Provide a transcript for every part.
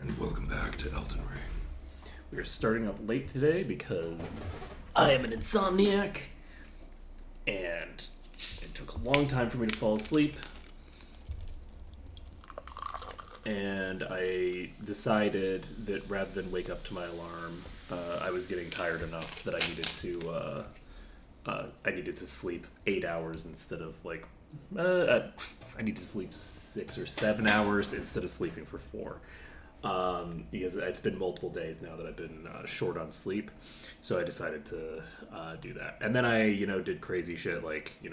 and welcome back to Elden Ring. We are starting up late today because I am an insomniac, and it took a long time for me to fall asleep. And I decided that rather than wake up to my alarm, I was getting tired enough that I needed to sleep 8 hours instead of I need to sleep 6 or 7 hours instead of sleeping for 4. Because it's been multiple days now that I've been short on sleep, so I decided to do that. And then I, did crazy shit like, I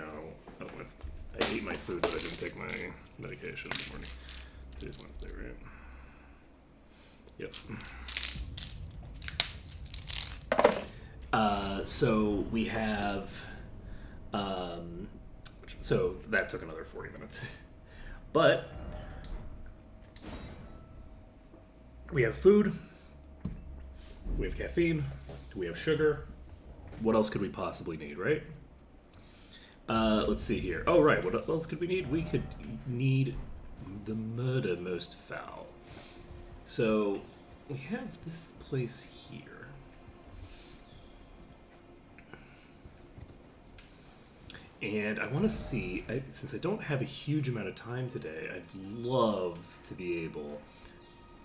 ate my food, but I didn't take my medication this morning. Today's Wednesday, right? Yep. So we have, so that took another 40 minutes, but we have food, we have caffeine, we have sugar. What else could we possibly need, right? Let's see here. Oh, right. What else could we need? We could need the murder most foul. So we have this place here. And I want to see, since I don't have a huge amount of time today, I'd love to be able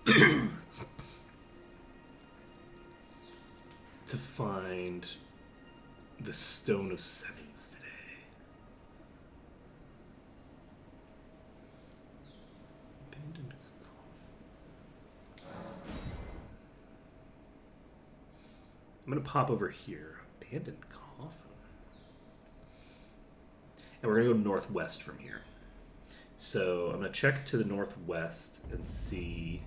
to find the Stone of Sevens today. Abandoned coffin. I'm going to pop over here. Abandoned coffin. And we're going to go northwest from here. So I'm going to check to the northwest and see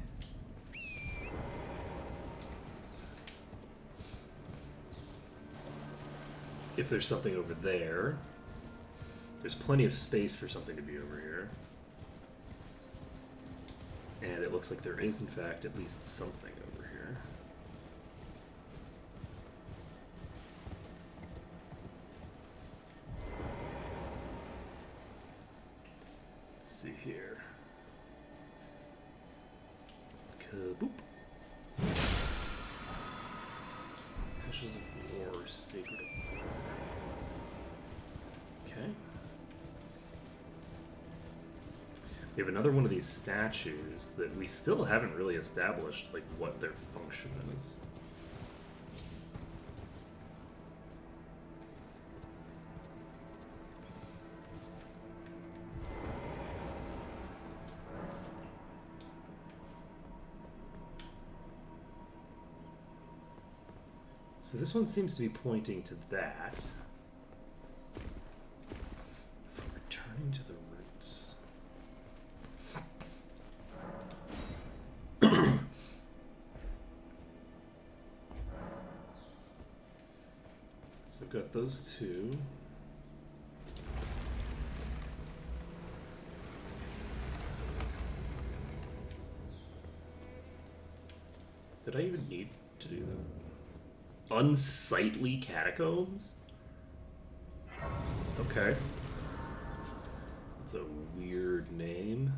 if there's something over there. There's plenty of space for something to be over here. And it looks like there is, in fact, at least something over here. Let's see here. Kaboop. Ashes of War, Sacred of War. Okay. We have another one of these statues that we still haven't really established, like, what their function is. So this one seems to be pointing to that. For returning to the roots. So I've got those two. Did I even need to do that? Unsightly Catacombs? Okay. That's a weird name.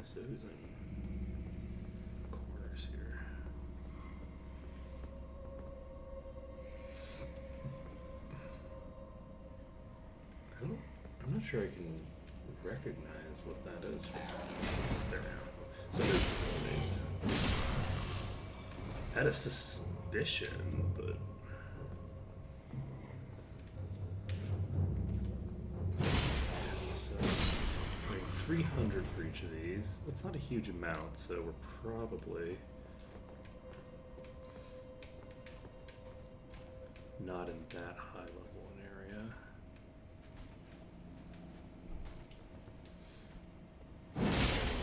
So who's in corners here? I'm not sure I can recognize what that is. There we go. So there's one of these. I had a suspicion, but so 300 for each of these. That's not a huge amount, so we're probably not in that high level an area.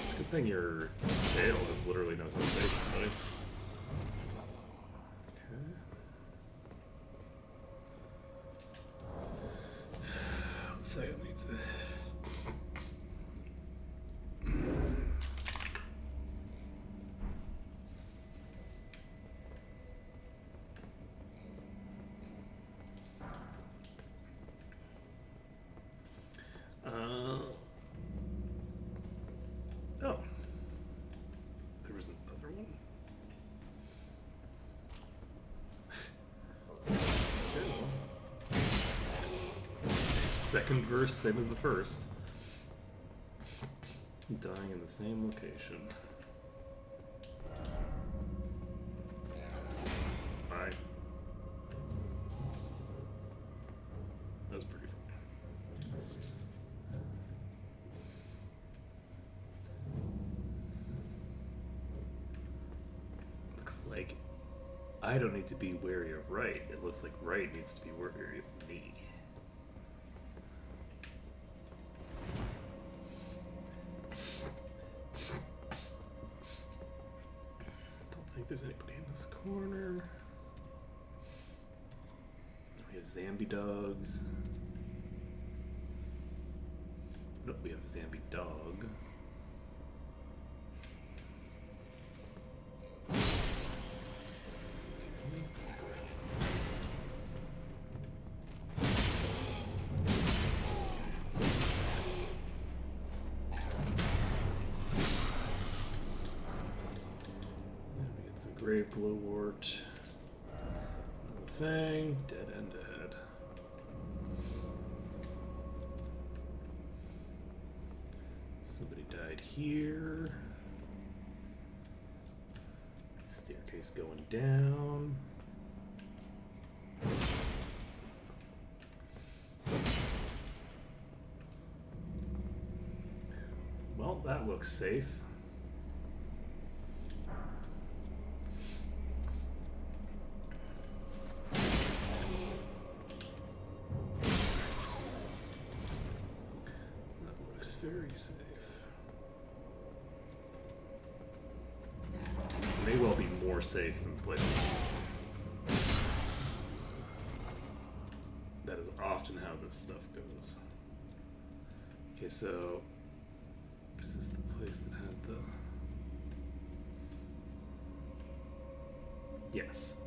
It's a good thing your tail has literally no sensation, buddy. So it needs to... second verse, same as the first. Dying in the same location. Bye. That was pretty funny. Looks like I don't need to be wary of Right. It looks like Right needs to be wary of me. Don't think there's anybody in this corner. We have Zambi dogs. Nope, we have a Zambi dog. Grave Glowwort. Old Fang, dead end ahead. Somebody died here. Staircase going down. Well, that looks safe. Very safe. May well be more safe than places. That is often how this stuff goes. Okay, so is this the place that had the... Yes.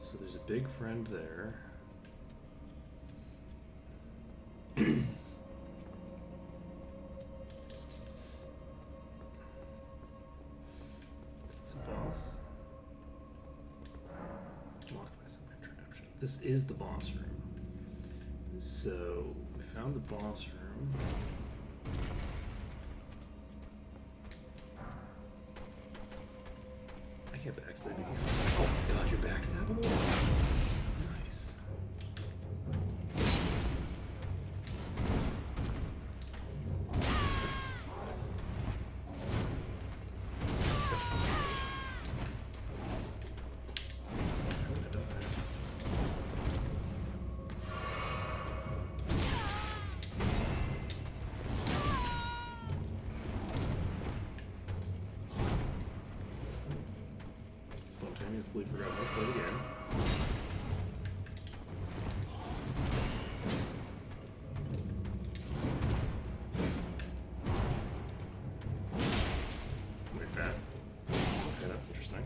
So there's a big friend there. This is the boss room. So we found the boss room. I can't backstab you. Oh my god, you're backstabbable? Nice. Spontaneously forgot how to play the game. Like that. Okay, that's interesting.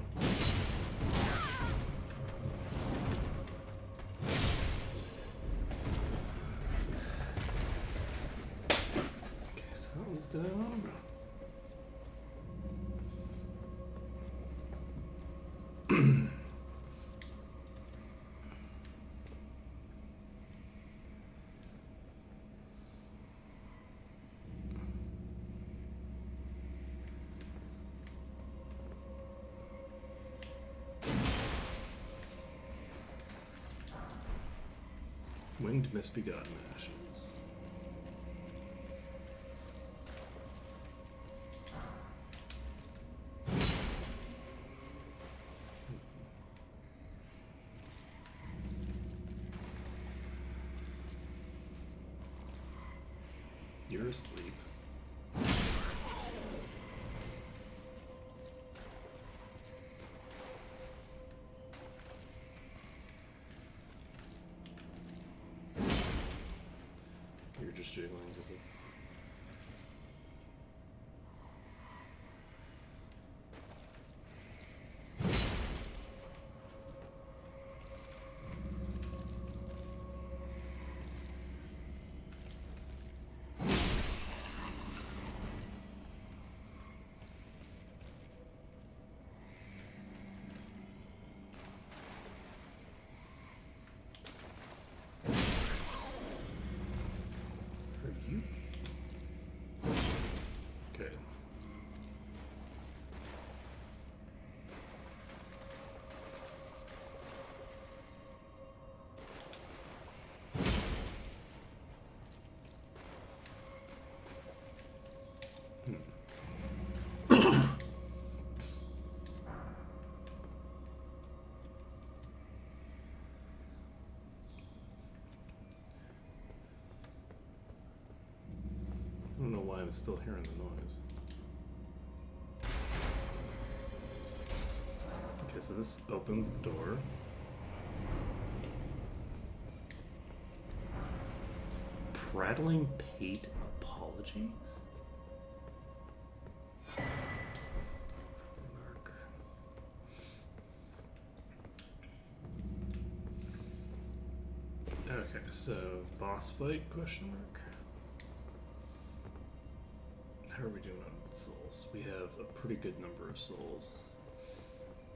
Okay, so that one's down. Winged Misbegotten Ashes. You're asleep. You're just jiggling, does it? I was still hearing the noise. Okay, so this opens the door. Prattling Pate apologies? Okay, so boss fight, question mark? How are we doing on souls? We have a pretty good number of souls.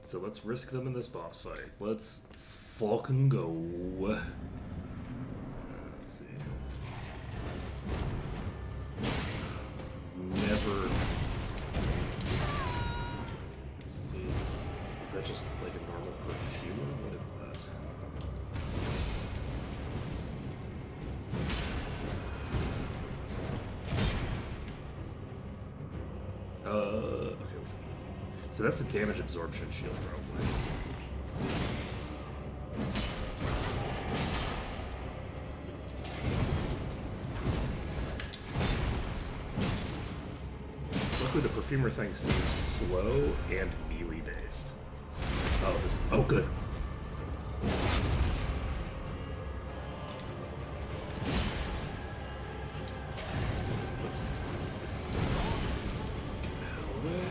So let's risk them in this boss fight. Let's fucking go. Let's see. Never. Let's see. Is that just like a normal perfume? What is that? Okay. So that's a damage absorption shield, probably. Luckily, the perfumer thing seems slow and melee based. Oh, this. Oh, good. Let's get the hell away.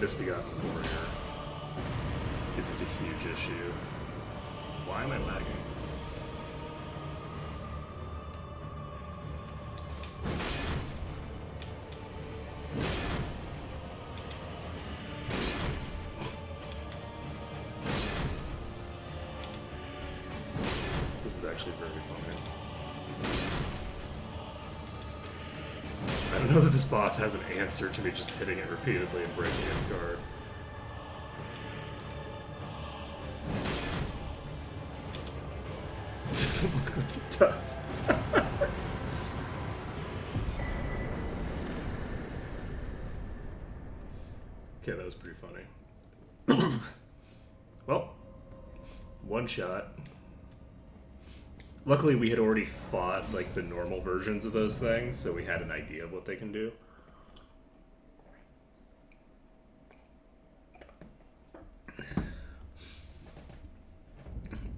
Misbegotten warrior isn't a huge issue. Why am I lagging? This is actually very funny. I don't know that this boss has an answer to me just hitting it repeatedly and breaking its guard. It doesn't look like it does. Okay, that was pretty funny. Well, one shot. Luckily, we had already fought like the normal versions of those things, so we had an idea of what they can do.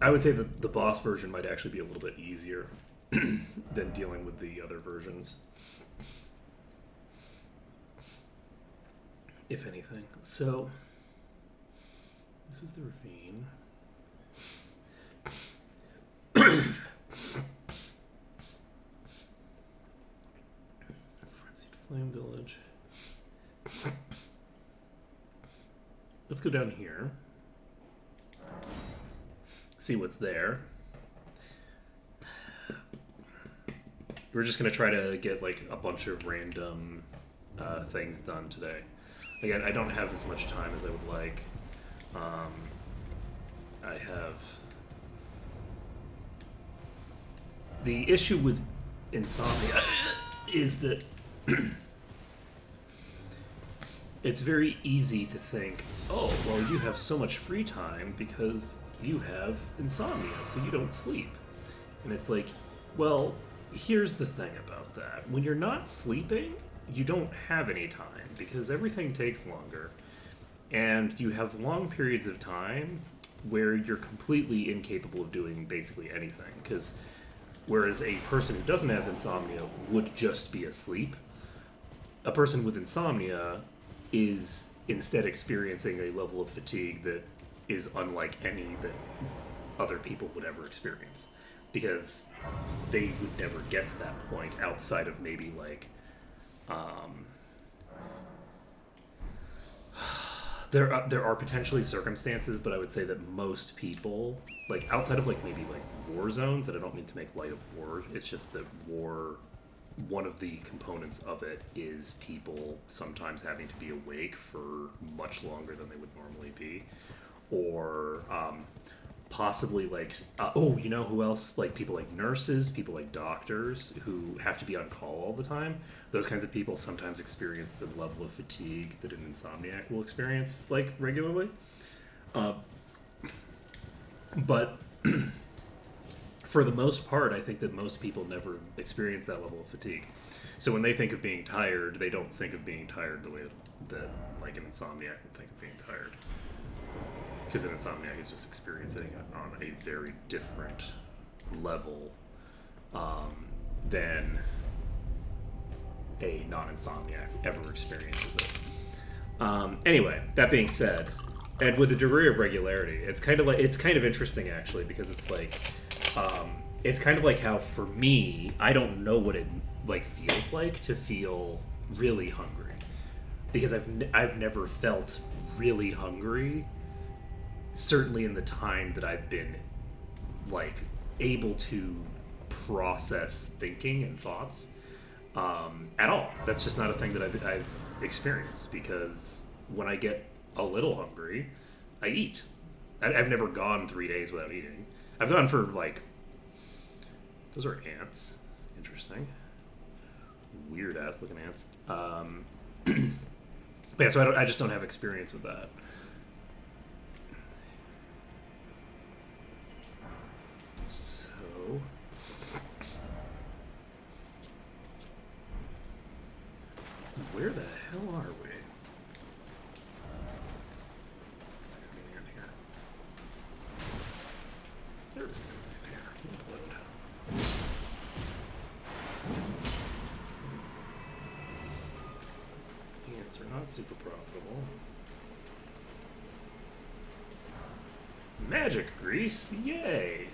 I would say that the boss version might actually be a little bit easier than dealing with the other versions, if anything. So, this is the ravine. Frenzied Flame Village. Let's go down here. See what's there. We're just gonna try to get like a bunch of random things done today. Again, I don't have as much time as I would like. I have the issue with insomnia is that it's very easy to think, oh, well, you have so much free time because you have insomnia, so you don't sleep. And it's like, well, here's the thing about that. When you're not sleeping, you don't have any time because everything takes longer. And you have long periods of time where you're completely incapable of doing basically anything. Because whereas a person who doesn't have insomnia would just be asleep, a person with insomnia is instead experiencing a level of fatigue that is unlike any that other people would ever experience, because they would never get to that point outside of maybe like there are potentially circumstances, but I would say that most people, like outside of like maybe like war zones, and I don't mean to make light of war, it's just that war, one of the components of it is people sometimes having to be awake for much longer than they would normally be, or possibly like oh, you know who else, like people like nurses, people like doctors who have to be on call all the time. Those kinds of people sometimes experience the level of fatigue that an insomniac will experience like regularly. But for the most part, I think that most people never experience that level of fatigue. So when they think of being tired, they don't think of being tired the way that like an insomniac would think of being tired. Because an insomniac is just experiencing it on a very different level than a non-insomniac ever experiences it. Anyway, that being said, and with a degree of regularity, it's kind of interesting actually, because it's kind of like how for me, I don't know what it like feels like to feel really hungry, because I've never felt really hungry. Certainly in the time that I've been like able to process thinking and thoughts at all. That's just not a thing that I've experienced, because when I get a little hungry, I eat. I've never gone 3 days without eating. I've gone for like, those are ants. Interesting. Weird ass looking ants. But yeah, so I just don't have experience with that. So where the hell are we? Is there gonna be in here? There is gonna be in here. Load. The ants are not super profitable. Magic grease, yay!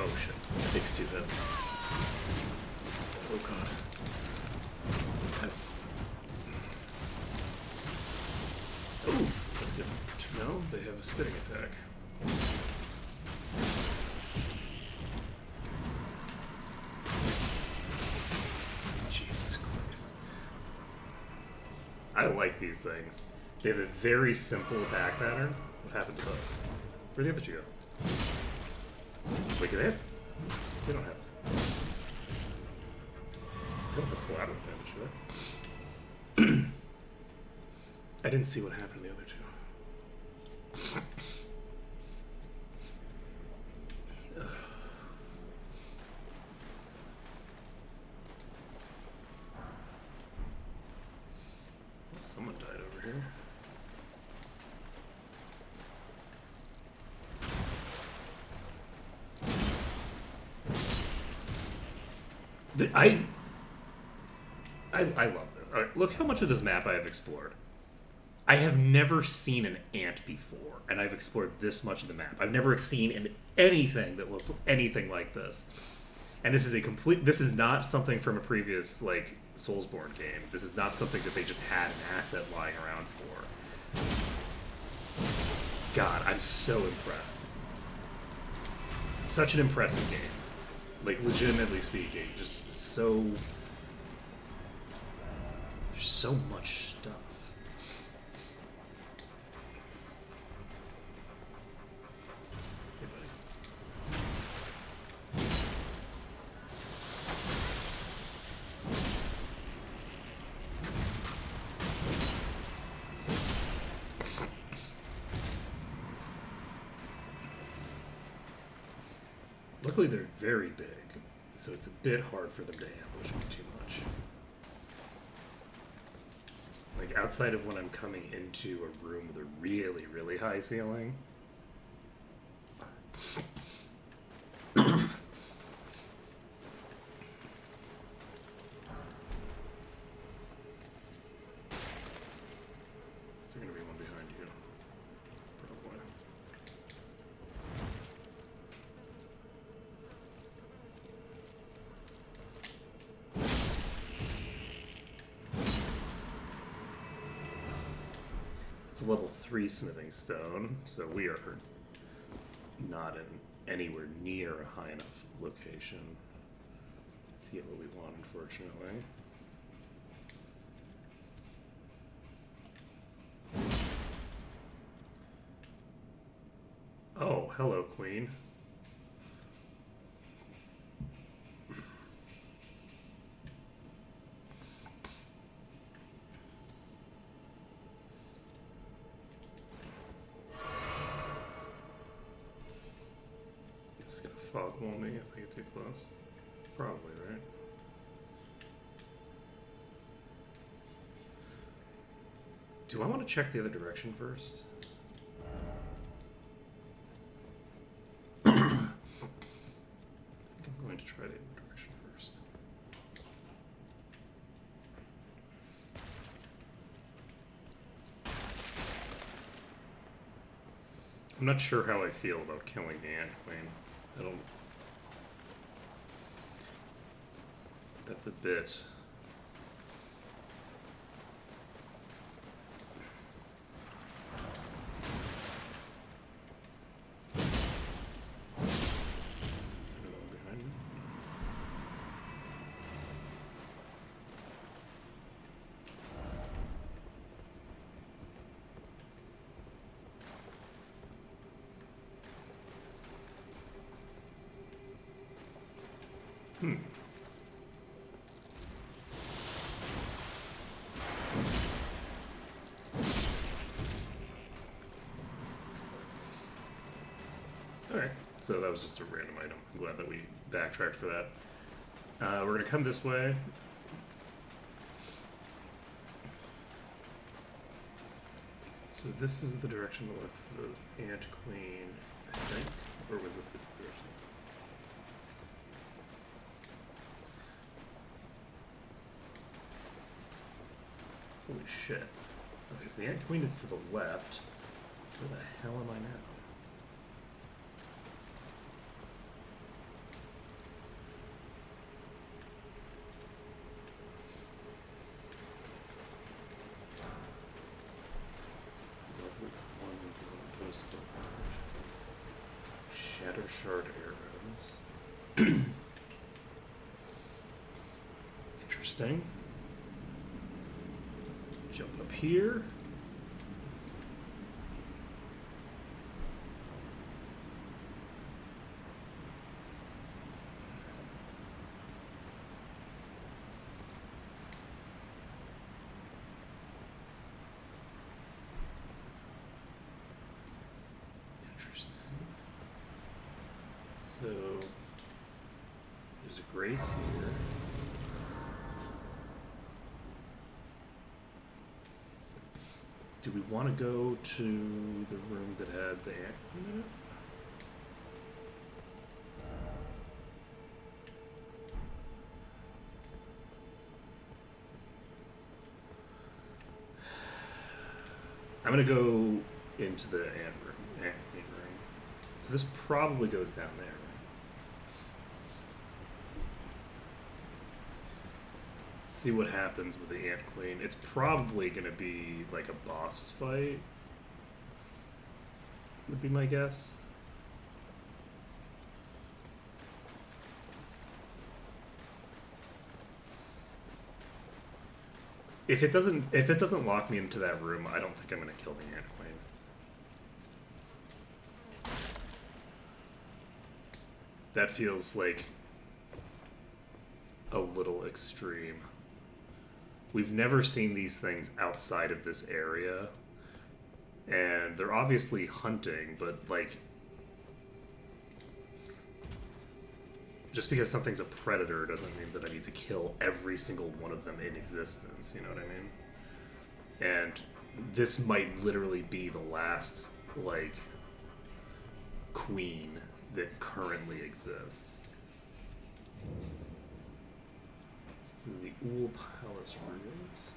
Oh shit. It takes 2 hits. Oh god. That's... Oh, that's good. No, they have a spitting attack. Jesus Christ. I like these things. They have a very simple attack pattern. What happened to those? Where'd the other two go? Wait, do they have? They don't have. They don't have collateral damage, do they? I didn't see what happened to the other two. Well, someone died over here. I love this. All right, look how much of this map I have explored. I have never seen an ant before, and I've explored this much of the map. I've never seen anything that looks anything like this. And this is not something from a previous, like, Soulsborne game. This is not something that they just had an asset lying around for. God, I'm so impressed. Such an impressive game. Like, legitimately speaking, just so... There's so much stuff. Hey, buddy. Luckily, they're very big, so it's a bit hard for them to ambush me too much. Like, outside of when I'm coming into a room with a really, really high ceiling. Is there gonna be one behind you? Probably. It's a level 3 smithing stone, so we are not in anywhere near a high enough location to get what we want, unfortunately. Oh, hello, Queen. This is gonna fog wall me if I get too close. Probably, right? Do I want to check the other direction first? I think I'm going to try the other direction first. I'm not sure how I feel about killing the Ant Queen. I don't... That's a bit... Alright, so that was just a random item. I'm glad that we backtracked for that. We're gonna come this way. So this is the direction that led to the Ant Queen, I think? Or was this the direction? Holy shit. Okay, so the Ant Queen is to the left. Where the hell am I now? Shatter shard arrows. Interesting. Jump up here. Interesting. So there's a grace here. Do we want to go to the room that had the ant in it? I'm gonna go into the ant room. So this probably goes down there. See what happens with the Ant Queen. It's probably gonna be like a boss fight, would be my guess. If it doesn't lock me into that room, I don't think I'm gonna kill the Ant Queen. That feels like a little extreme. We've never seen these things outside of this area, and they're obviously hunting, but like, just because something's a predator doesn't mean that I need to kill every single one of them in existence, you know what I mean? And this might literally be the last, like, queen that currently exists. This is the Ool Palace ruins.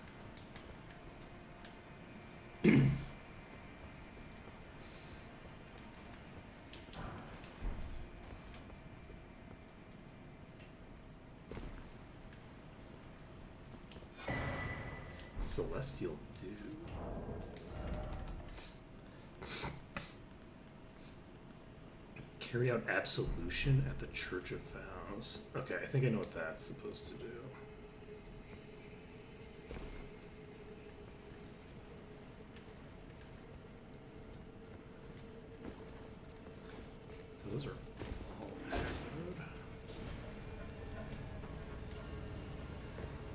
Celestial Dew. Carry out absolution at the Church of Vows. Okay, I think I know what that's supposed to do. those are all maxed out.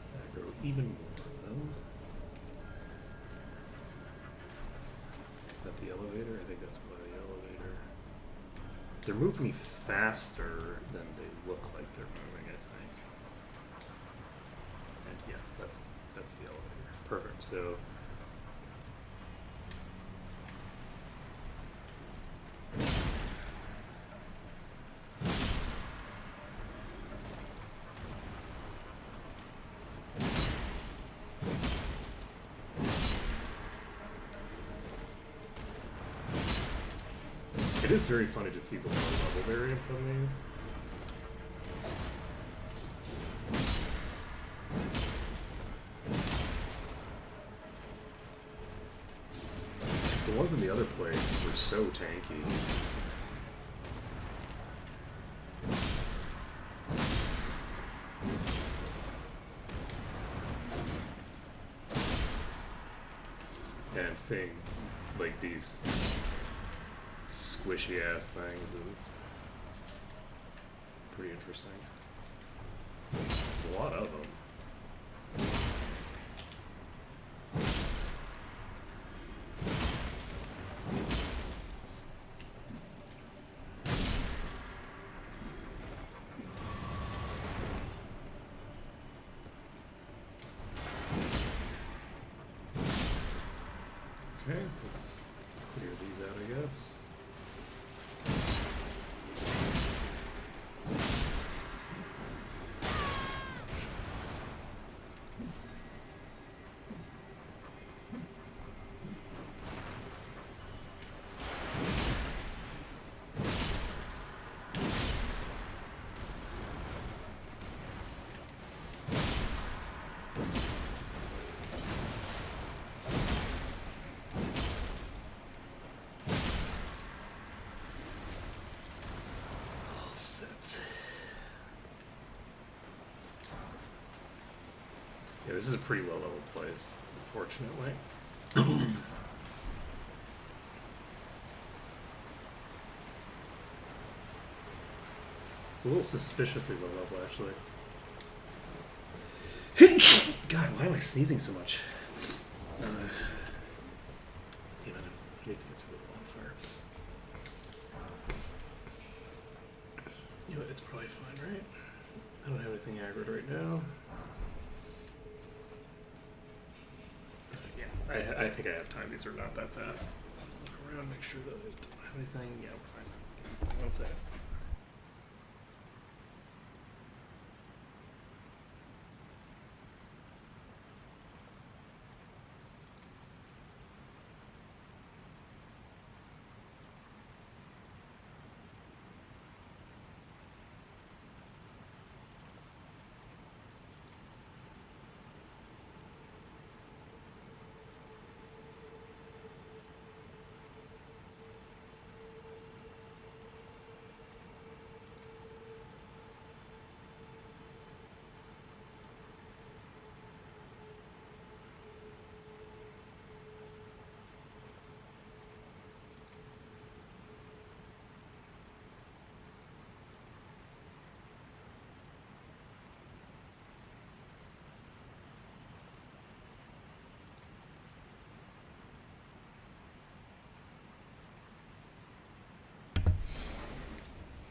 Let's aggro even more of them. Is that the elevator? I think that's by the elevator. They're moving faster than they look like they're moving, I think. And yes, that's the elevator. Perfect. So it is very funny to see the low level variance on these. The ones in the other place were so tanky. And seeing like these squishy ass things is pretty interesting. There's a lot of them. Okay, let's clear these out, I guess. Yeah, this is a pretty well-leveled place, unfortunately. It's a little suspiciously low level, actually. God, why am I sneezing so much? Damn it, I need to get to the bonfire. You know what, it's probably fine, right? I don't have anything aggroed right now. I think I have time. These are not that fast. Look around, make sure that I don't have anything. Yeah, we're fine. One second.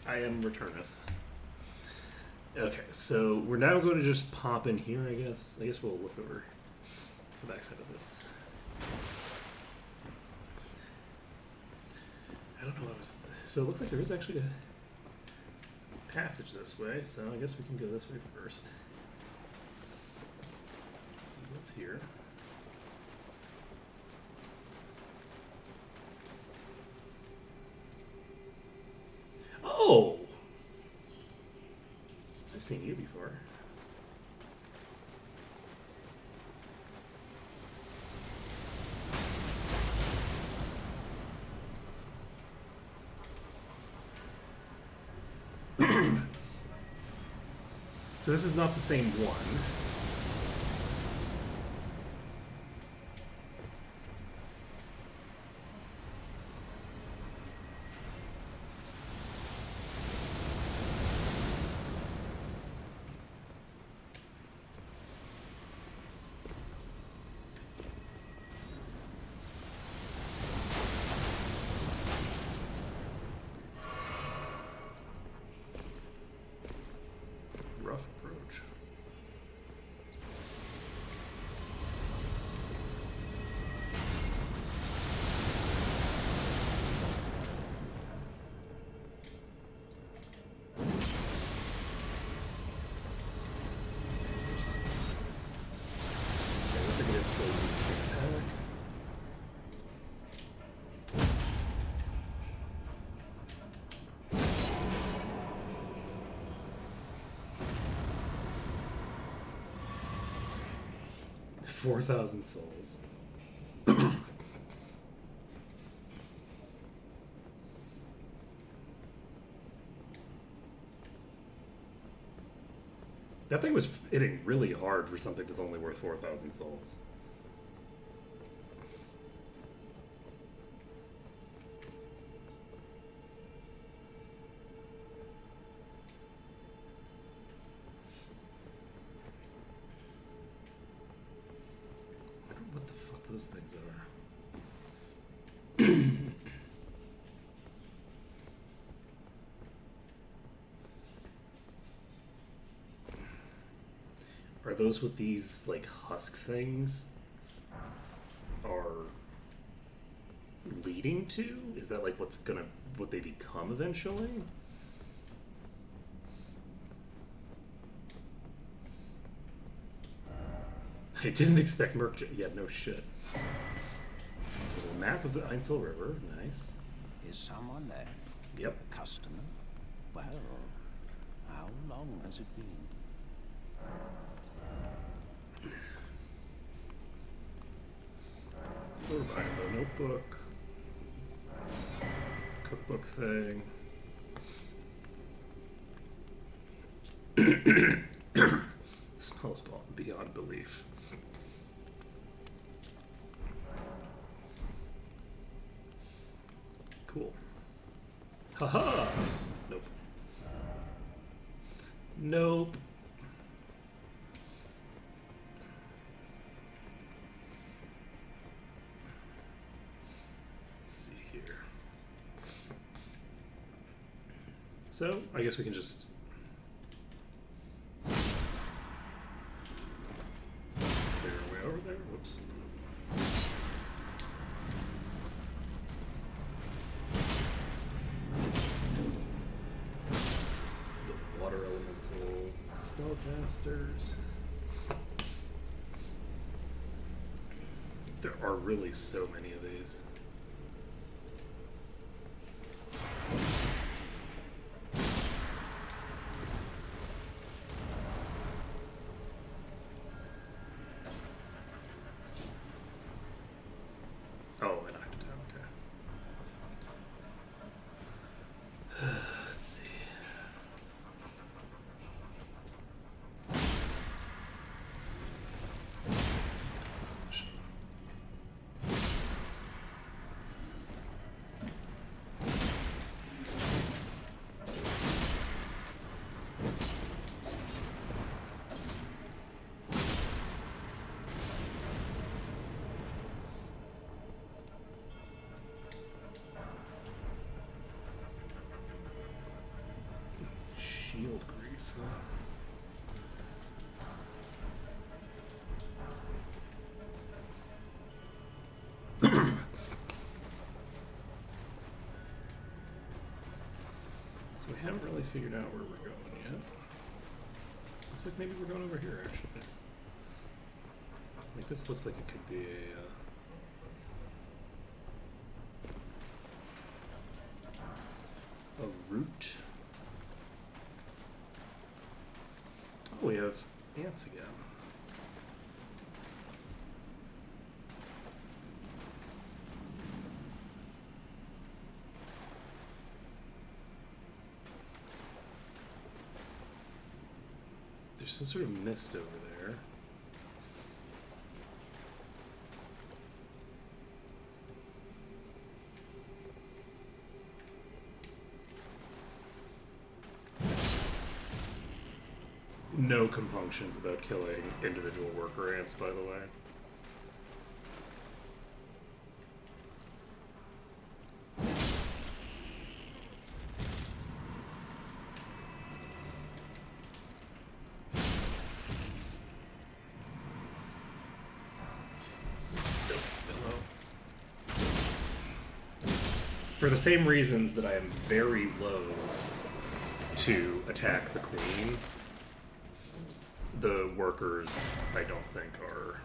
I am returneth. Okay, so we're now going to just pop in here, I guess. I guess we'll look over the backside of this. I don't know what I was... So it looks like there is actually a passage this way, so I guess we can go this way first. Let's see what's here. Oh! I've seen you before. So this is not the same one. 4,000 souls. That thing was hitting really hard for something that's only worth 4,000 souls. I wonder what the fuck those things are. Are those what these, like, husk things are leading to? Is that, like, what they become eventually? I didn't expect Merc. Yeah, no shit. There's a map of the Einsel River. Nice. Is someone there? Yep. Customer? Well, how long has it been? So we're buying the notebook, cookbook thing. Smells beyond belief. Cool. Haha! Nope. Nope. So, I guess we can just... clear our way over there. Whoops. The water elemental spellcasters. There are really so many of these. Shield grease, huh? So we haven't really figured out where we're going yet. Looks like maybe we're going over here, actually. Like, this looks like it could be a route. Oh, we have ants again. There's some sort of mist over there. No compunctions about killing individual worker ants, by the way. For the same reasons that I am very loath to attack the queen, the workers, I don't think, are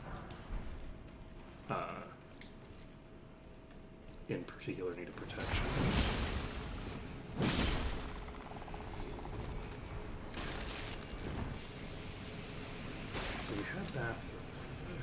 in particular need of protection. So we have basilisks here.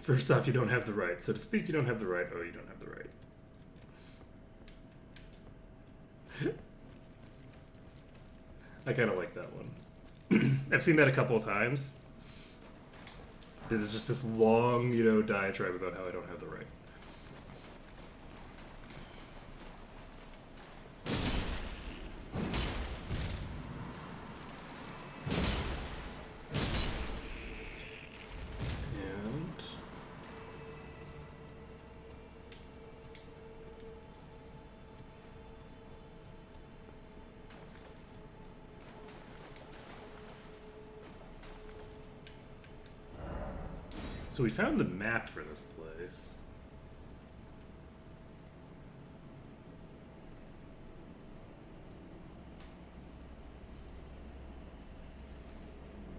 First off, you don't have the right. So to speak, you don't have the right. Oh, you don't have the right. I kind of like that one. I've seen that a couple of times. It is just this long, diatribe about how I don't have the right. And so we found the map for this place.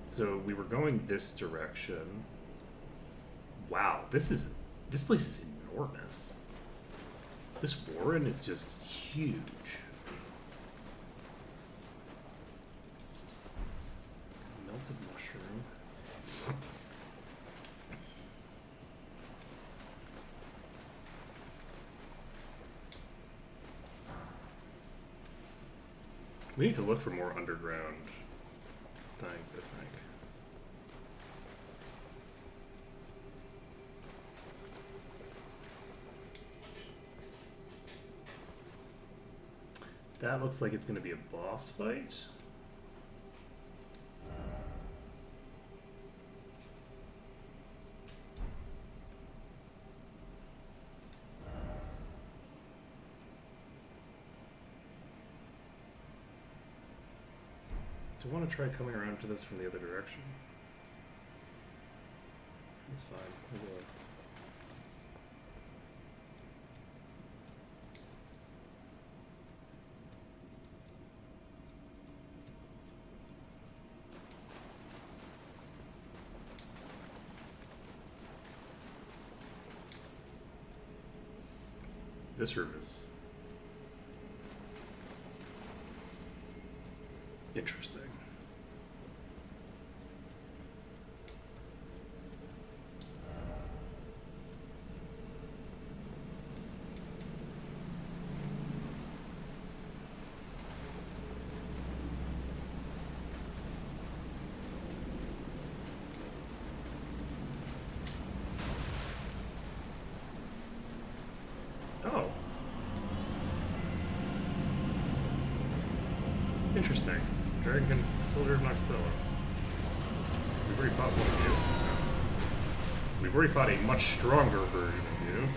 So we were going this direction. Wow, this place is enormous. This warren is just huge. Melted mushroom. We need to look for more underground things, I think. That looks like it's going to be a boss fight. Do I want to try coming around to this from the other direction? That's fine. We'll do it. This room is interesting. Oh. Interesting. Dragon Soldier of Noxtella. We've already fought one of you. We've already fought a much stronger version of you.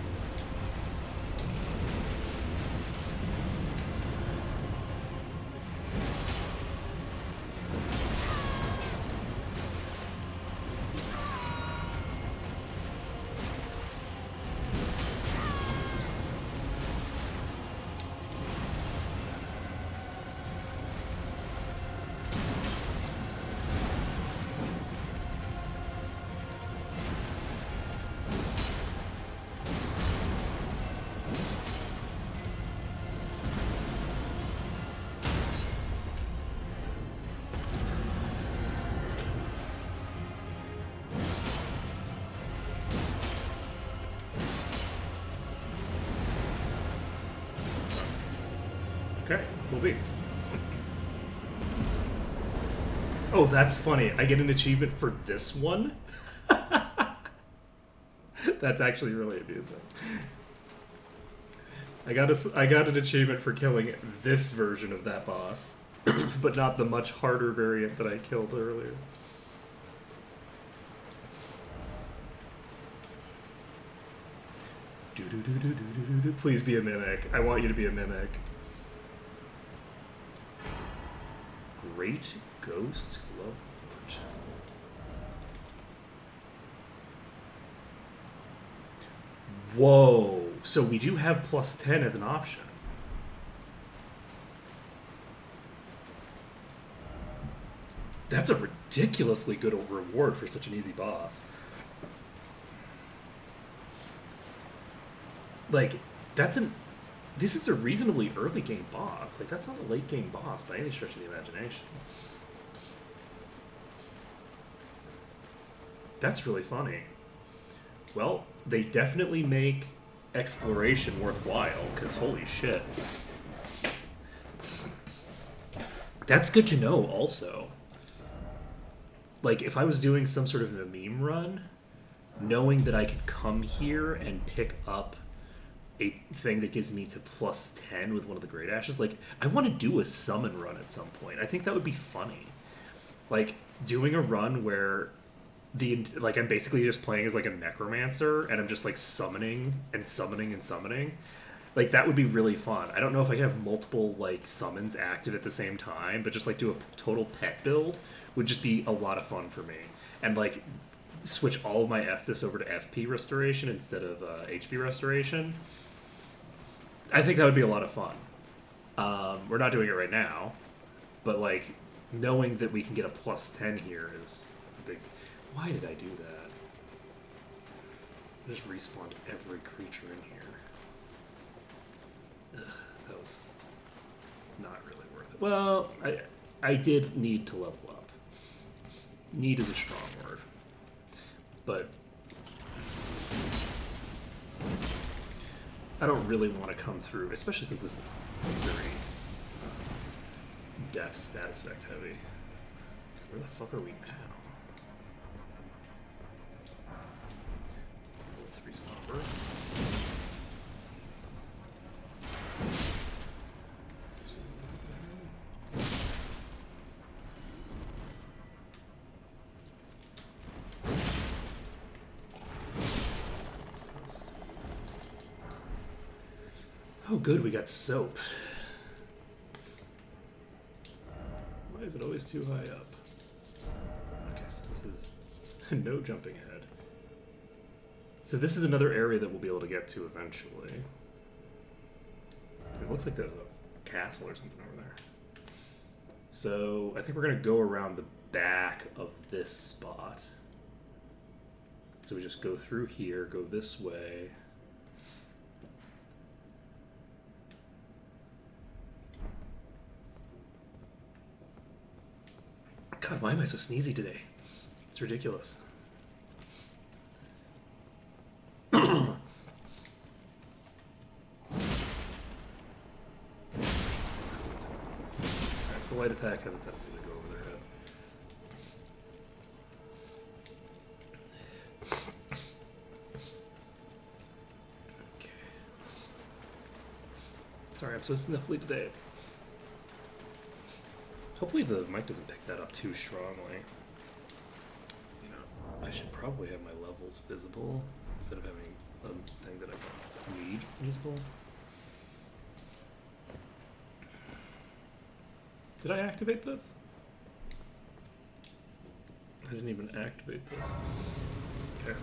Okay, cool beats. Oh, that's funny. I get an achievement for this one? That's actually really amusing. I got an achievement for killing this version of that boss, but not the much harder variant that I killed earlier. Please be a mimic. I want you to be a mimic. Great Ghost Glovewort. Whoa! So we do have plus 10 as an option. That's a ridiculously good reward for such an easy boss. Like, this is a reasonably early game boss. Like, that's not a late game boss by any stretch of the imagination. That's really funny. Well, they definitely make exploration worthwhile, because holy shit. That's good to know, also. Like, if I was doing some sort of a meme run, knowing that I could come here and pick up a thing that gives me to plus 10 with one of the Great Ashes, like, I want to do a summon run at some point. I think that would be funny. Like, doing a run where I'm basically just playing as, like, a necromancer, and I'm just, like, summoning and summoning and summoning. Like, that would be really fun. I don't know if I can have multiple, like, summons active at the same time, but just, like, do a total pet build would just be a lot of fun for me. And, like, switch all of my Estus over to FP restoration instead of HP restoration. I think that would be a lot of fun. We're not doing it right now, but, like, knowing that we can get a plus 10 here is a big... Why did I do that? I just respawned every creature in here. Ugh, that was not really worth it. Well, I did need to level up. Need is a strong word. But I don't really want to come through, especially since this is very death status effect heavy. Where the fuck are we now? It's a level 3 somber. Oh, good, we got soap. Why is it always too high up? Okay, so this is no jumping ahead. So this is another area that we'll be able to get to eventually. It looks like there's a castle or something over there. So I think we're going to go around the back of this spot. So we just go through here, go this way. God, why am I so sneezy today? It's ridiculous. The light attack has a tendency to go over their head. Okay. Sorry, I'm so sniffly today. Hopefully the mic doesn't pick that up too strongly. You know, I should probably have my levels visible instead of having a thing that I don't need visible. Did I activate this? I didn't even activate this. Okay.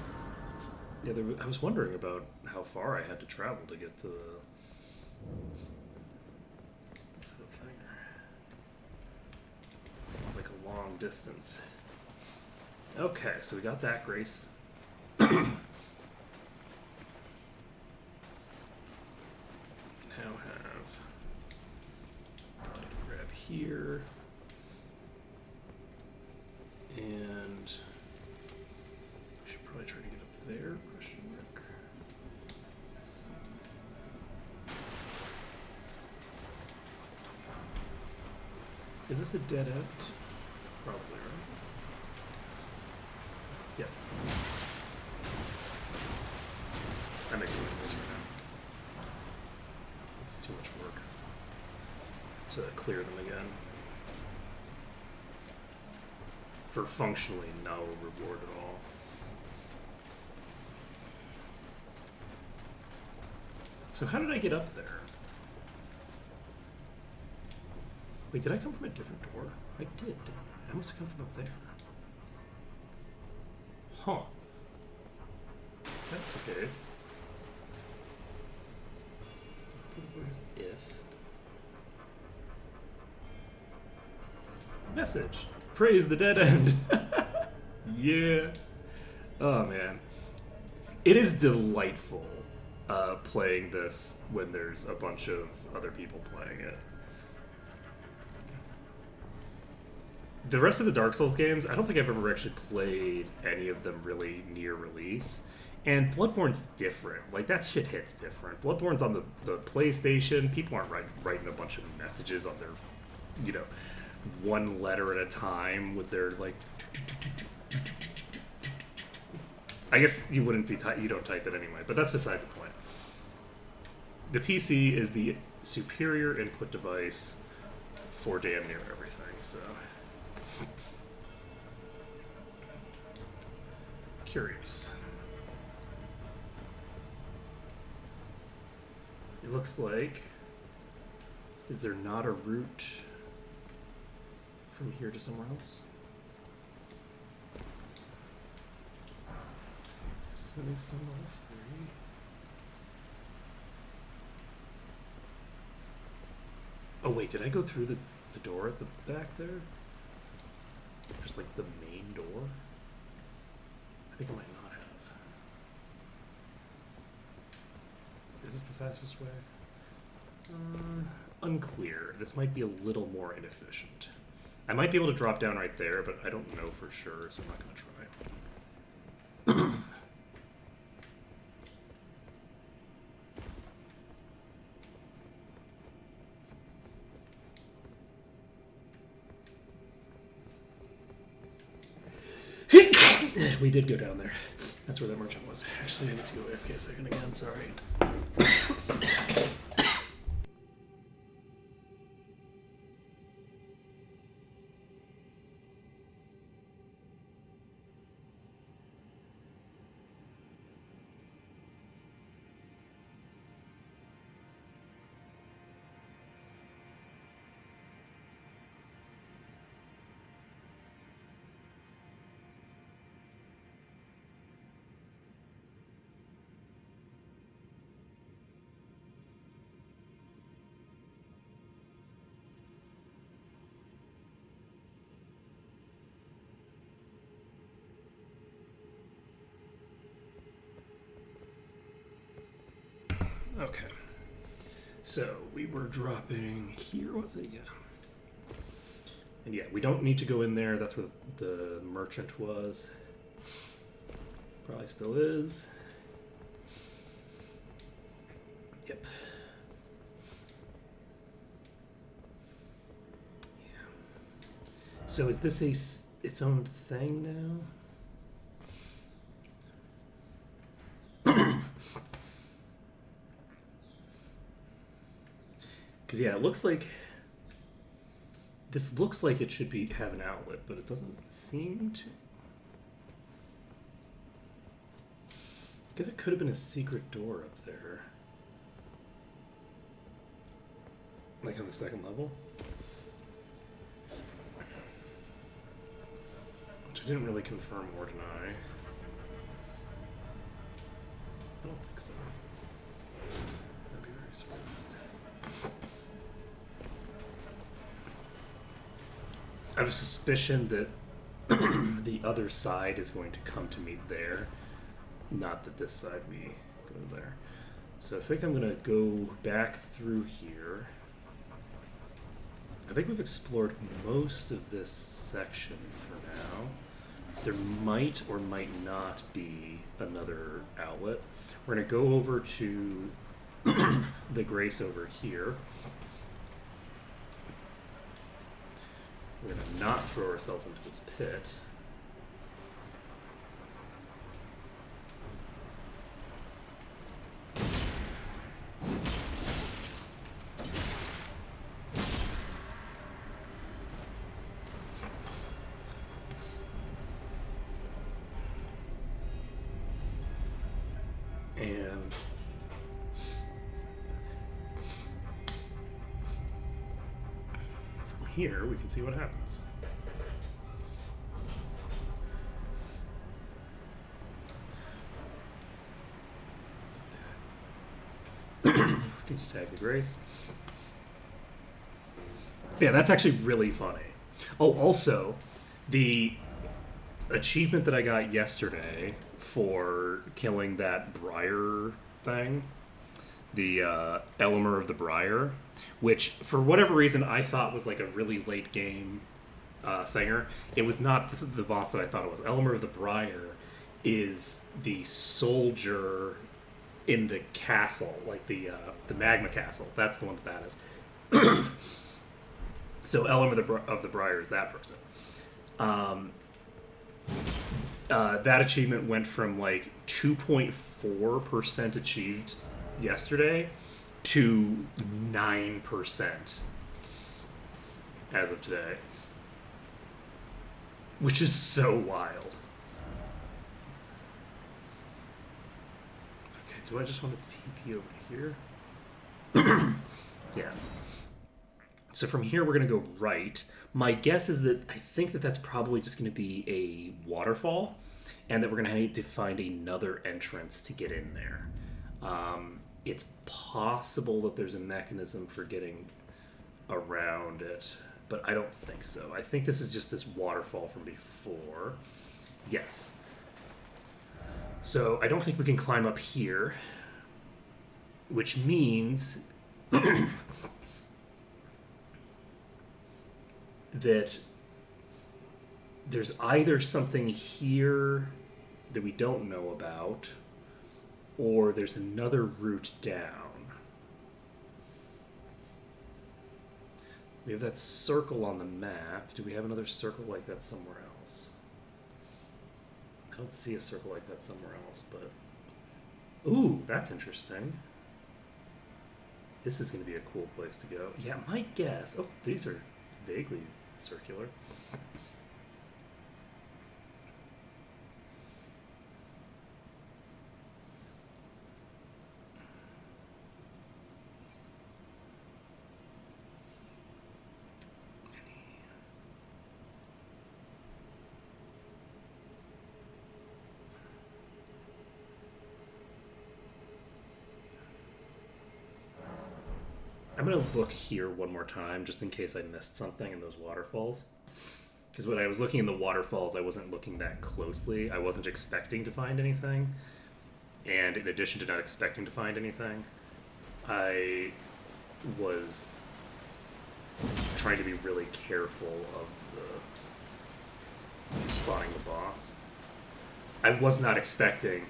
Yeah, I was wondering about how far I had to travel to get to the thing. It seemed like a long distance. Okay, so we got that grace. Now have to grab here. And we should probably try to get up there, question mark. Is this a dead end? Probably, right? Yes. I'm making this right now. It's too much work to clear them again. For functionally no reward at all. So how did I get up there? Wait, did I come from a different door? I did, didn't I? I must have come from up there. Huh. If that's the case. Where's if? Message. Praise the dead end. Yeah. Oh man. It is delightful playing this when there's a bunch of other people playing it. The rest of the Dark Souls games, I don't think I've ever actually played any of them really near release. And Bloodborne's different. Like, that shit hits different. Bloodborne's on the PlayStation. People aren't writing a bunch of messages on their, one letter at a time with their, like... I guess you wouldn't be... you don't type it anyway, but that's beside the point. The PC is the superior input device for damn near everything, so... Curious. It looks like... Is there not a route from here to somewhere else? Sending some level 3. Oh wait, did I go through the door at the back there? Just like the main door? I think I might not have. Is this the fastest way? Unclear. This might be a little more inefficient. I might be able to drop down right there, but I don't know for sure, so I'm not going to try. We did go down there. That's where that merchant was. Actually, I need to go AFK a second again. Sorry. Okay. So we were dropping here, was it? Yeah. And yeah, we don't need to go in there. That's where the merchant was. Probably still is. Yep. Yeah. So is this its own thing now? Because yeah, it looks like this looks like it should have an outlet, but it doesn't seem to. I guess it could have been a secret door up there, like on the second level, which I didn't really confirm or deny. I don't think so. I'd be very surprised. I have a suspicion that the other side is going to come to meet there, not that this side we go there. So I think I'm going to go back through here. I think we've explored most of this section for now. There might or might not be another outlet. We're going to go over to the Grace over here. We're going to not throw ourselves into this pit. And from here, we can see what happens. Can you tag the Grace? Yeah, that's actually really funny. Oh, also, the achievement that I got yesterday for killing that Briar thing, the Elemer of the Briar, which for whatever reason I thought was like a really late game thinger. It was not the boss that I thought it was. Elemer of the Briar is the soldier in the castle, like the magma castle. That's the one that is. So Ellum of the Briar is that person. That achievement went from like 2.4% achieved yesterday to 9% as of today, which is so wild. Okay, do I just want to TP over here? Yeah. So from here, we're going to go right. My guess is that I think that that's probably just going to be a waterfall, and that we're going to need to find another entrance to get in there. It's possible that there's a mechanism for getting around it, but I don't think so. I think this is just this waterfall from before. Yes. So I don't think we can climb up here, which means that there's either something here that we don't know about, or there's another route down. We have that circle on the map. Do we have another circle like that somewhere else? I don't see a circle like that somewhere else, but... Ooh, that's interesting. This is going to be a cool place to go. Yeah, my guess... Oh, these are vaguely circular. I'm going to look here one more time just in case I missed something in those waterfalls. Because when I was looking in the waterfalls, I wasn't looking that closely. I wasn't expecting to find anything. And in addition to not expecting to find anything, I was trying to be really careful of the spotting the boss. I was not expecting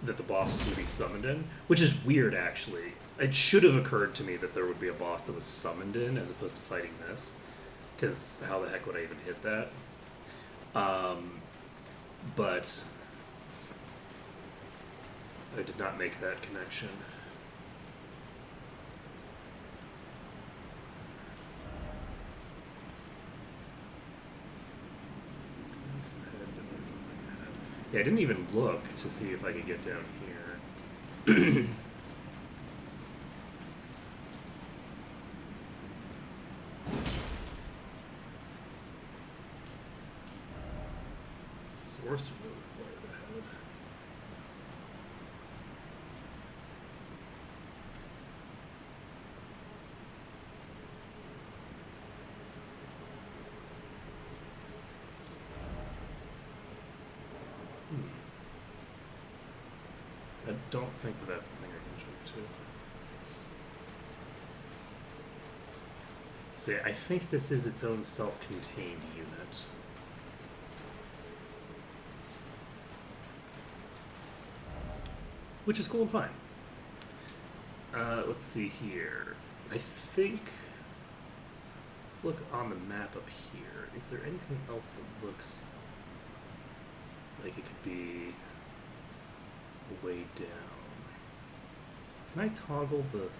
that the boss was going to be summoned in, which is weird, actually. It should have occurred to me that there would be a boss that was summoned in as opposed to fighting this, because how the heck would I even hit that? But I did not make that connection. Yeah, I didn't even look to see if I could get down here. Sorcery required ahead. I don't think that that's the thing I can jump to. See, I think this is its own self-contained unit. Which is cool and fine. Let's see here. I think... Let's look on the map up here. Is there anything else that looks like it could be way down? Can I toggle the... It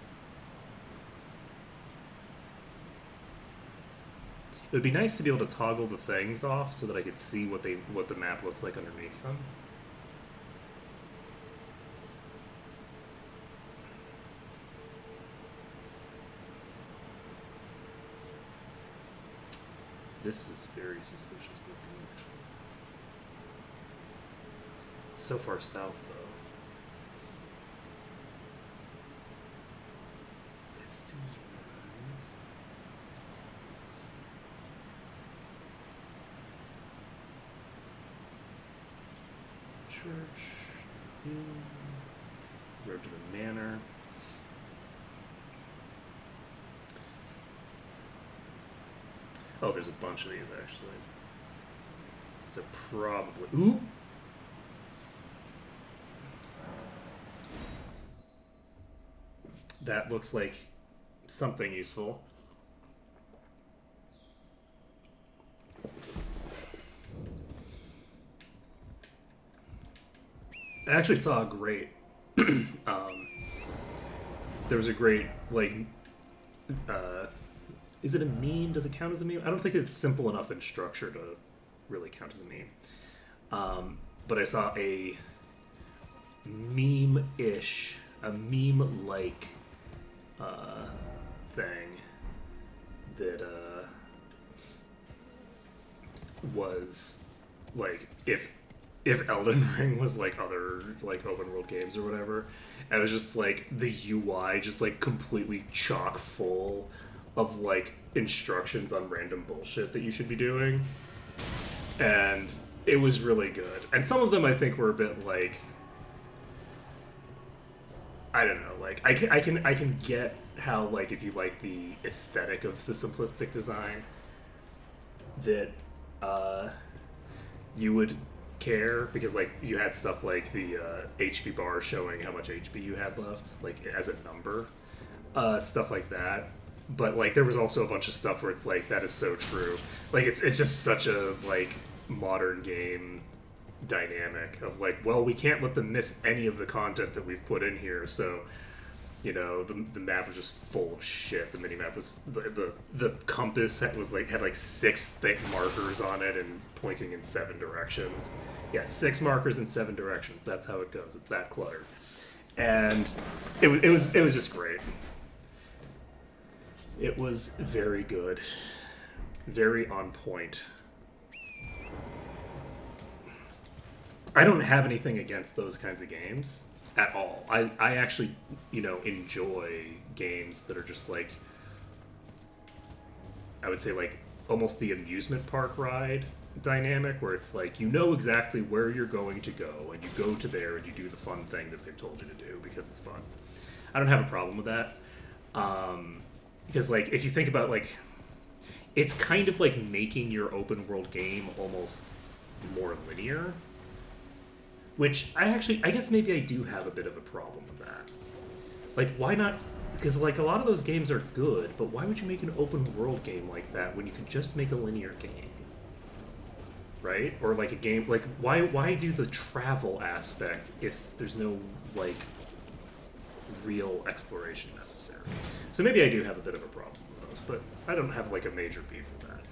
would be nice to be able to toggle the things off so that I could see what the map looks like underneath them. This is very suspicious looking, actually. It's so far south, though. Testes Rise. Church. Road to the manor. Oh, there's a bunch of these, actually. So probably... Ooh! That looks like something useful. I actually saw a great... there was a great, like... is it a meme? Does it count as a meme? I don't think it's simple enough in structure to really count as a meme. But I saw a meme-ish, a meme-like thing that was like if Elden Ring was like other like open world games or whatever, and it was just like the UI just like completely chock full of like instructions on random bullshit that you should be doing, and it was really good. And some of them I think were a bit like, I don't know, like I can get how like if you like the aesthetic of the simplistic design that you would care, because like you had stuff like the HP bar showing how much HP you had left, like as a number, stuff like that. But like there was also a bunch of stuff where it's like, that is so true. Like it's just such a like modern game dynamic of like, well, we can't let them miss any of the content that we've put in here, so you know the map was just full of shit. The mini map was the compass had like 6 thick markers on it and pointing in 7 directions. Yeah, 6 markers in 7 directions. That's how it goes. It's that cluttered, and it was just great. It was very good, very on point. I don't have anything against those kinds of games at all. I actually, enjoy games that are just like, I would say like almost the amusement park ride dynamic, where it's like, you know exactly where you're going to go and you go to there and you do the fun thing that they've told you to do because it's fun. I don't have a problem with that. Because like, if you think about like, it's kind of like making your open world game almost more linear. Which I guess maybe I do have a bit of a problem with that. Like, why not? Because, like, a lot of those games are good, but why would you make an open world game like that when you could just make a linear game? Right? Or, like, a game, like, why do the travel aspect if there's no, like, real exploration necessary? So maybe I do have a bit of a problem with those, but I don't have, like, a major beef with that.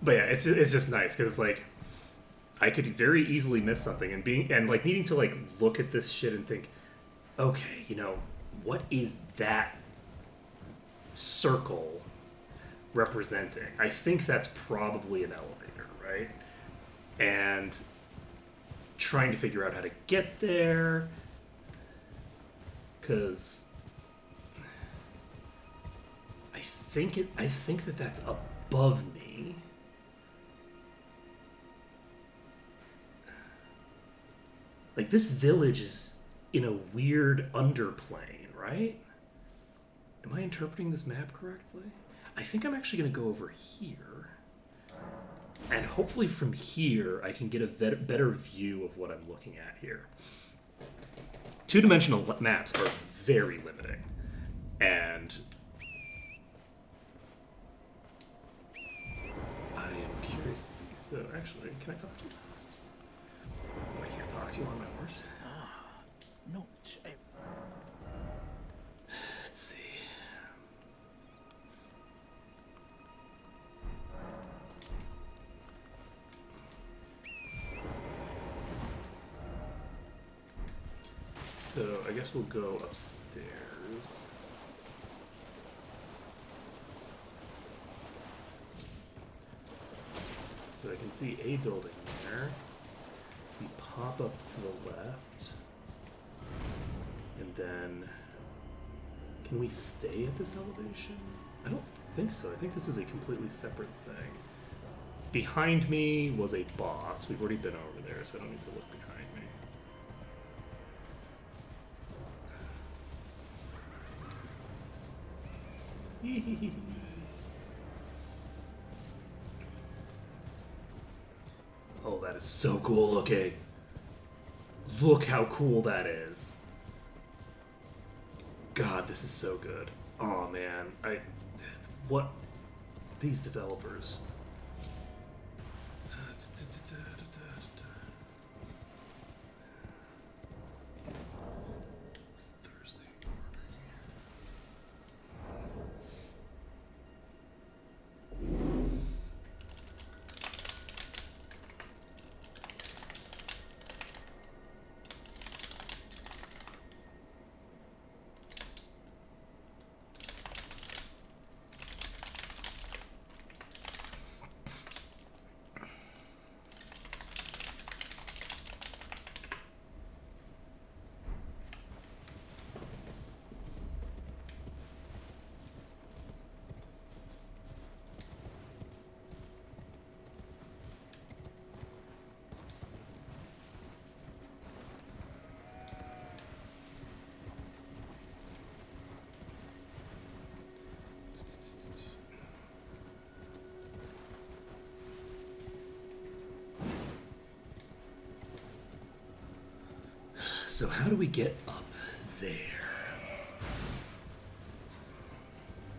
But yeah, it's just nice because it's like I could very easily miss something and like needing to like look at this shit and think, okay, what is that circle representing? I think that's probably an elevator, right? And trying to figure out how to get there, because I think that's above me. Like, this village is in a weird underplane, right? Am I interpreting this map correctly? I think I'm actually going to go over here. And hopefully from here, I can get a better view of what I'm looking at here. 2-dimensional maps are very limiting. And I am curious to see. So, actually, can I talk to you? I can't talk to you on my horse. No. Let's see. So I guess we'll go upstairs. So I can see a building there. We pop up to the left. And then, can we stay at this elevation? I don't think so. I think this is a completely separate thing. Behind me was a boss. We've already been over there, so I don't need to look behind me. Oh, that is so cool looking. Look how cool that is. God, this is so good. Oh man, what these developers. Thursday morning. So how do we get up there?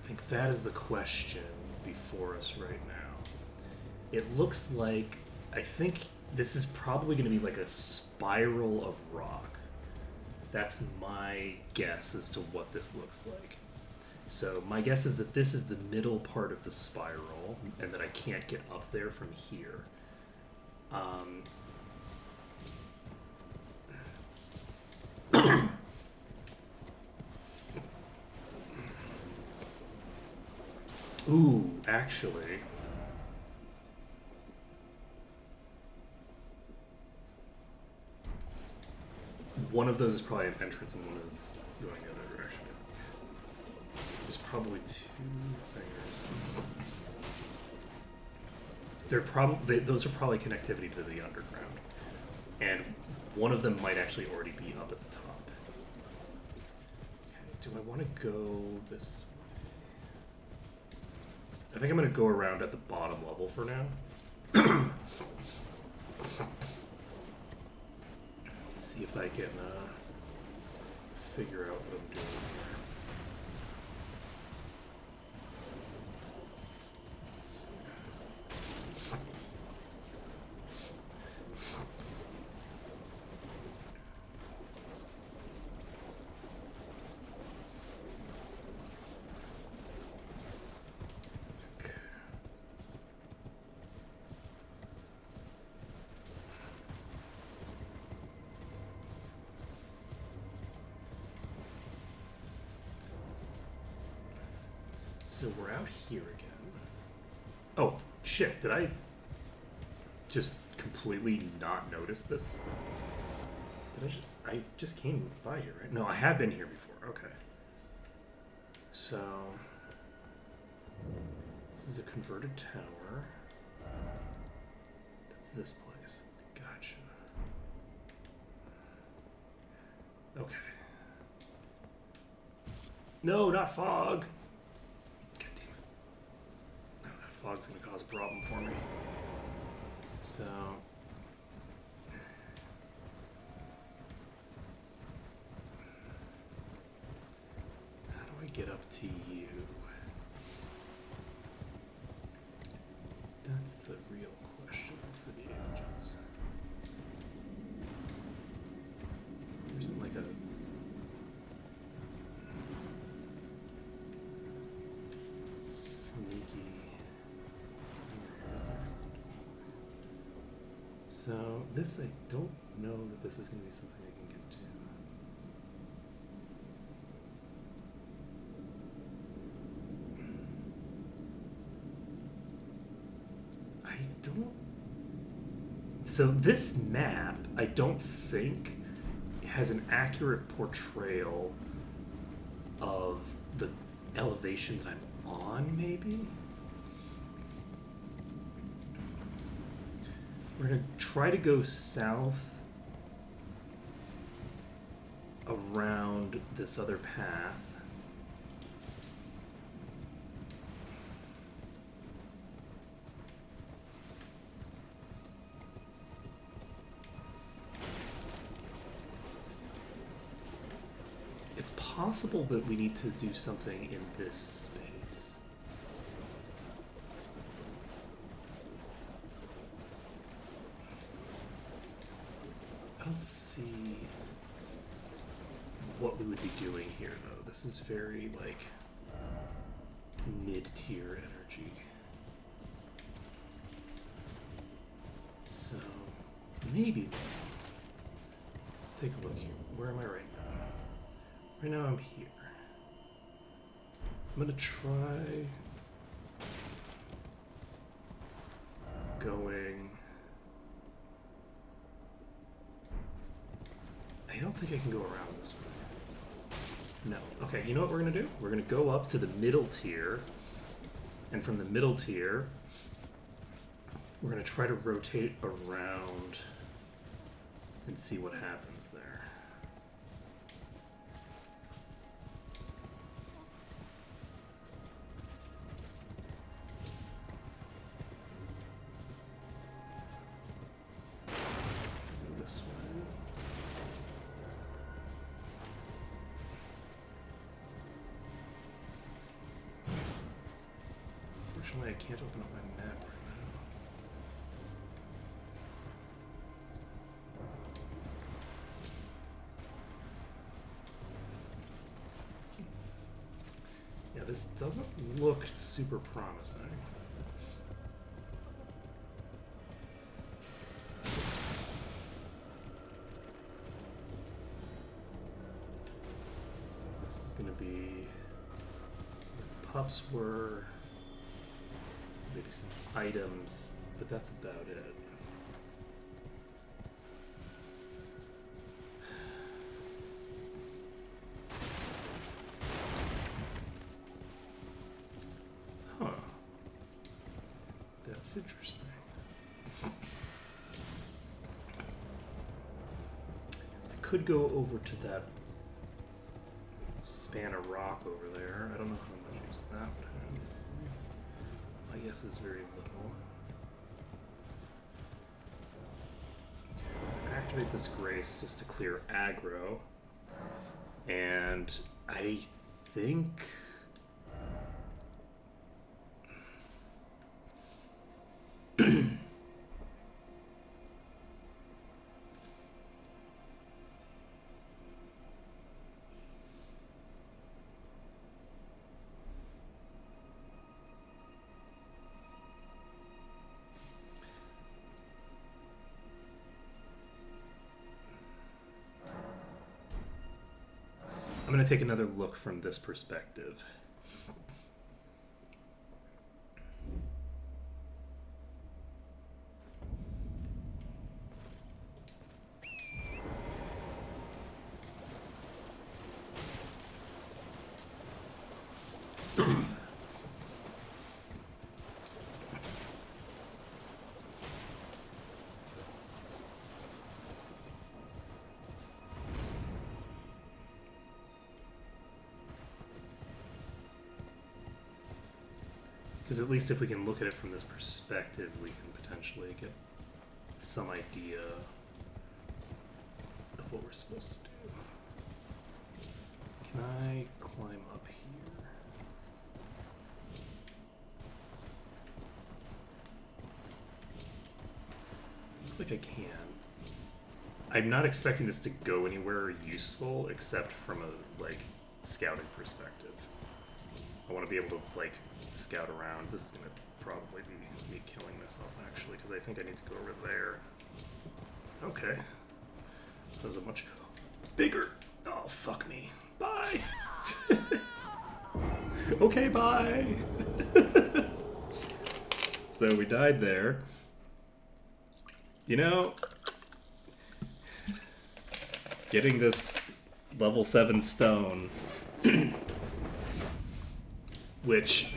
I think that is the question before us right now. It looks like, I think this is probably going to be like a spiral of rock. That's my guess as to what this looks like. So my guess is that this is the middle part of the spiral, and that I can't get up there from here. Ooh, actually. One of those is probably an entrance and one is going the other direction. There's probably two things. Those are probably connectivity to the underground. And one of them might actually already be up at the top. Okay, do I want to go this way? I think I'm going to go around at the bottom level for now. See if I can figure out what I'm doing here. So we're out here again. Oh, shit, did I just completely not notice this? I just came by here, right? No, I have been here before, okay. So, this is a converted tower. That's this place. Gotcha. Okay. No, not fog! Fog's gonna cause a problem for me. So how do I get up to you? That's the real question for the ages. There isn't like a sneaky. So this, I don't know that this is going to be something I can get to. I don't... So this map, I don't think, has an accurate portrayal of the elevation that I'm on, maybe? We're going to try to go south around this other path. possible that we need to do something in this space. I don't see what we would be doing here, though. This is very, like, mid-tier energy. So, maybe. Let's take a look here. Where am I right now? Right now I'm here. I'm gonna try going. I don't think I can go around this way. No. Okay, you know what we're gonna do? We're gonna go up to the middle tier, and from the middle tier, we're gonna try to rotate around and see what happens there. This way. Unfortunately, I can't open up my map right now. Yeah, this doesn't look super promising. This is gonna be where pups were, maybe some items, but that's about it. Huh. That's interesting. I could go over to that span of rock over there. I don't know how much use that would have. My guess is very little. Activate this grace just to clear aggro. And I think I'm going to take another look from this perspective. Because at least if we can look at it from this perspective, we can potentially get some idea of what we're supposed to do. Can I climb up here? Looks like I can. I'm not expecting this to go anywhere useful except from a, like, scouting perspective. I want to be able to, like, scout around. This is going to probably be me killing myself, actually, because I think I need to go over there. Okay. That was a much bigger... Oh, fuck me. Bye! Okay, bye! So we died there. You know... Getting this level 7 stone... which...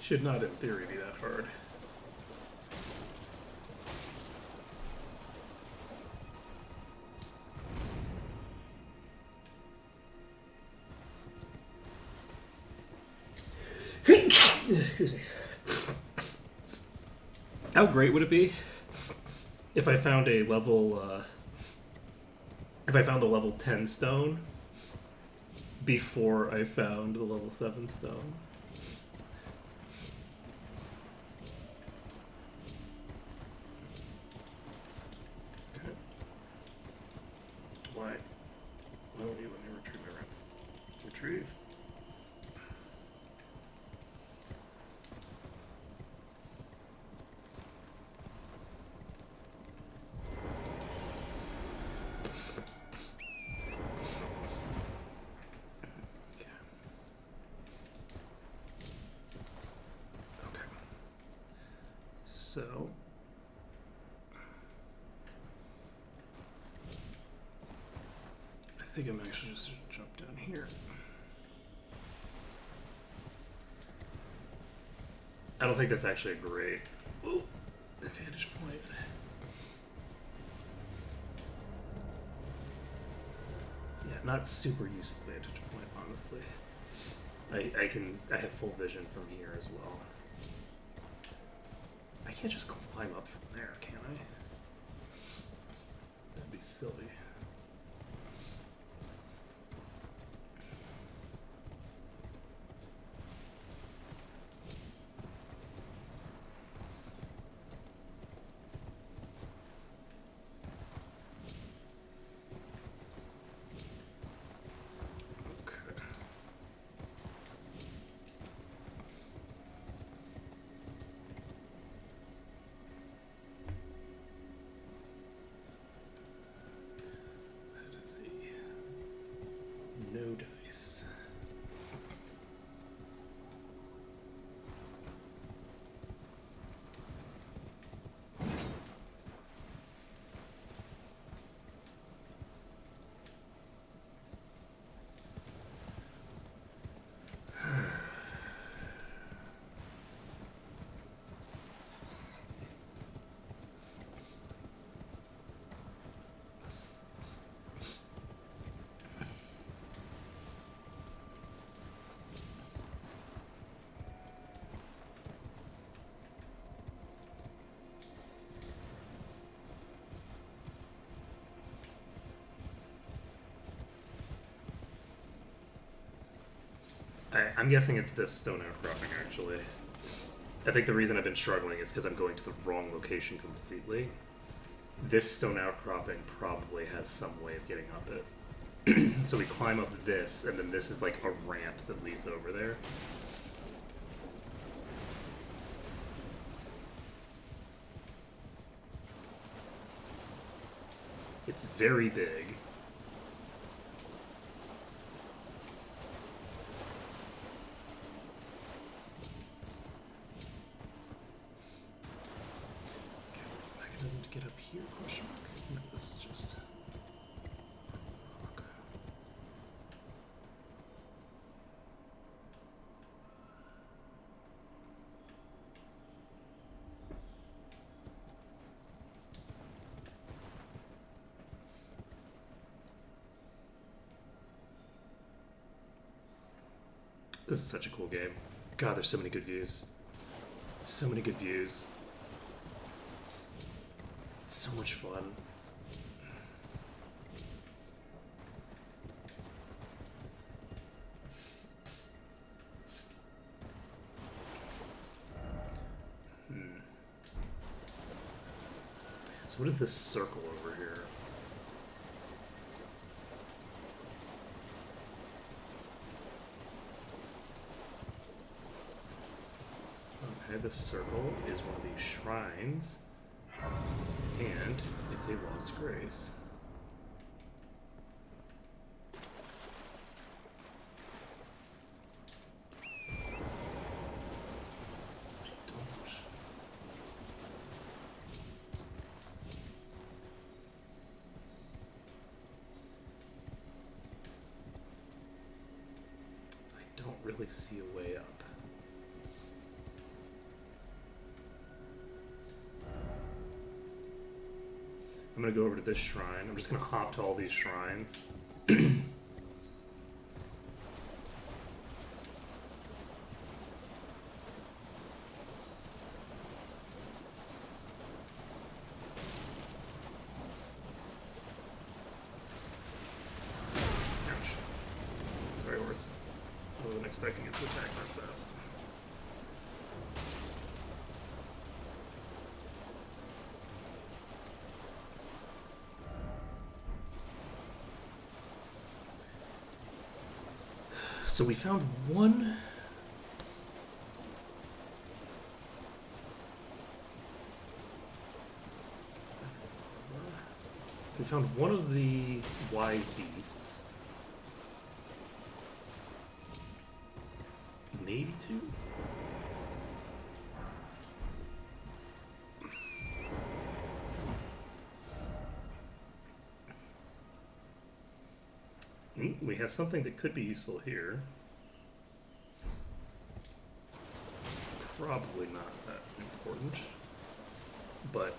should not, in theory, be that hard. Excuse me. How great would it be if I found a level, if I found a level 10 stone before I found the level 7 stone? Okay. Why? Why won't you let me retrieve my rings? Retrieve. Okay. So I think I'm actually just gonna jump down here. I don't think that's actually a great vantage point. Yeah, not super useful vantage point, honestly. I have full vision from here as well. I can't just climb up from there, can I? That'd be silly. Okay. That is a no dice. I'm guessing it's this stone outcropping, actually. I think the reason I've been struggling is because I'm going to the wrong location completely. This stone outcropping probably has some way of getting up it. So we climb up this, and then this is like a ramp that leads over there. It's very big. Doesn't get up here, question mark. No, this is just... Okay. This is such a cool game. God, there's so many good views. So many good views. It's so much fun. So what is this circle over here? Okay, this circle is one of these shrines. And it's a lost grace. I don't really see a way up. I'm gonna go over to this shrine. I'm just gonna hop to all these shrines. expecting it to attack that fast. So we found one. We found one of the wise beasts. Maybe two? We have something that could be useful here. It's probably not that important, but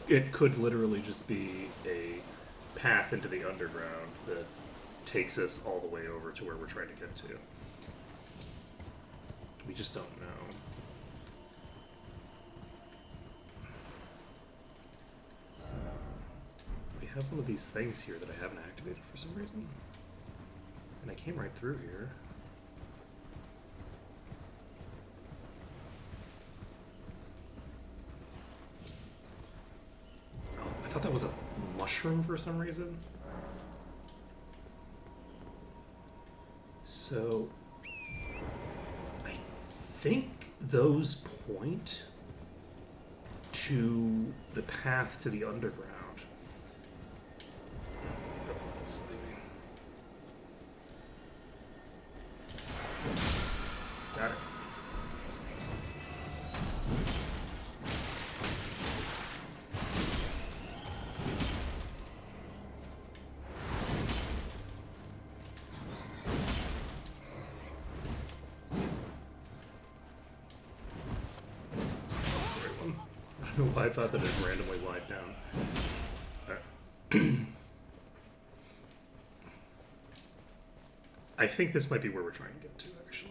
it could literally just be a path into the underground that takes us all the way over to where we're trying to get to. We just don't know. So, we have one of these things here that I haven't activated for some reason. And I came right through here. Oh, I thought that was a mushroom for some reason. So, I think those point to the path to the underground. Oh, I'm sleeping. Got it. I don't know why I thought that it randomly lied down. I think this might be where we're trying to get to, actually.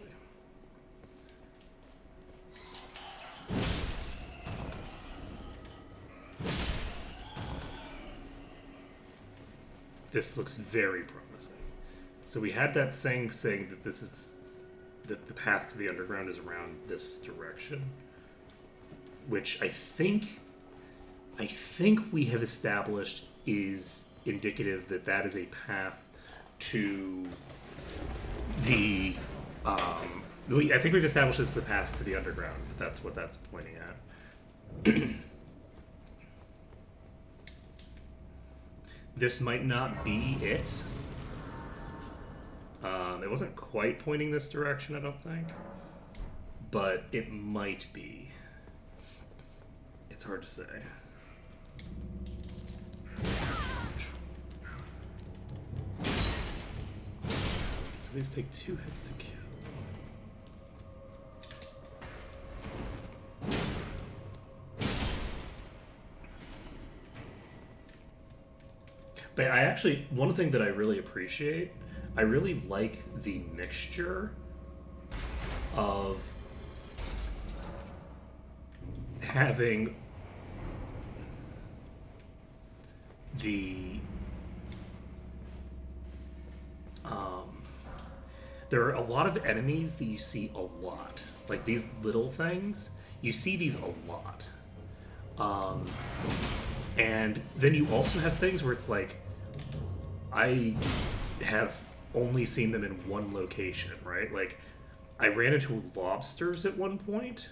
This looks very promising. So we had that thing saying that this is that the path to the underground is around this direction, which I think we have established is indicative that that is a path to the. I think we've established it's a path to the underground. That's what that's pointing at. This might not be it. It wasn't quite pointing this direction, I don't think. But it might be. It's hard to say. So these take 2 hits to kill. But I actually, one thing that I really appreciate, I really like the mixture of having the there are a lot of enemies that you see a lot, like these little things. You see these a lot, and then you also have things where it's like I have only seen them in one location, right? Like I ran into lobsters at one point,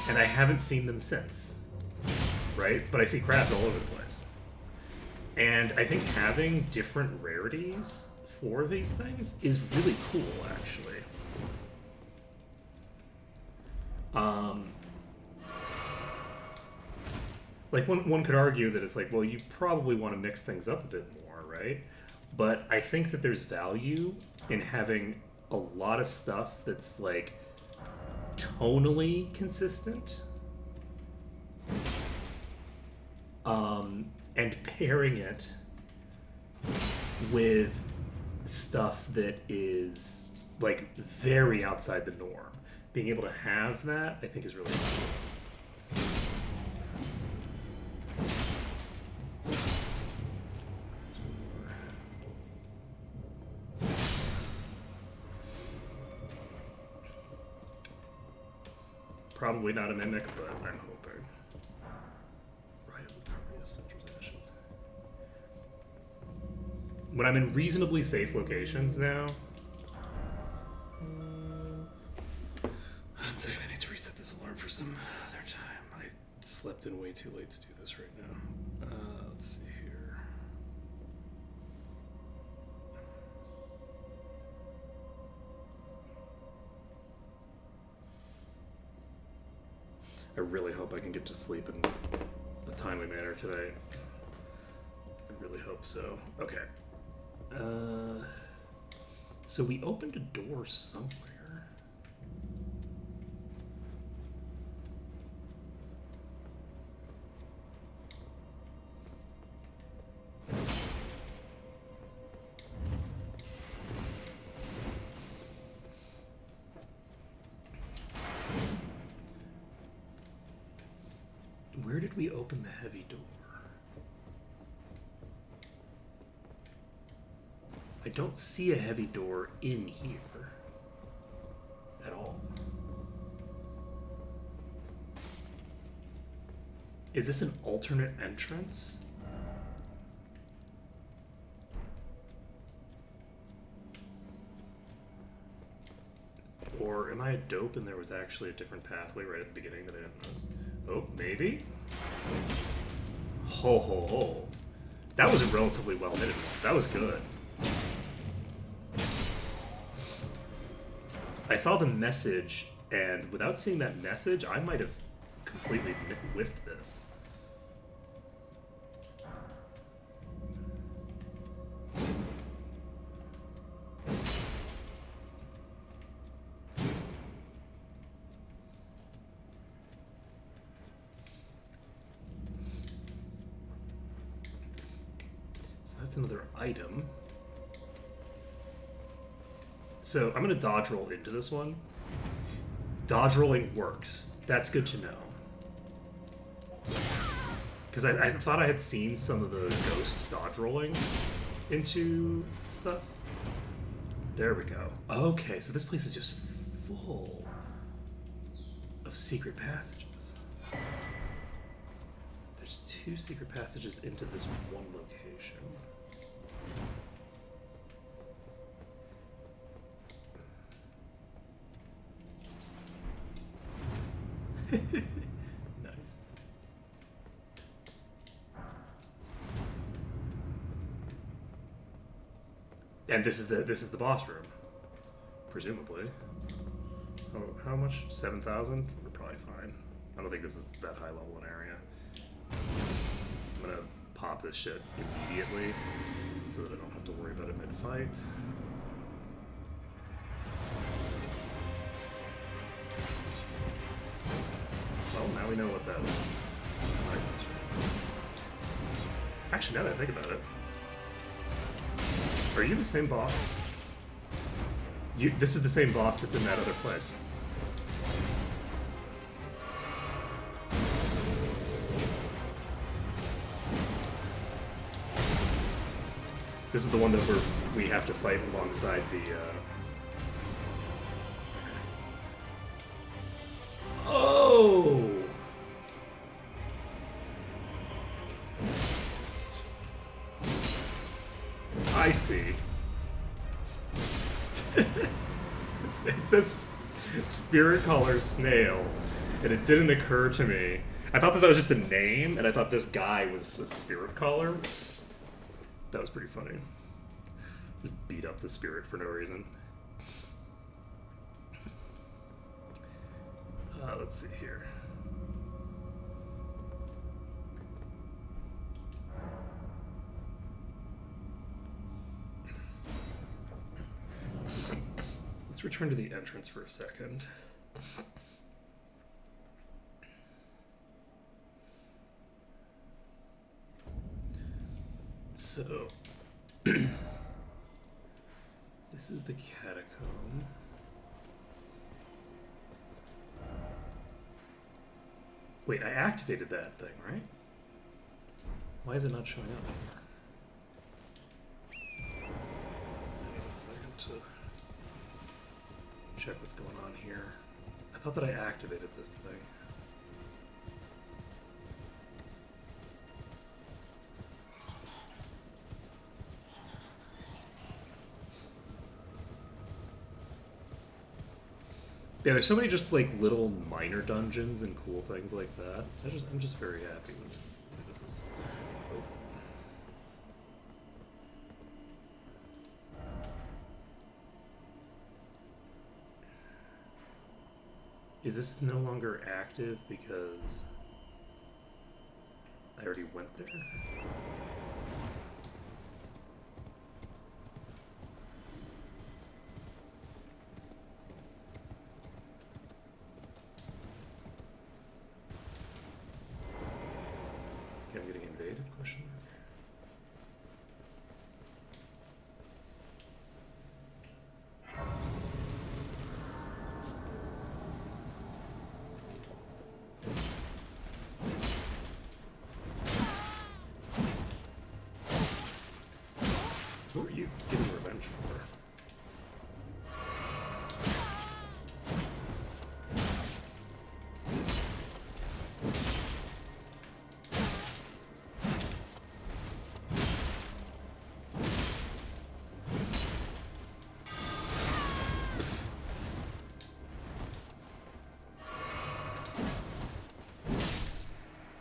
and I haven't seen them since, right? But I see crabs all over the place. And I think having different rarities for these things is really cool, actually. Like one could argue that it's like, well, you probably want to mix things up a bit more, right? But I think that there's value in having a lot of stuff that's like tonally consistent, and pairing it with stuff that is like very outside the norm. Being able to have that, I think, is really cool. probably not a mimic, but I'm hoping. Right, Central's initials. When I'm in reasonably safe locations now, one second, I need to reset this alarm for some other time. I slept in way too late to do this right now. Let's see here. I really hope I can get to sleep in a timely manner today. I really hope so. Okay. So we opened a door somewhere. Where did we open the heavy door? I don't see a heavy door in here at all. Is this an alternate entrance? Or am I a dope and there was actually a different pathway right at the beginning that I didn't notice? Oh, maybe? Ho ho ho. That was a relatively well hidden one. That was good. I saw the message, and without seeing that message, I might have completely whiffed this. That's another item. So I'm going to dodge roll into this one. Dodge rolling works. That's good to know. Because I thought I had seen some of the ghosts dodge rolling into stuff. There we go. Okay, so this place is just full of secret passages. There's 2 secret passages into this one location. Nice. And this is the boss room, presumably. Oh, how much? 7,000? We're probably fine. I don't think this is that high level an area. I'm gonna pop this shit immediately so that I don't have to worry about it mid-fight. Well, now we know what that was. Actually, now that I think about it, are you the same boss? This is the same boss that's in that other place. This is the one that we have to fight alongside the. Oh! I see. It says Spirit Caller Snail, and it didn't occur to me. I thought that was just a name, and I thought this guy was a Spirit Caller. That was pretty funny. Just beat up the spirit for no reason. Let's see here. Let's return to the entrance for a second. So, this is the catacomb. Wait, I activated that thing, right? Why is it not showing up anymore? I need a second to check what's going on here. I thought that I activated this thing. Yeah, there's so many just like little minor dungeons and cool things like that. I'm just very happy with this. Oh. Is this no longer active because I already went there? Okay, I'm getting invaded? Question mark. Who are you getting revenge for?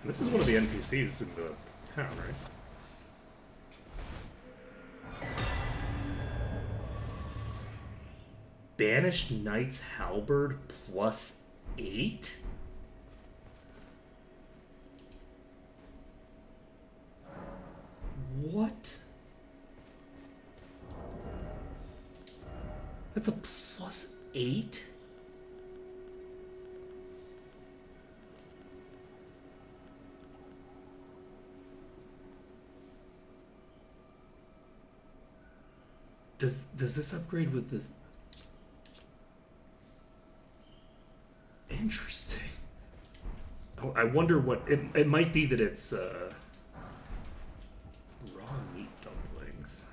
This is one of the NPCs in the town, right? Banished Knight's Halberd +8? What? That's a +8? Does this upgrade with this? Interesting. Oh, I wonder what it might be that it's raw meat dumplings.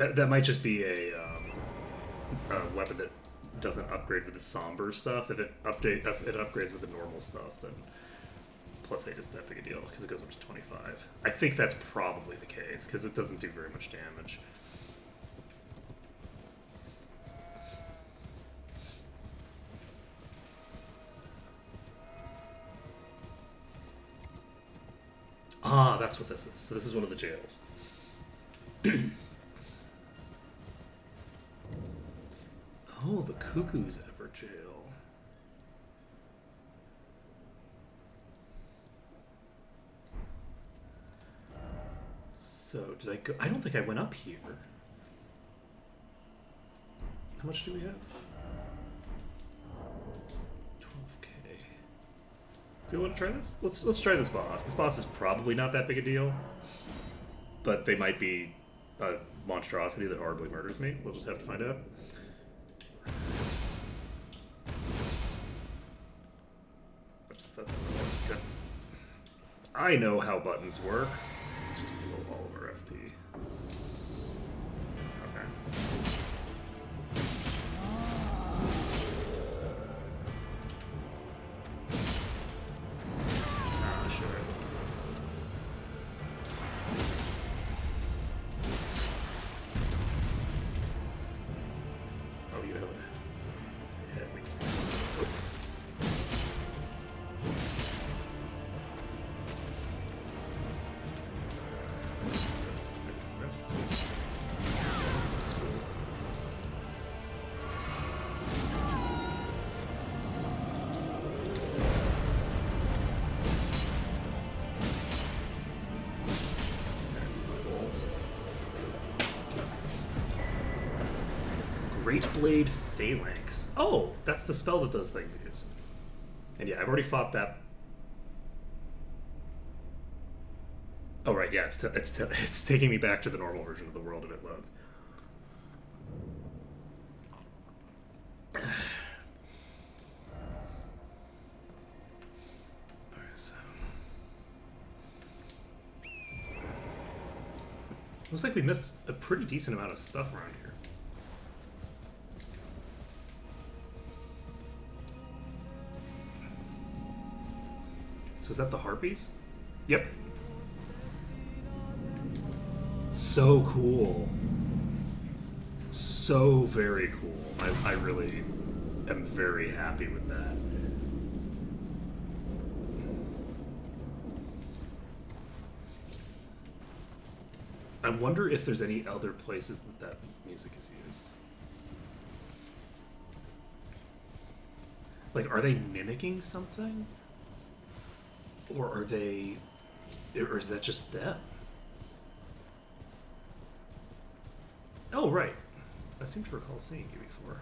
Okay. That might just be a weapon that doesn't upgrade with the somber stuff. If it upgrades with the normal stuff, then +8 isn't that big a deal because it goes up to 25. I think that's probably the case because it doesn't do very much damage. Ah, that's what this is. So this is one of the jails. Oh, the Cuckoo's Ever jail. So, did I go? I don't think I went up here. How much do we have? 12k. Do you want to try this? Let's try this boss. This boss is probably not that big a deal, but they might be a monstrosity that horribly murders me. We'll just have to find out. Oops, that's good. I know how buttons work. Let's just blow all of our FP. Okay. Sure. Oh, you have a head weakness. I just missed. That's cool. Great Blade Phalanx. Oh, that's the spell that those things use. And yeah, I've already fought that. Oh right, yeah, it's taking me back to the normal version of the world if it loads. Alright, so Looks like we missed a pretty decent amount of stuff around here. So is that the harpies? Yep. So cool. So very cool. I really am very happy with that. I wonder if there's any other places that music is used. Like, are they mimicking something? Or is that just them? Oh, right. I seem to recall seeing you before.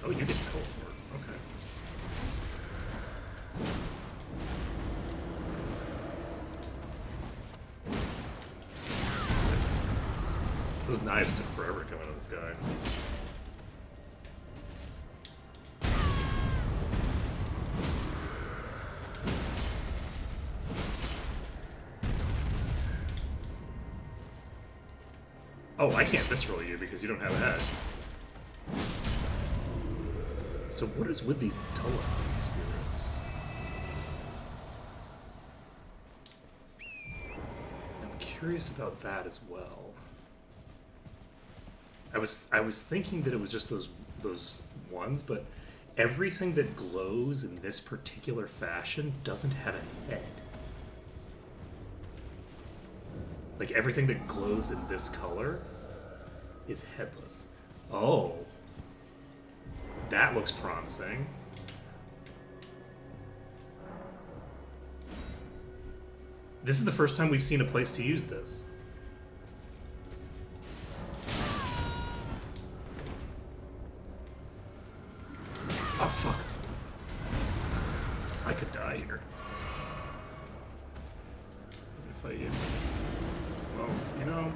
Oh, you can teleport. Okay. Those knives took forever to come out of this guy. Oh, I can't visceral you because you don't have a head. So what is with these Tullihan spirits? I'm curious about that as well. I was thinking that it was just those ones, but everything that glows in this particular fashion doesn't have a head. Like everything that glows in this color is headless. Oh. That looks promising. This is the first time we've seen a place to use this. Oh, fuck. I could die here. If I... Well, you know...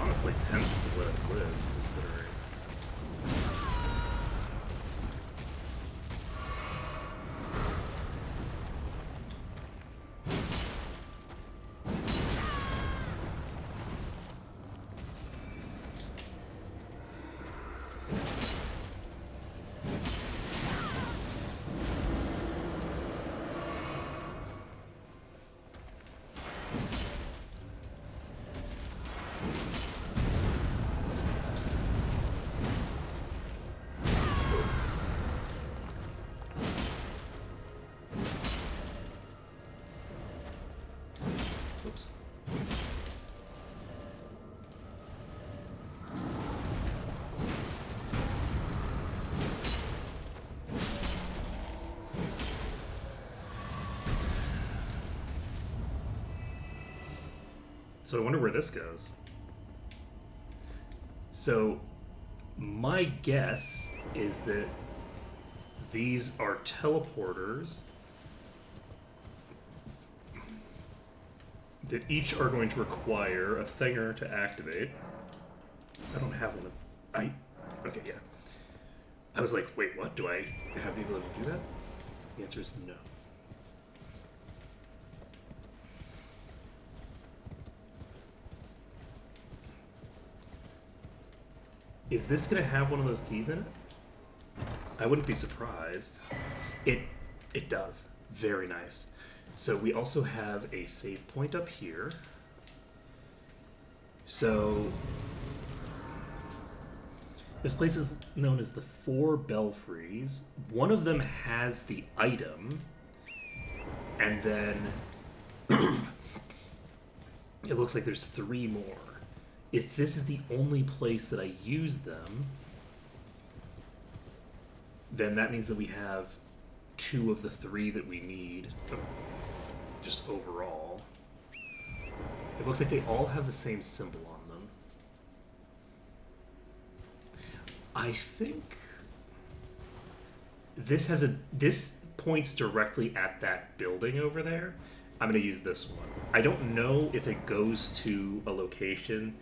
Honestly tempted to let it live, considering. Oops. So I wonder where this goes. So my guess is that these are teleporters that each are going to require a thinger to activate. I don't have one. Okay, yeah. I was like, wait, what? Do I have the ability to do that? The answer is no. Is this going to have one of those keys in it? I wouldn't be surprised. It does. Very nice. So we also have a save point up here. So this place is known as the Four Belfries. One of them has the item, and then it looks like there's 3 more. If this is the only place that I use them, then that means that we have 2 of the 3 that we need, just overall. It looks like they all have the same symbol on them. I think this points directly at that building over there, I'm going to use this one. I don't know if it goes to a location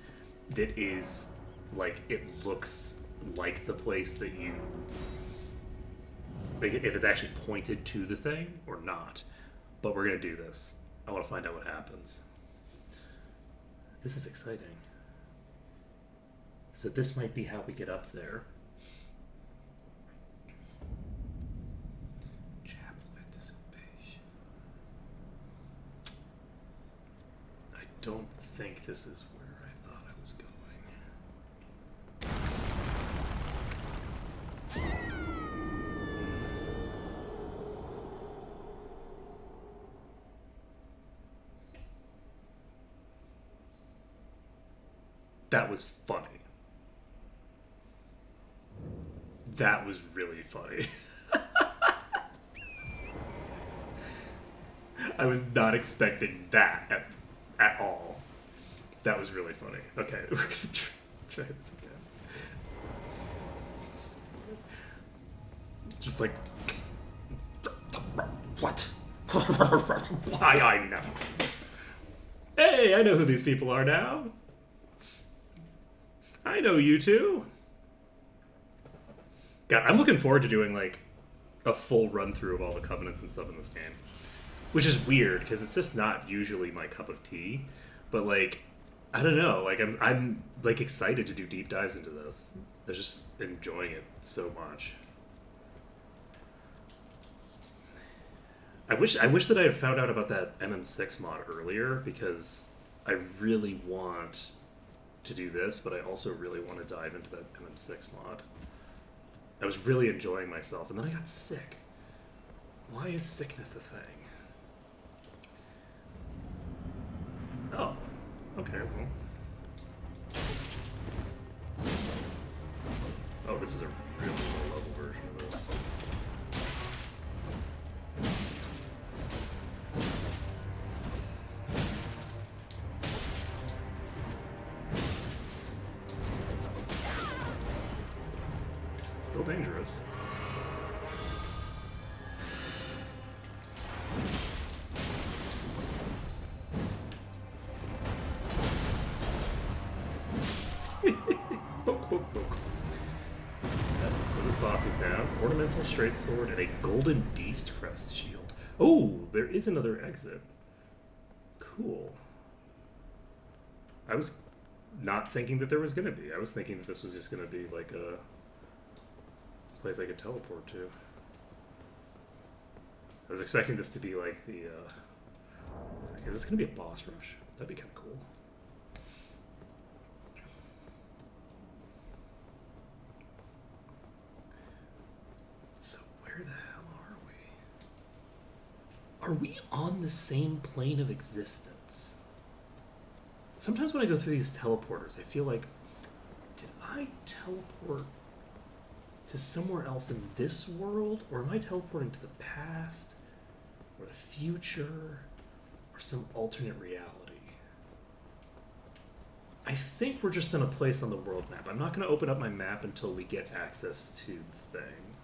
that is, like, it looks like the place that you... Like, if it's actually pointed to the thing or not. But we're going to do this. I want to find out what happens. This is exciting. So this might be how we get up there. Chapel of Anticipation. I don't think this is where I thought I was going. That was funny. That was really funny. I was not expecting that at all. That was really funny. Okay, we're gonna try this again. Just like, what? Why I know? Hey, I know who these people are now. I know you two. God, I'm looking forward to doing like a full run through of all the covenants and stuff in this game, which is weird because it's just not usually my cup of tea. But like, I don't know. Like I'm like excited to do deep dives into this. I'm just enjoying it so much. I wish that I had found out about that MM6 mod earlier because I really want to do this, but I also really want to dive into that MM6 mod. I was really enjoying myself, and then I got sick. Why is sickness a thing? Oh, okay, well. Oh, this is a really low level version of this. Still dangerous. Poke, poke, poke. So this boss is down. Ornamental straight sword and a golden beast crest shield. Oh, there is another exit. Cool. I was not thinking that there was going to be. I was thinking that this was just going to be like a place I could teleport to. I was expecting this to be like the, is this going to be a boss rush? That'd be kind of cool. So where the hell are we? Are we on the same plane of existence? Sometimes when I go through these teleporters, I feel like, did I teleport to somewhere else in this world, or am I teleporting to the past, or the future, or some alternate reality? I think we're just in a place on the world map. I'm not going to open up my map until we get access to the thing.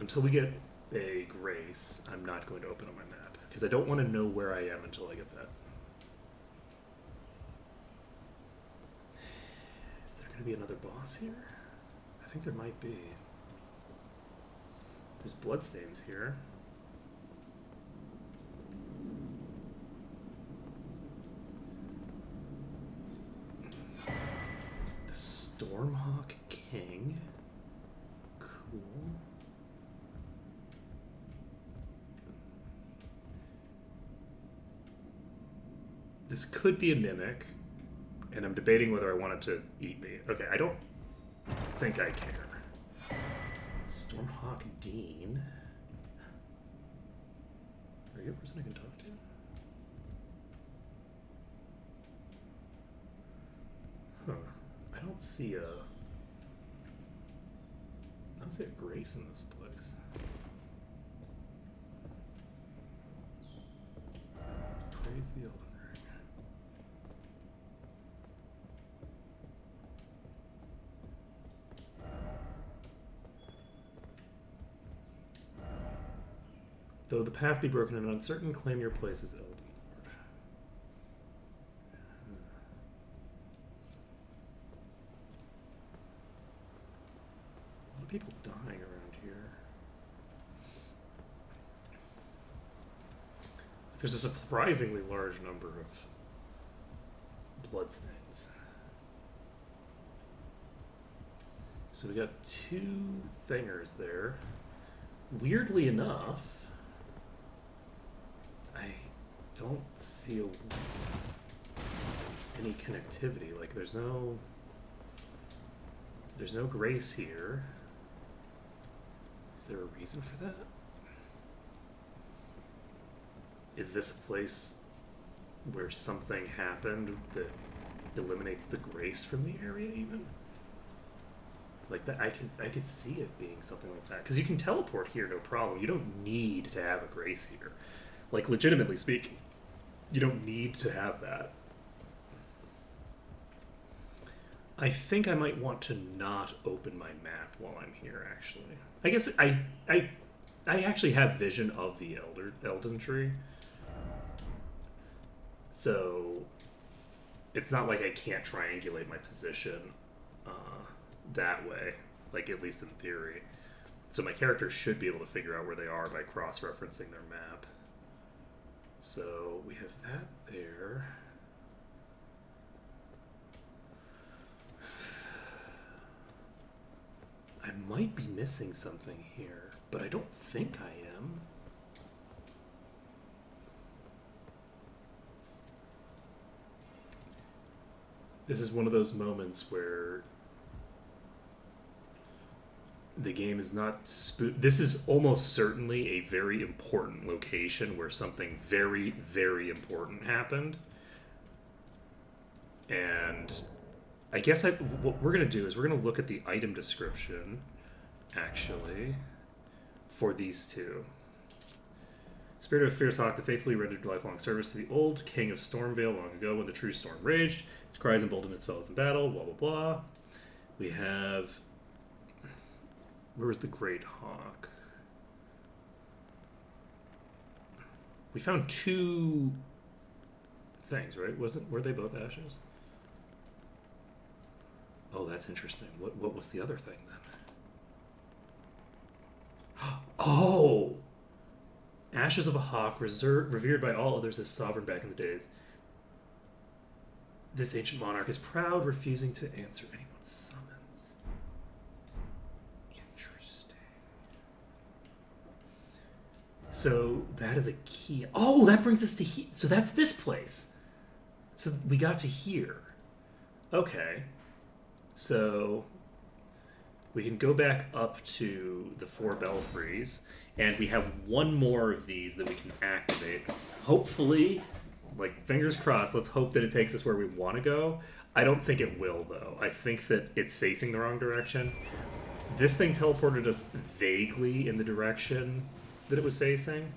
Until we get a grace, I'm not going to open up my map, because I don't want to know where I am until I get that. Is there going to be another boss here? I think there might be. There's bloodstains here. The Stormhawk King. Cool. This could be a mimic, and I'm debating whether I want it to eat me. Okay, I don't think I care. Stormhawk Dean. Are you a person I can talk to? Huh. I don't see a grace in this place. Praise the Elden Ring. Though the path be broken and uncertain, claim your place as Elden Lord. A lot of people dying around here. There's a surprisingly large number of bloodstains. So we got 2 thingers there. Weirdly enough, I don't see any connectivity. Like there's no grace here. Is there a reason for that? Is this a place where something happened that eliminates the grace from the area even? Like that, I could see it being something like that. Because you can teleport here, no problem. You don't need to have a grace here. Like, legitimately speaking, you don't need to have that. I think I might want to not open my map while I'm here, actually. I guess I actually have vision of the Elden Tree. So, it's not like I can't triangulate my position that way, like at least in theory. So my character should be able to figure out where they are by cross-referencing their map. So we have that there. I might be missing something here, but I don't think I am. This is one of those moments where the game is not this is almost certainly a very important location where something very, very important happened. And I guess what we're going to do is we're going to look at the item description, actually, for these 2. Spirit of Fierce Hawk, the faithfully rendered lifelong service to the old king of Stormvale long ago when the true storm raged. Its cries emboldened its fellows in battle, blah, blah, blah. We have... Where was the Great Hawk? We found 2 things, right? Were they both ashes? Oh, that's interesting. What was the other thing then? Oh! Ashes of a hawk, revered by all others as sovereign back in the days. This ancient monarch is proud, refusing to answer anyone's summons. So that is a key. Oh, that brings us to here. So that's this place. So we got to here. Okay. So we can go back up to the 4 belfries, and we have 1 more of these that we can activate. Hopefully, like fingers crossed, let's hope that it takes us where we want to go. I don't think it will, though. I think that it's facing the wrong direction. This thing teleported us vaguely in the direction that it was facing.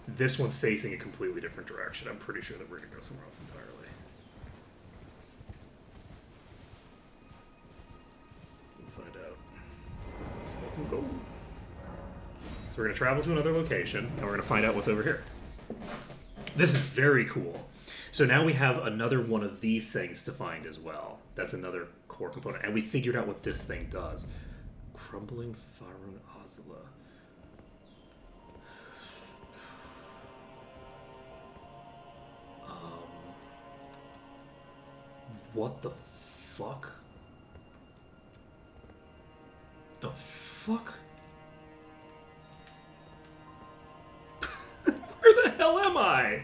This one's facing a completely different direction. I'm pretty sure that we're going to go somewhere else entirely. We'll find out. Let's fucking go. So we're going to travel to another location, and we're going to find out what's over here. This is very cool. So now we have another one of these things to find as well. That's another core component. And we figured out what this thing does. Crumbling Farun Azula. What the fuck? The fuck? Where the hell am I?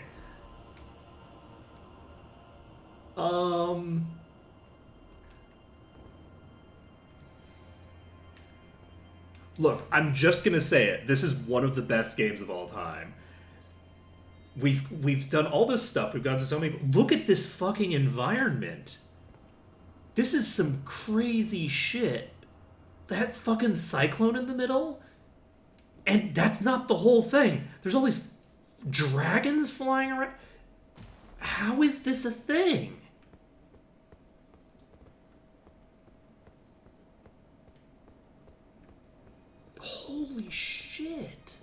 Look, I'm just gonna say it. This is one of the best games of all time. We've done all this stuff. We've gone to so many... Look at this fucking environment. This is some crazy shit. That fucking cyclone in the middle? And that's not the whole thing. There's all these dragons flying around. How is this a thing? Holy shit.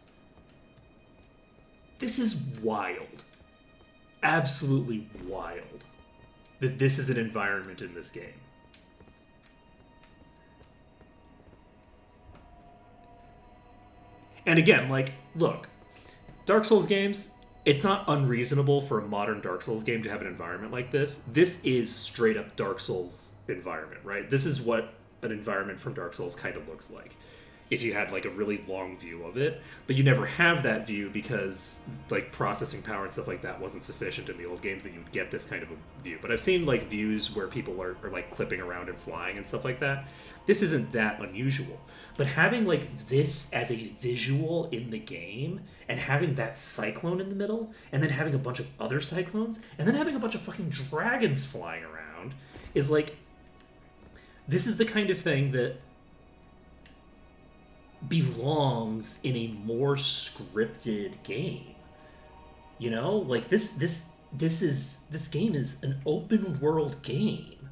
this is wild. Absolutely wild. That this is an environment in this game. And again, like, look, Dark Souls games, it's not unreasonable for a modern Dark Souls game to have an environment like this. This is straight up Dark Souls environment, right? This is what an environment from Dark Souls kind of looks like. If you had like a really long view of it, but you never have that view because like processing power and stuff like that wasn't sufficient in the old games that you'd get this kind of a view. But I've seen like views where people are like clipping around and flying and stuff like that. This isn't that unusual. But having like this as a visual in the game and having that cyclone in the middle and then having a bunch of other cyclones and then having a bunch of fucking dragons flying around is like, this is the kind of thing that belongs in a more scripted game. You know, like this game is an open world game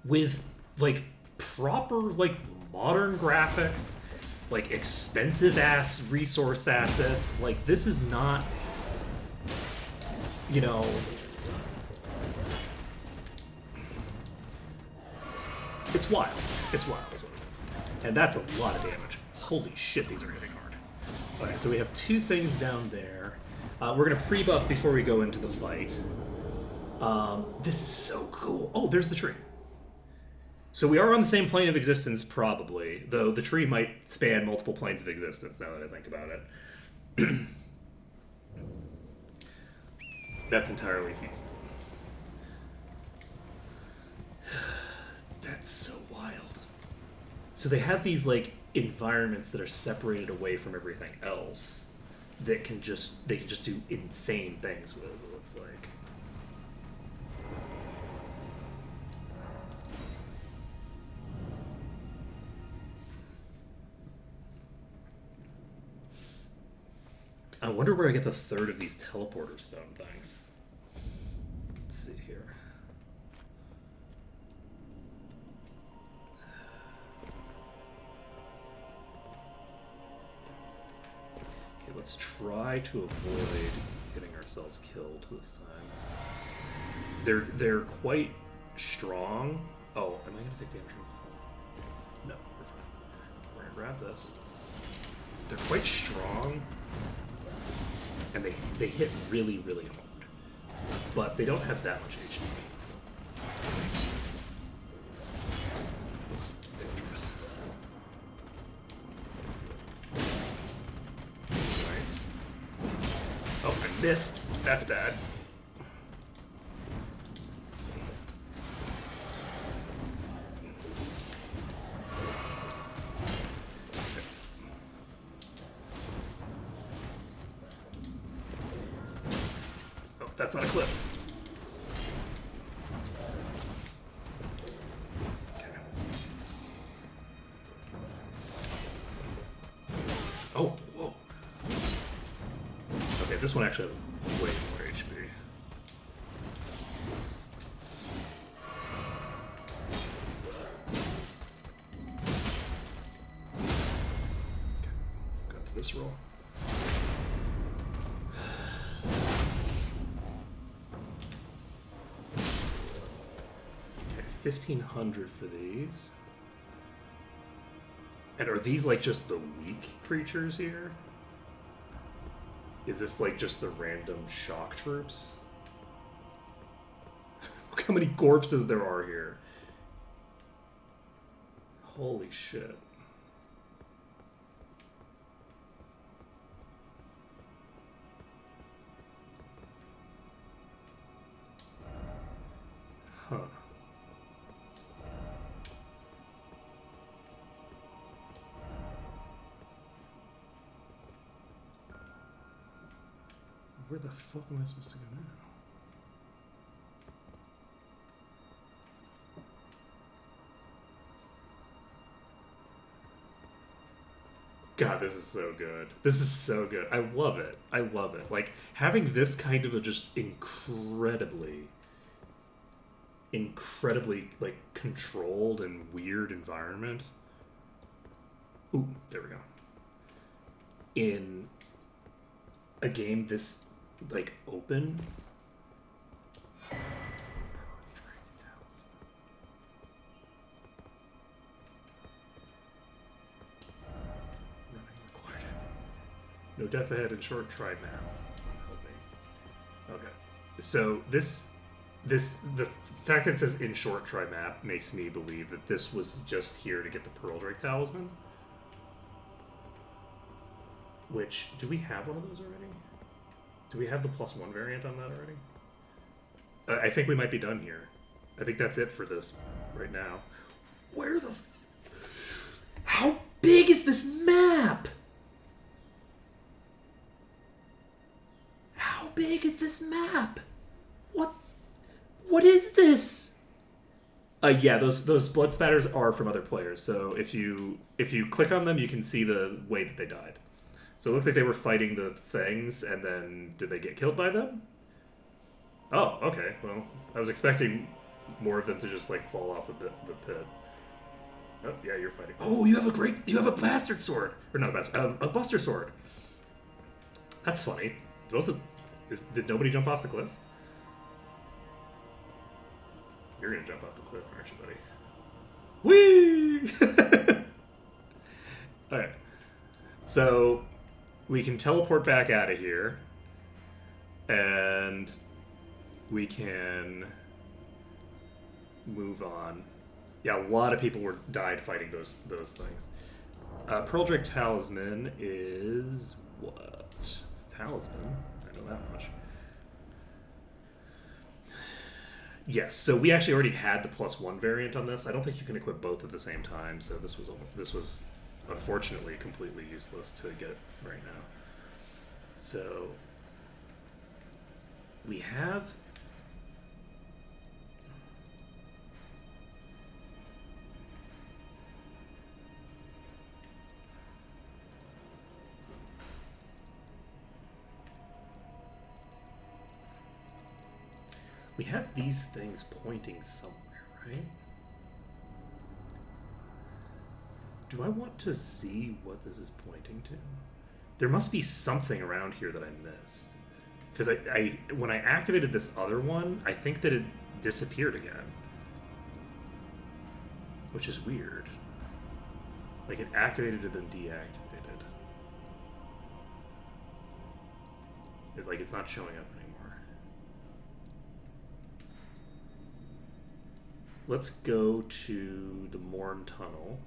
with like proper like modern graphics, like expensive ass resource assets. Like this is not, you know, it's wild. It's wild is what it is. And that's a lot of damage. Holy shit, these are hitting hard. Okay, so we have two things down there. We're going to pre-buff before we go into the fight. This is so cool. Oh, there's the tree. So we are on the same plane of existence, probably, though the tree might span multiple planes of existence, now that I think about it. That's entirely feasible. That's so wild. So they have these, like, environments that are separated away from everything else that they can just do insane things with, it looks like. I wonder where I get the third of these teleporter stone things. Let's see here. Okay, let's try to avoid getting ourselves killed this time. They're quite strong. Oh, am I gonna take damage from the fall? No, we're fine. We're gonna grab this. They're quite strong. And they hit really, really hard. But they don't have that much HP. It's dangerous. Nice. Oh, I missed. That's bad. That's not a cliff. Okay. Oh, whoa. Okay, this one actually has way more HP. Okay, got to this roll. 1,500 for these. And are these like just the weak creatures here? Is this like just the random shock troops? Look how many corpses there are here. Holy shit. Huh. Where the fuck am I supposed to go now? God, this is so good. This is so good. I love it. I love it. Like, having this kind of a just incredibly, like, controlled and weird environment. Ooh, there we go. In a game this like open. No death ahead and short try now. Help me. Okay. So the fact that it says in short try map makes me believe that this was just here to get the Pearl Drake Talisman. Which, do we have one of those already? Do we have the +1 variant on that already? I think we might be done here. I think that's it for this right now. Where the how big is this map? How big is this map? What is this? Yeah, those blood spatters are from other players. So if you click on them, you can see the way that they died. So it looks like they were fighting the things, and then did they get killed by them? Oh, okay. Well, I was expecting more of them to just like fall off the pit. Oh, yeah, you're fighting. Oh, you have a bastard sword, or not a bastard, a buster sword. That's funny. Did nobody jump off the cliff? You're gonna jump off the cliff, aren't you, buddy? Whee! Alright. So, we can teleport back out of here. And we can move on. Yeah, a lot of people died fighting those things. Pearl Drake Talisman is what? It's a talisman. I know that much. Yes, so we actually already had the +1 variant on this. I don't think you can equip both at the same time, so this was unfortunately completely useless to get right now. So we have these things pointing somewhere, right? Do I want to see what this is pointing to? There must be something around here that I missed. Because I when I activated this other one, I think that it disappeared again. Which is weird. Like it activated and then deactivated. Like it's not showing up anymore. Let's go to the Morn Tunnel.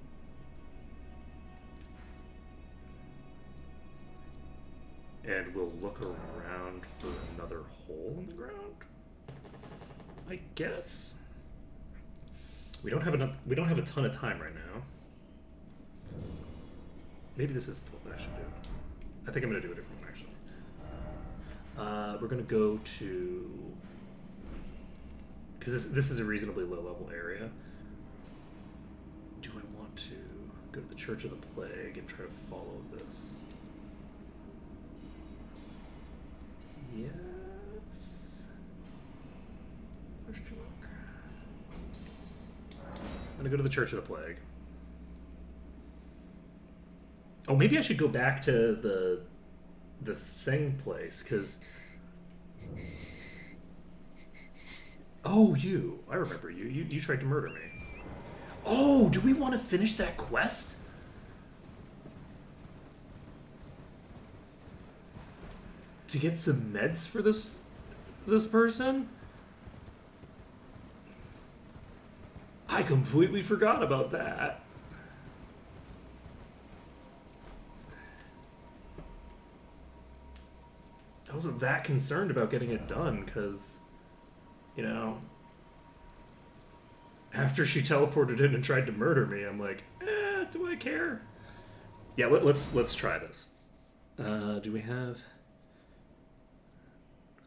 And we'll look around for another hole in the ground. I guess. We don't have a ton of time right now. Maybe this is what I should do. I think I'm gonna do a different one actually. We're gonna go to, because this is a reasonably low level area. Do I want to go to the Church of the Plague and try to follow this? Yes. Question mark. I'm gonna go to the Church of the Plague. Oh, maybe I should go back to the thing place, because... Oh, you. I remember you. You tried to murder me. Oh, do we want to finish that quest? To get some meds for this person? I completely forgot about that. I wasn't that concerned about getting it done, because, you know, after she teleported in and tried to murder me, I'm like, do I care? Yeah, let's try this. Do we have...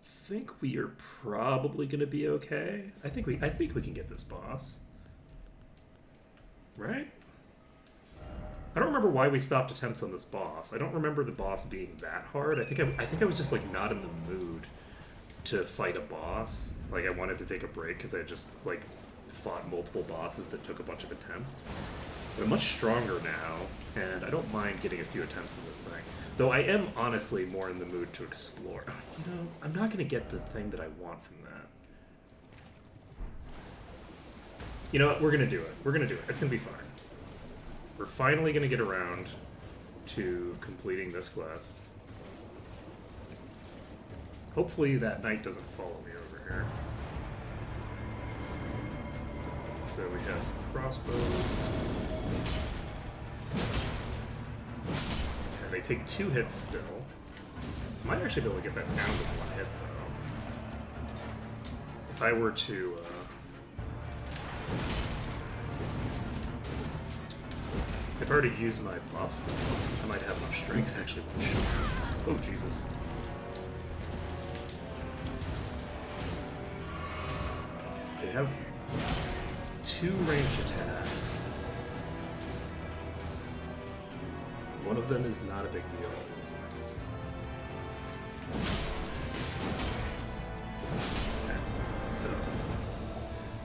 I think we are probably going to be okay. I think we can get this boss. Right? I don't remember why we stopped attempts on this boss. I don't remember the boss being that hard. I think I was just like not in the mood to fight a boss. Like I wanted to take a break because I just like fought multiple bosses that took a bunch of attempts. But I'm much stronger now, and I don't mind getting a few attempts in this thing. Though I am honestly more in the mood to explore. You know, I'm not going to get the thing that I want from that. You know what? We're going to do it. We're going to do it. It's going to be fine. We're finally going to get around to completing this quest. Hopefully that knight doesn't follow me over here. So we have some crossbows. Okay, they take 2 hits still. I might actually be able to get that down to 1 hit, though. If I were to... if I were to use my buff, I might have enough strength to actually one-shot. Oh, Jesus. They have 2 ranged attacks. One of them is not a big deal. Okay, so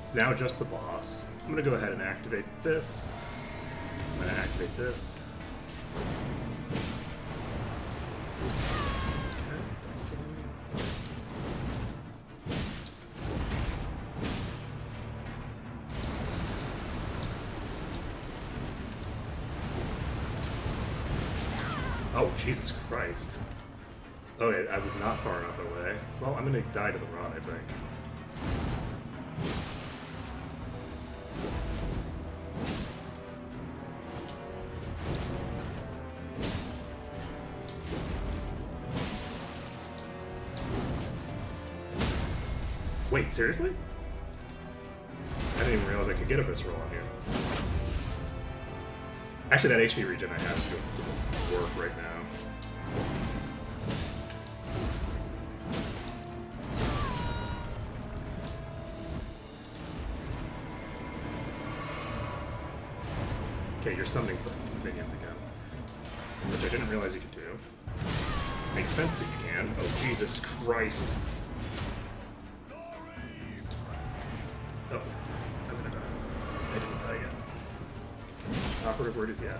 it's now just the boss. I'm gonna go ahead and activate this. I'm gonna activate this. Okay, that's oh, Jesus Christ. Okay, I was not far enough away. Well, I'm gonna die to the rod, I think. Wait, seriously? I didn't even realize I could get a visceral on you. Actually, that HP regen I have is doing some work right now. Okay, you're summoning minions again. Which I didn't realize you could do. Makes sense that you can. Oh, Jesus Christ. Oh, I'm gonna die. I didn't die yet. Operative word is yet.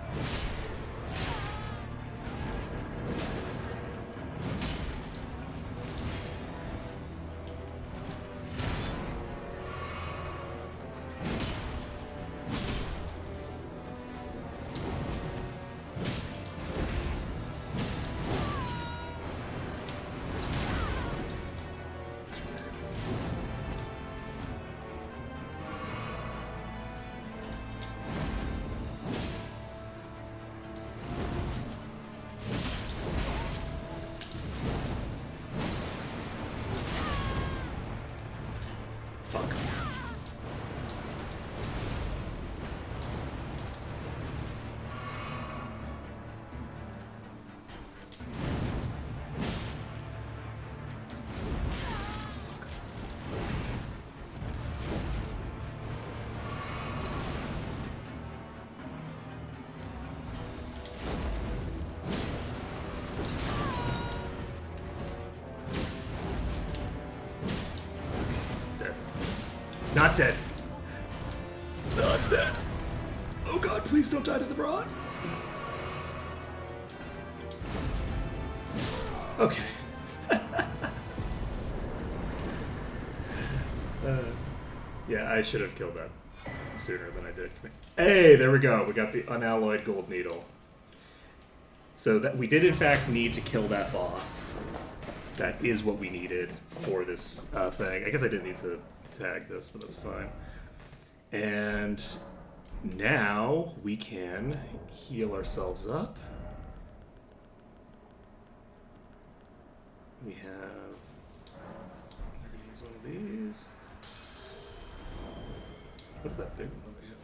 Not dead. Not dead. Oh god, please don't die to the rod. Okay. Yeah, I should have killed that sooner than I did. Hey, there we go. We got the unalloyed gold needle. So that we did in fact need to kill that boss. That is what we needed for this thing. I guess I didn't need to tag this, but that's fine. And now we can heal ourselves up. We have... we're going to use one of these. What's that big one we have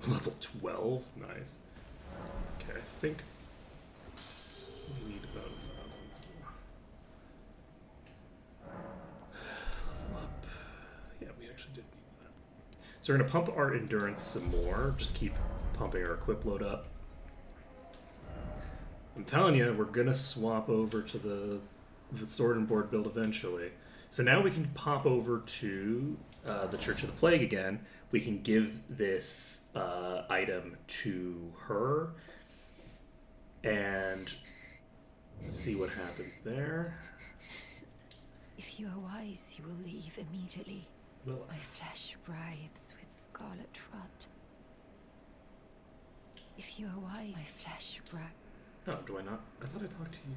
there? Level 12? Nice. Okay, I think we need about 1,000. So. Level up. Yeah, we actually did need that. So we're going to pump our endurance some more. Just keep pumping our equip load up. I'm telling you, we're going to swap over to the sword and board build eventually. So now we can pop over to the Church of the Plague again. We can give this item to her and see what happens there. If you are wise, you will leave immediately. Will My flesh writhes with scarlet rot. If you are wise, my flesh Oh, do I not? I thought I talked to you.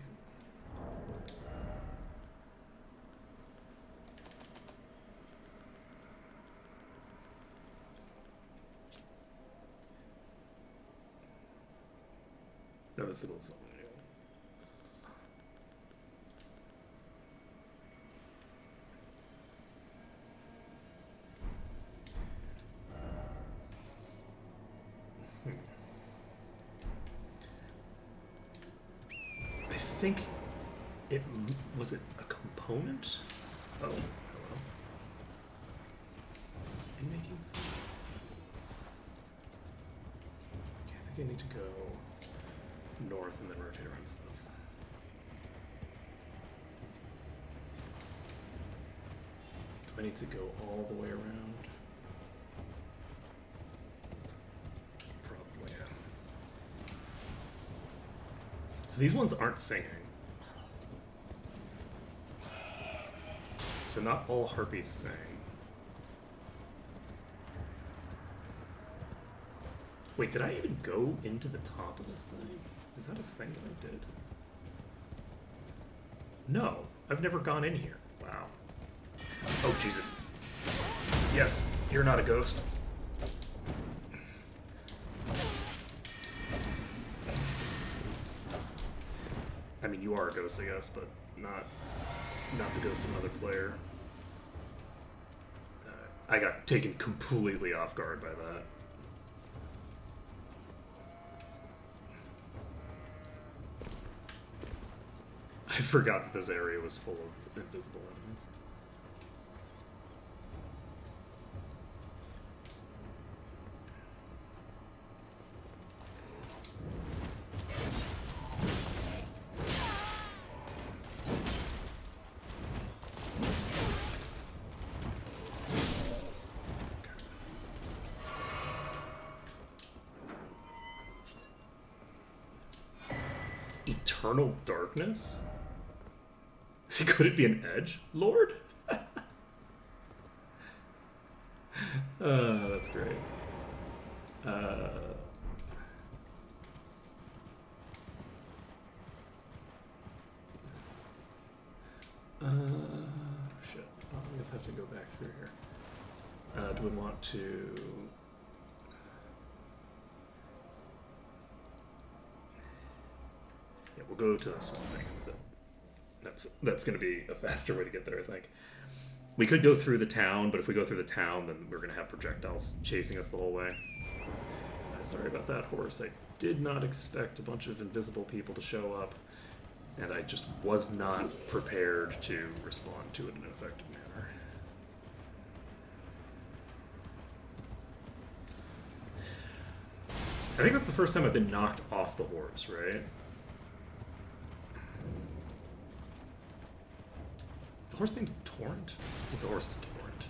That was the little song. I think it was it a component? Oh, hello. I'm making. Okay, I think I need to go north and then rotate around south. Do I need to go all the way around? Probably, yeah. So these ones aren't singing. So not all harpies sing. Wait, did I even go into the top of this thing? Is that a thing that I did? No, I've never gone in here. Wow. Oh, Jesus. Yes, you're not a ghost. I mean, you are a ghost, I guess, but not the ghost of another player. I got taken completely off guard by that. I forgot that this area was full of invisible enemies. Eternal darkness? Could it be an edge lord? That's great. Shit. Oh, I guess I have to go back through here. Do we want to... Yeah, we'll go to this one thing instead. That's going to be a faster way to get there, I think. We could go through the town, but if we go through the town, then we're going to have projectiles chasing us the whole way. Sorry about that, horse. I did not expect a bunch of invisible people to show up, and I just was not prepared to respond to it in an effective manner. I think that's the first time I've been knocked off the horse, right? The horse name's Torrent? I think the horse is Torrent.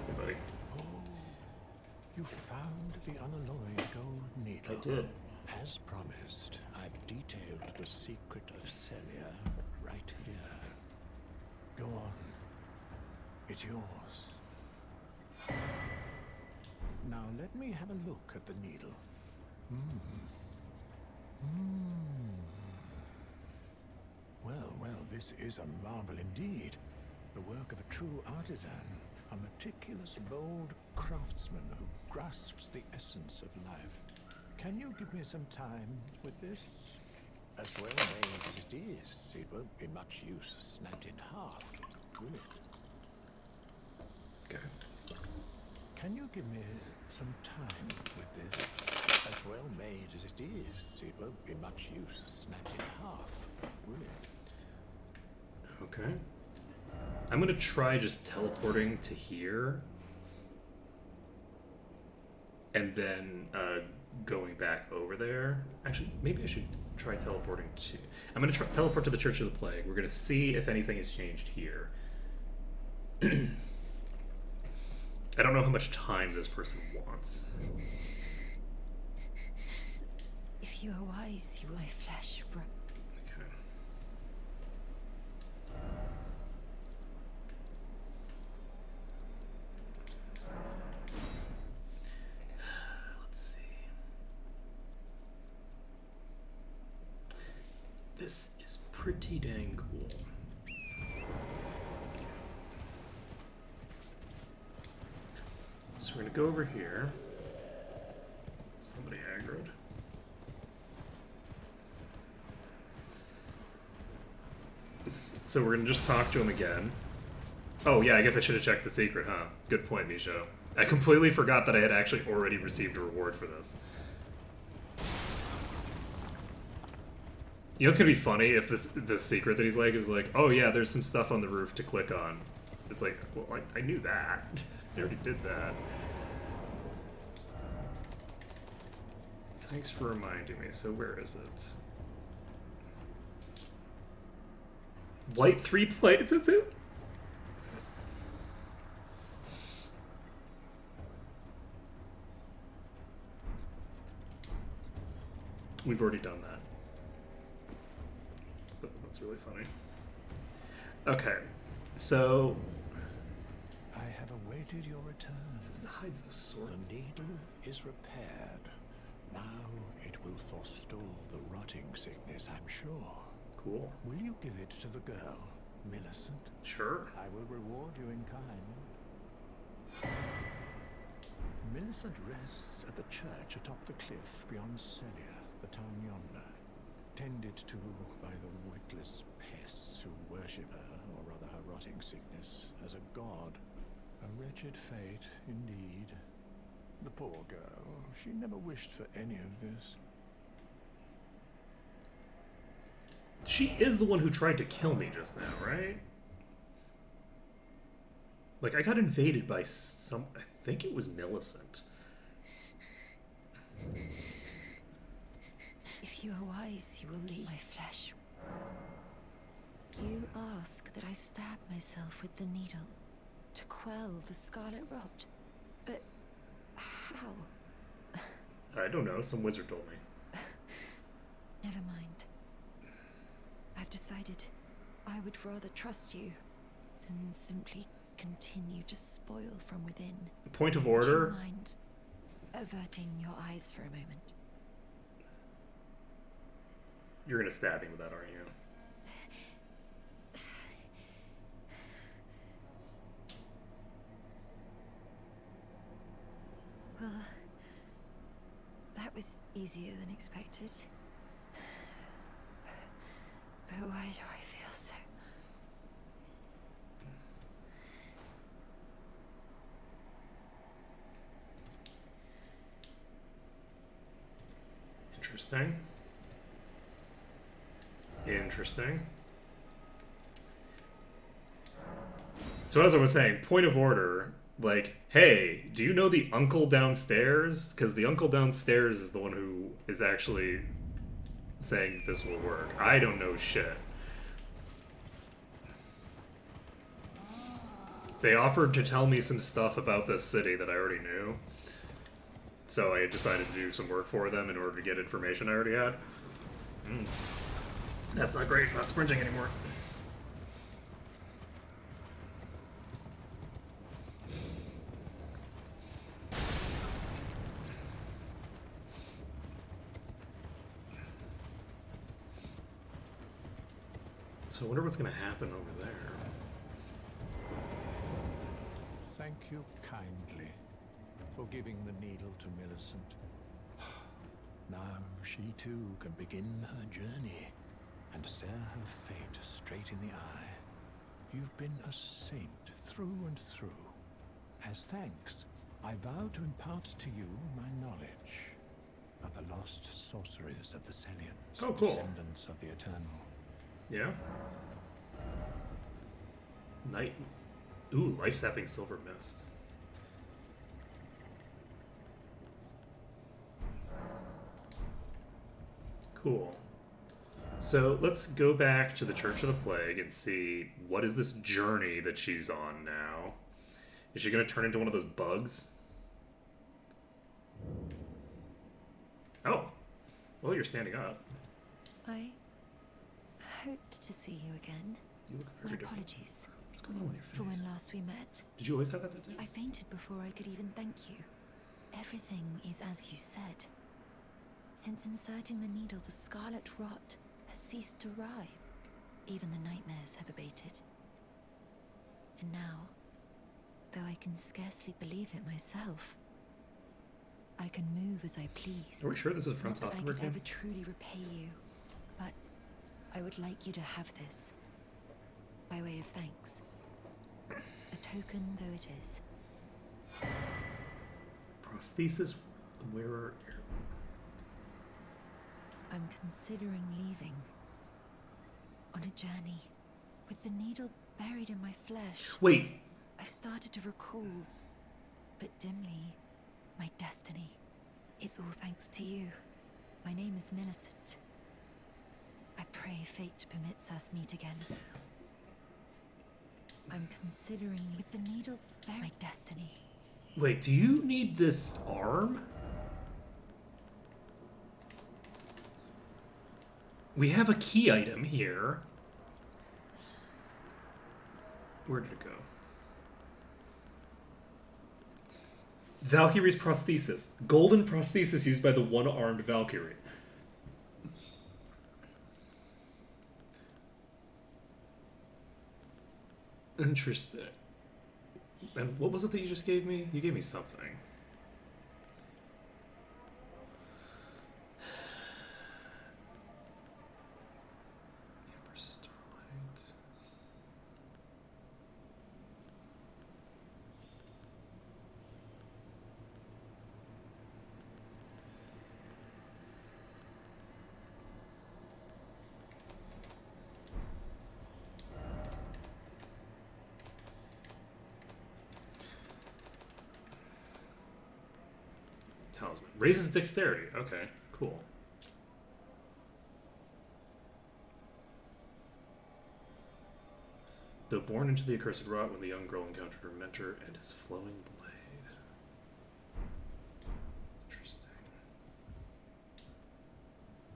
Hey, buddy. Oh, you found the unalloyed gold needle. I did. As promised, I've detailed the secret of Celia right here. Go on. It's yours. Now let me have a look at the needle. Well, this is a marvel indeed. The work of a true artisan, a meticulous, bold craftsman who grasps the essence of life. Can you give me some time with this? As well made as it is, it won't be much use snapped in half, will it? Okay. Can you give me some time with this? As well made as it is, it won't be much use snapped in half, will it? Okay. I'm gonna try just teleporting to here. And then going back over there. Actually, maybe I should try teleporting to... I'm going to teleport to the Church of the Plague. We're going to see if anything has changed here. I don't know how much time this person wants. If you are wise, you will my flesh. Okay. Let's see. This is pretty dang cool. So we're gonna go over here. Somebody aggroed. So we're gonna just talk to him again. Oh yeah, I guess I should have checked the secret, huh? Good point, Misho. I completely forgot that I had actually already received a reward for this. You know, it's gonna be funny if the secret that he's like is like, oh yeah, there's some stuff on the roof to click on. It's like, well, I knew that. I already did that. Thanks for reminding me. So where is it? Light 3 plates, that's it? We've already done that. But that's really funny. Okay, so... I have awaited your return. This hides the sword. The needle is repaired. Now it will forestall the rotting sickness, I'm sure. Cool. Will you give it to the girl, Millicent? Sure. I will reward you in kind. Millicent rests at the church atop the cliff beyond Celia, the town yonder, tended to by the witless pests who worship her, or rather her rotting sickness, as a god. A wretched fate, indeed. The poor girl, she never wished for any of this. She is the one who tried to kill me just now, right? Like, I got invaded by some... I think it was Millicent. If you are wise, you will leave my flesh. You ask that I stab myself with the needle to quell the scarlet rot. But how? I don't know, some wizard told me. Never mind. I've decided I would rather trust you than simply continue to spoil from within. Point of Would you order. mind averting your eyes for a moment? You're gonna stab me with that, aren't you? Well, that was easier than expected. But why do I feel so... Interesting. Interesting. So as I was saying, point of order, like, hey, do you know the uncle downstairs? Because the uncle downstairs is the one who is actually saying this will work. I don't know shit. They offered to tell me some stuff about this city that I already knew. So I decided to do some work for them in order to get information I already had. That's not great, not sprinting anymore. So I wonder what's going to happen over there. Thank you kindly for giving the needle to Millicent. Now she too can begin her journey and stare her fate straight in the eye. You've been a saint through and through. As thanks, I vow to impart to you my knowledge of the lost sorceries of the Celians, Oh, cool. descendants of the Eternal. Yeah? Night. Ooh, life-sapping silver mist. Cool. So let's go back to the Church of the Plague and see what is this journey that she's on now. Is she going to turn into one of those bugs? Oh. Well, you're standing up. I hoped to see you again. You look My very different. apologies What's going on with your for face? when last we met. Did you always have that tattoo? I fainted before I could even thank you. Everything is as you said. Since inserting the needle, the scarlet rot has ceased to writhe. Even the nightmares have abated. And now, though I can scarcely believe it myself, I can move as I please. Are we sure this is from Not that I Software could game? ever truly repay you, but I would like you to have this, by way of thanks. A token though it is. Prosthesis wearer. I'm considering leaving. On a journey, with the needle buried in my flesh. Wait. I've started to recall, but dimly, my destiny. It's all thanks to you. My name is Millicent. I pray fate permits us meet again. I'm considering with the needle buried my destiny. Wait, do you need this arm? We have a key item here. Where did it go? Valkyrie's prosthesis. Golden prosthesis used by the one-armed Valkyrie. Interesting. And what was it that you just gave me? You gave me something. Amber Starlight. Talisman. Raises dexterity. Okay, cool. Though born into the accursed rot when the young girl encountered her mentor and his flowing blade. Interesting.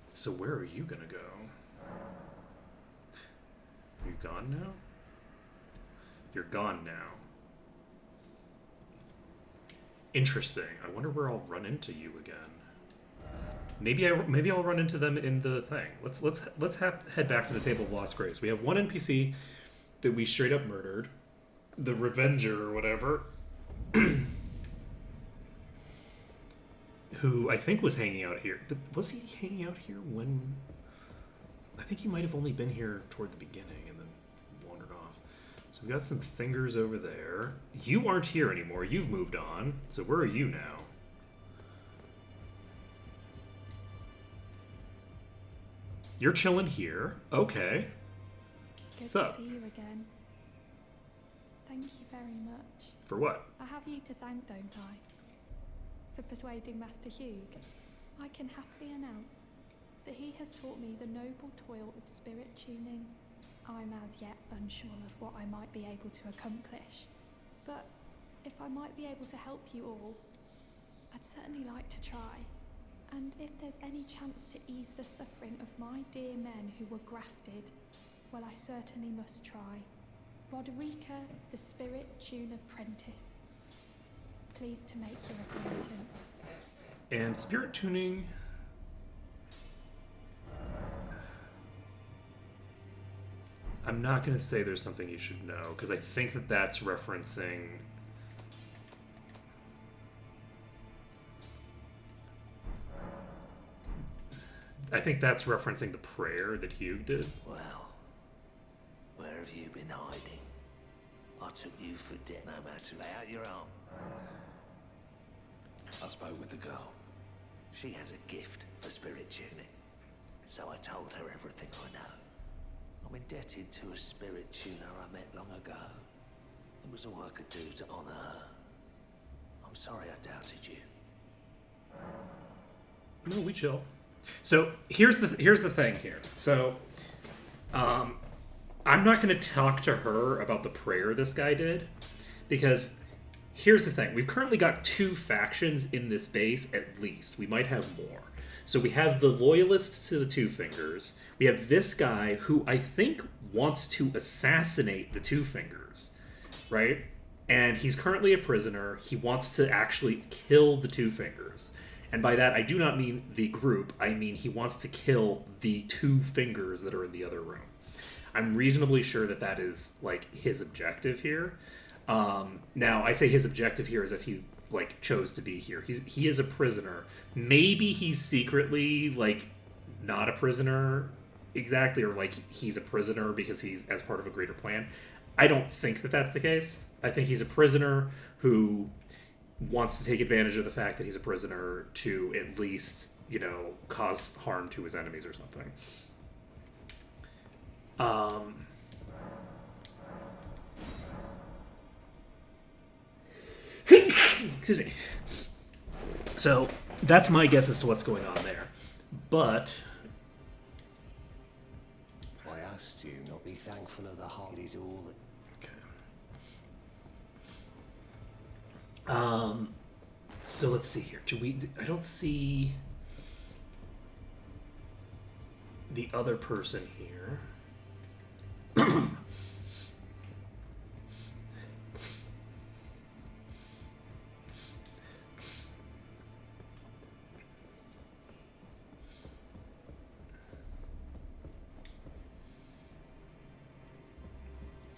So where are you gonna go? Are you gone now? You're gone now. Interesting. I wonder where I'll run into you again. Maybe I'll run into them in the thing. Let's head back to the Table of Lost Grace. We have one NPC that we straight up murdered, the Revenger or whatever, who I think was hanging out here. But was he hanging out here when? I think he might have only been here toward the beginning and then wandered off. So we've got some fingers over there. You aren't here anymore. You've moved on. So where are you now? You're chilling here. Okay. Good Sup? to see you again. Thank you very much. For what? I have you to thank, don't I? For persuading Master Hugh. I can happily announce that he has taught me the noble toil of spirit tuning. I'm as yet unsure of what I might be able to accomplish, but if I might be able to help you all, I'd certainly like to try. And if there's any chance to ease the suffering of my dear men who were grafted, well, I certainly must try. Roderica, the Spirit Tuner Apprentice. Pleased to make your acquaintance. And spirit tuning. I'm not going to say there's something you should know, because I think that that's referencing. I think that's referencing the prayer that Hugh did. Well, where have you been hiding? I took you for dead. No matter, lay out your arm. I spoke with the girl. She has a gift for spirit tuning. So I told her everything I know. I'm indebted to a spirit tuner I met long ago. It was all I could do to honor her. I'm sorry I doubted you. No, we chill. So here's the thing here. So I'm not going to talk to her about the prayer this guy did, because here's the thing. We've currently got 2 factions in this base at least. We might have more. So we have the loyalists to the Two Fingers. We have this guy who I think wants to assassinate the Two Fingers, right? And he's currently a prisoner. He wants to actually kill the Two Fingers. And by that, I do not mean the group. I mean he wants to kill the 2 fingers that are in the other room. I'm reasonably sure that that is, like, his objective here. Now, I say his objective here as if he, like, chose to be here. He is a prisoner. Maybe he's secretly, like, not a prisoner exactly, or, like, he's a prisoner because he's as part of a greater plan. I don't think that that's the case. I think he's a prisoner who wants to take advantage of the fact that he's a prisoner to at least, you know, cause harm to his enemies or something. Excuse me. So that's my guess as to what's going on there. But I asked you not be thankful of the heart is all that. so let's see here. I don't see the other person here.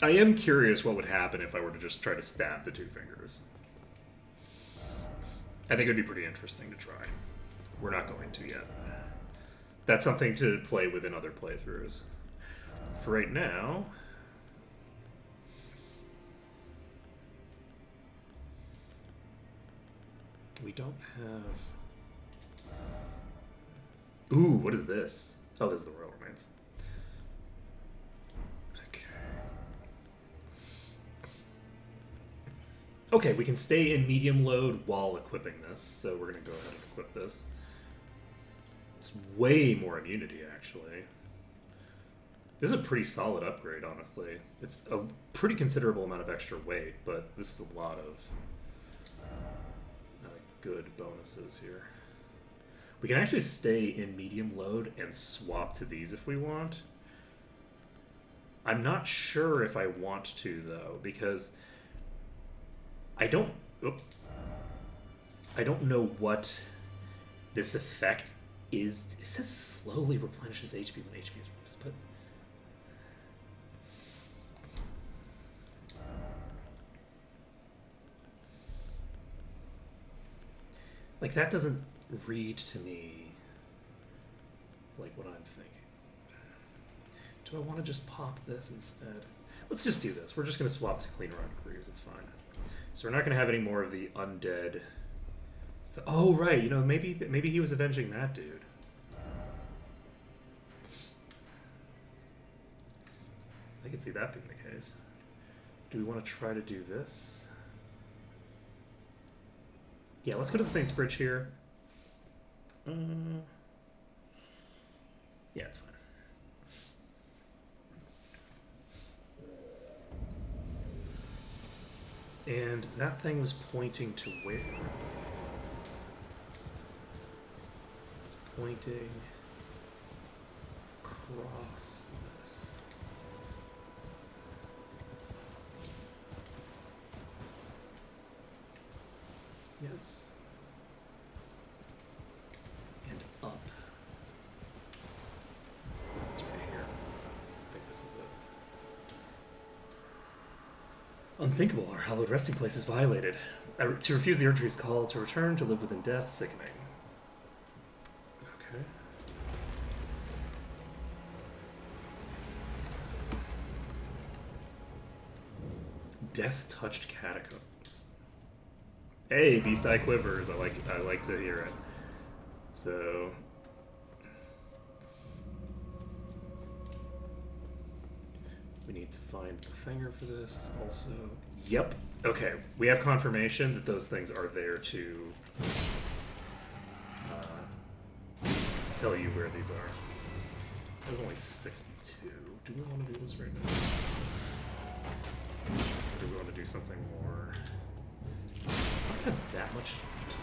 I am curious what would happen if I were to just try to stab the Two Fingers. I think it would be pretty interesting to try. We're not going to yet. That's something to play with in other playthroughs. For right now... we don't have... Ooh, what is this? Oh, this is the Royal Remains. Okay, we can stay in medium load while equipping this, so we're going to go ahead and equip this. It's way more immunity, actually. This is a pretty solid upgrade, honestly. It's a pretty considerable amount of extra weight, but this is a lot of good bonuses here. We can actually stay in medium load and swap to these if we want. I'm not sure if I want to, though, because... I don't know what this effect is. It says slowly replenishes HP when HP is reduced, but like that doesn't read to me like what I'm thinking. Do I want to just pop this instead? Let's just do this. We're just going to swap to clean rock careers. It's fine. So we're not going to have any more of the undead stuff. Oh, right. You know, maybe he was avenging that dude. I could see that being the case. Do we want to try to do this? Yeah, let's go to the Saints Bridge here. Yeah, it's fine. And that thing was pointing to where? It's pointing across this. Yes. And up. It's right here. I think this is it. Unthinkable, our hallowed resting place is violated. To refuse the Erdtree's call to return to live within death, sickening. Okay. Death-touched catacombs. Hey, Beast Eye Quivers. I like to hear it. So... we need to find the thinger for this also. Yep. Okay. We have confirmation that those things are there to tell you where these are. There's only 62. Do we want to do this right now? Or do we want to do something more? I don't have that much time today.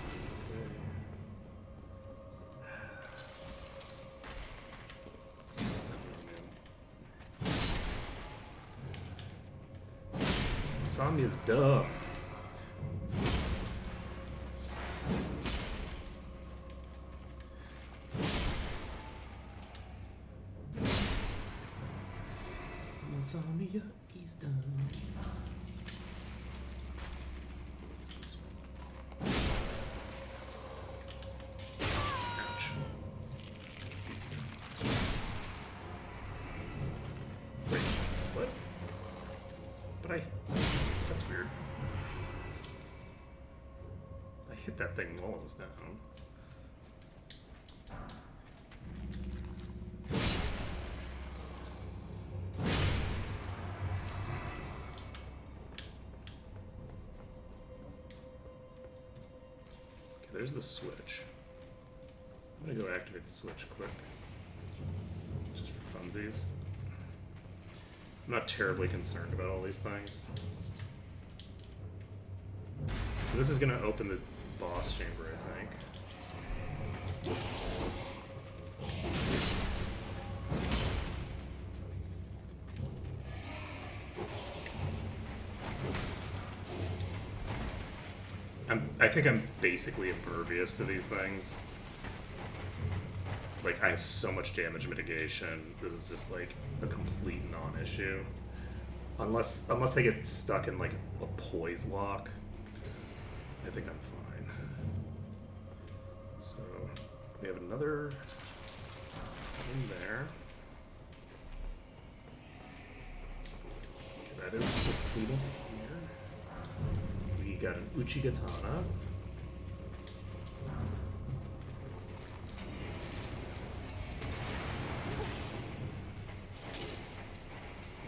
Insomnia is dumb. Insomnia is dumb. Let's use this one. Ouch. Wait, what? But that's weird. I hit that thing while it was down. Okay, there's the switch. I'm gonna go activate the switch quick. Just for funsies. I'm not terribly concerned about all these things. So this is going to open the boss chamber, I think. I think I'm basically impervious to these things. Like, I have so much damage mitigation. This is just like a complete non-issue. Unless I get stuck in like a poise lock, I think I'm fine. So we have another in there. Okay, that is just leading to here. We got an Uchigatana.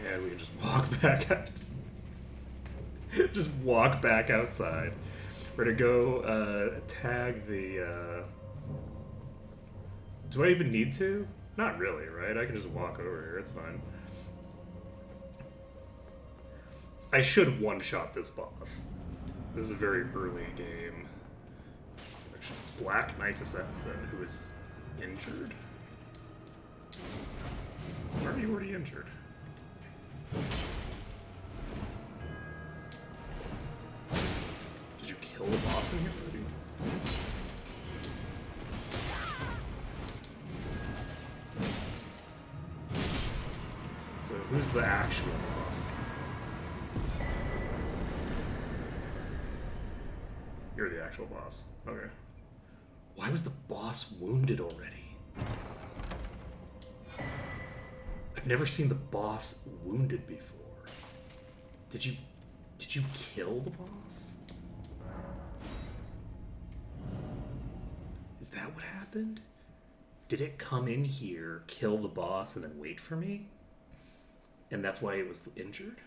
And we can just walk back out. Just walk back outside. We're gonna go tag the. Do I even need to? Not really, right? I can just walk over here. It's fine. I should one-shot this boss. This is a very early game section. Black Knife Assassin, who is injured. Why are you already injured? Did you kill the boss in here already? So who's the actual boss? You're the actual boss. Okay. Why was the boss wounded already? I've never seen the boss wounded before. Did you kill the boss? Is that what happened? Did it come in here, kill the boss, and then wait for me? And that's why it was injured?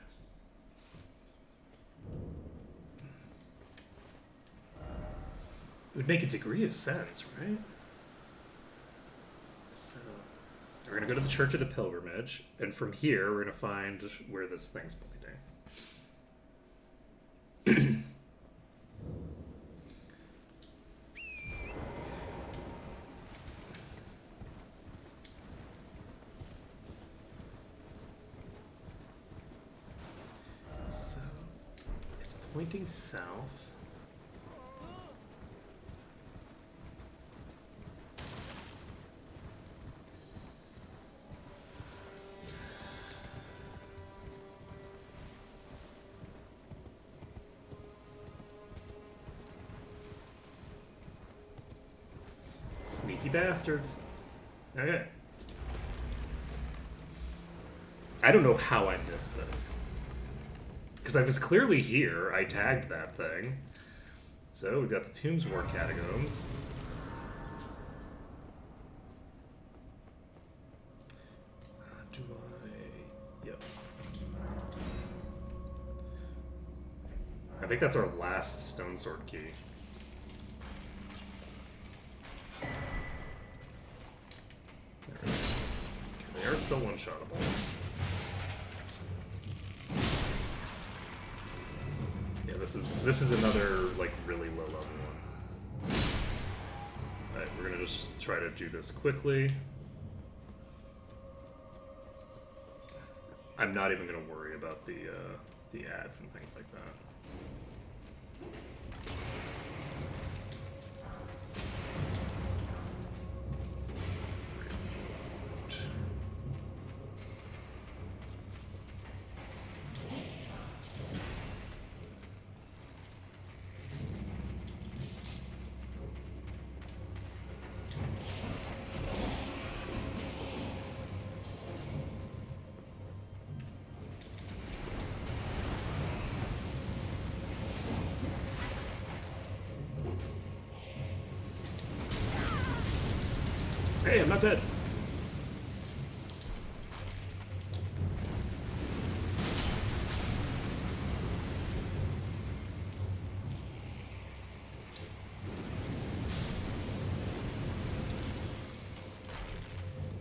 It would make a degree of sense, right? So we're going to go to the Church of the Pilgrimage, and from here we're going to find where this thing's pointing. So it's pointing south. Sneaky bastards. Okay. I don't know how I missed this. Because I was clearly here. I tagged that thing. So we've got the Tombswar Catacombs. Do I... Yep. I think that's our last Stone Sword key. still one-shottable. Yeah, this is another like really low level one. Alright, we're gonna just try to do this quickly. I'm not even gonna worry about the ads and things like that. Hey, I'm not dead.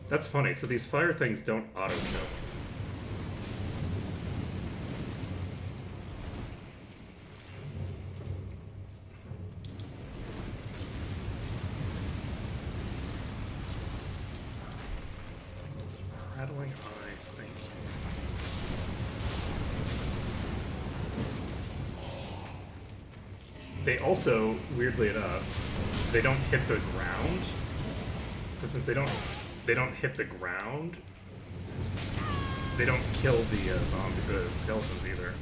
That's funny. So these fire things don't auto-kill. Rattling eye, thank you. They also, weirdly enough, they don't hit the ground. So since they don't hit the ground, they don't kill the skeletons either.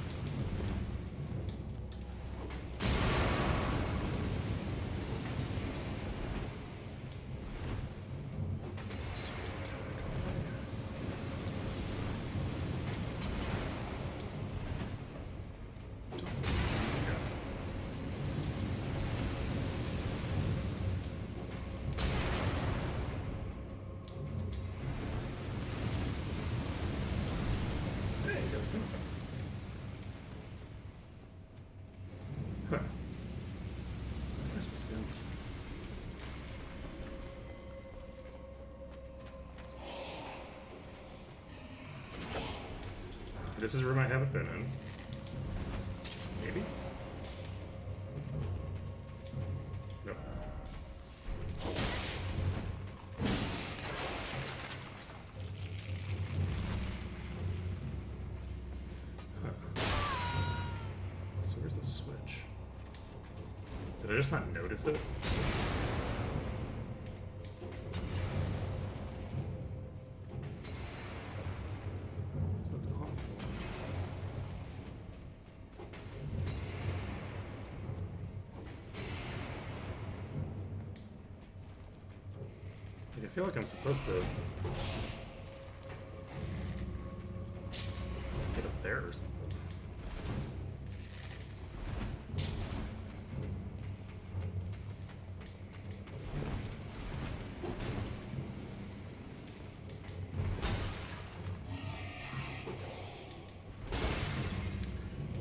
Huh. Where am I supposed to go? This is a room I haven't been in. Maybe? Nope. So where's the switch? Did I just not notice it? So that's possible. Like, I feel like I'm supposed to get up there or something.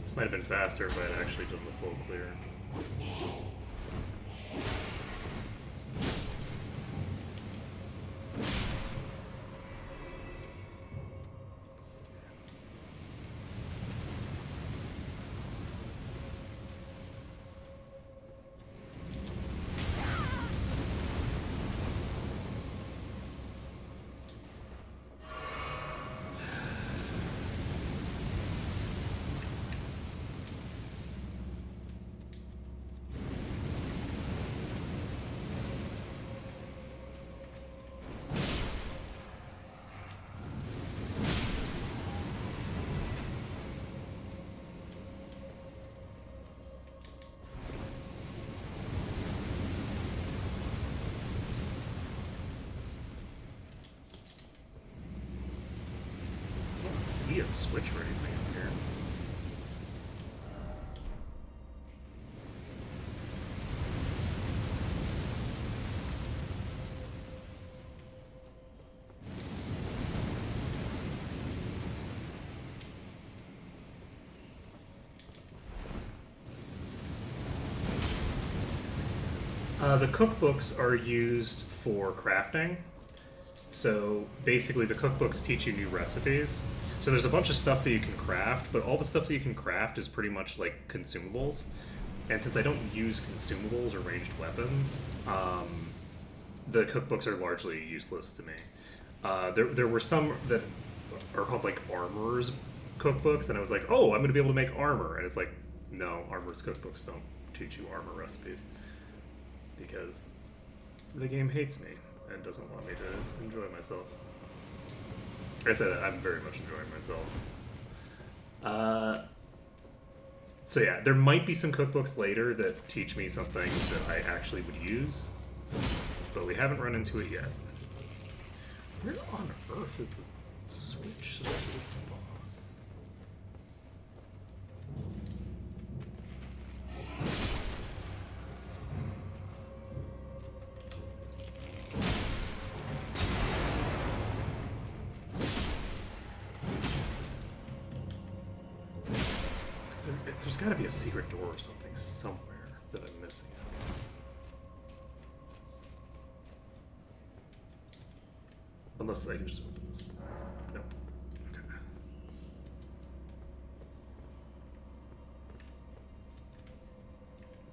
This might have been faster if I had actually done the full clear. See a switch or anything up here. The cookbooks are used for crafting. So basically, the cookbooks teach you new recipes. So there's a bunch of stuff that you can craft, but all the stuff that you can craft is pretty much like consumables. And since I don't use consumables or ranged weapons, the cookbooks are largely useless to me. There were some that are called like armorers cookbooks, and I was like, oh, I'm going to be able to make armor. And it's like, no, armorers cookbooks don't teach you armor recipes because the game hates me and doesn't want me to enjoy myself. Like I said, I'm very much enjoying myself. So yeah, there might be some cookbooks later that teach me something that I actually would use, but we haven't run into it yet. Where on earth is the switch so that it's the boss? There's got to be a secret door or something somewhere that I'm missing. Unless I can just open this. No. Okay.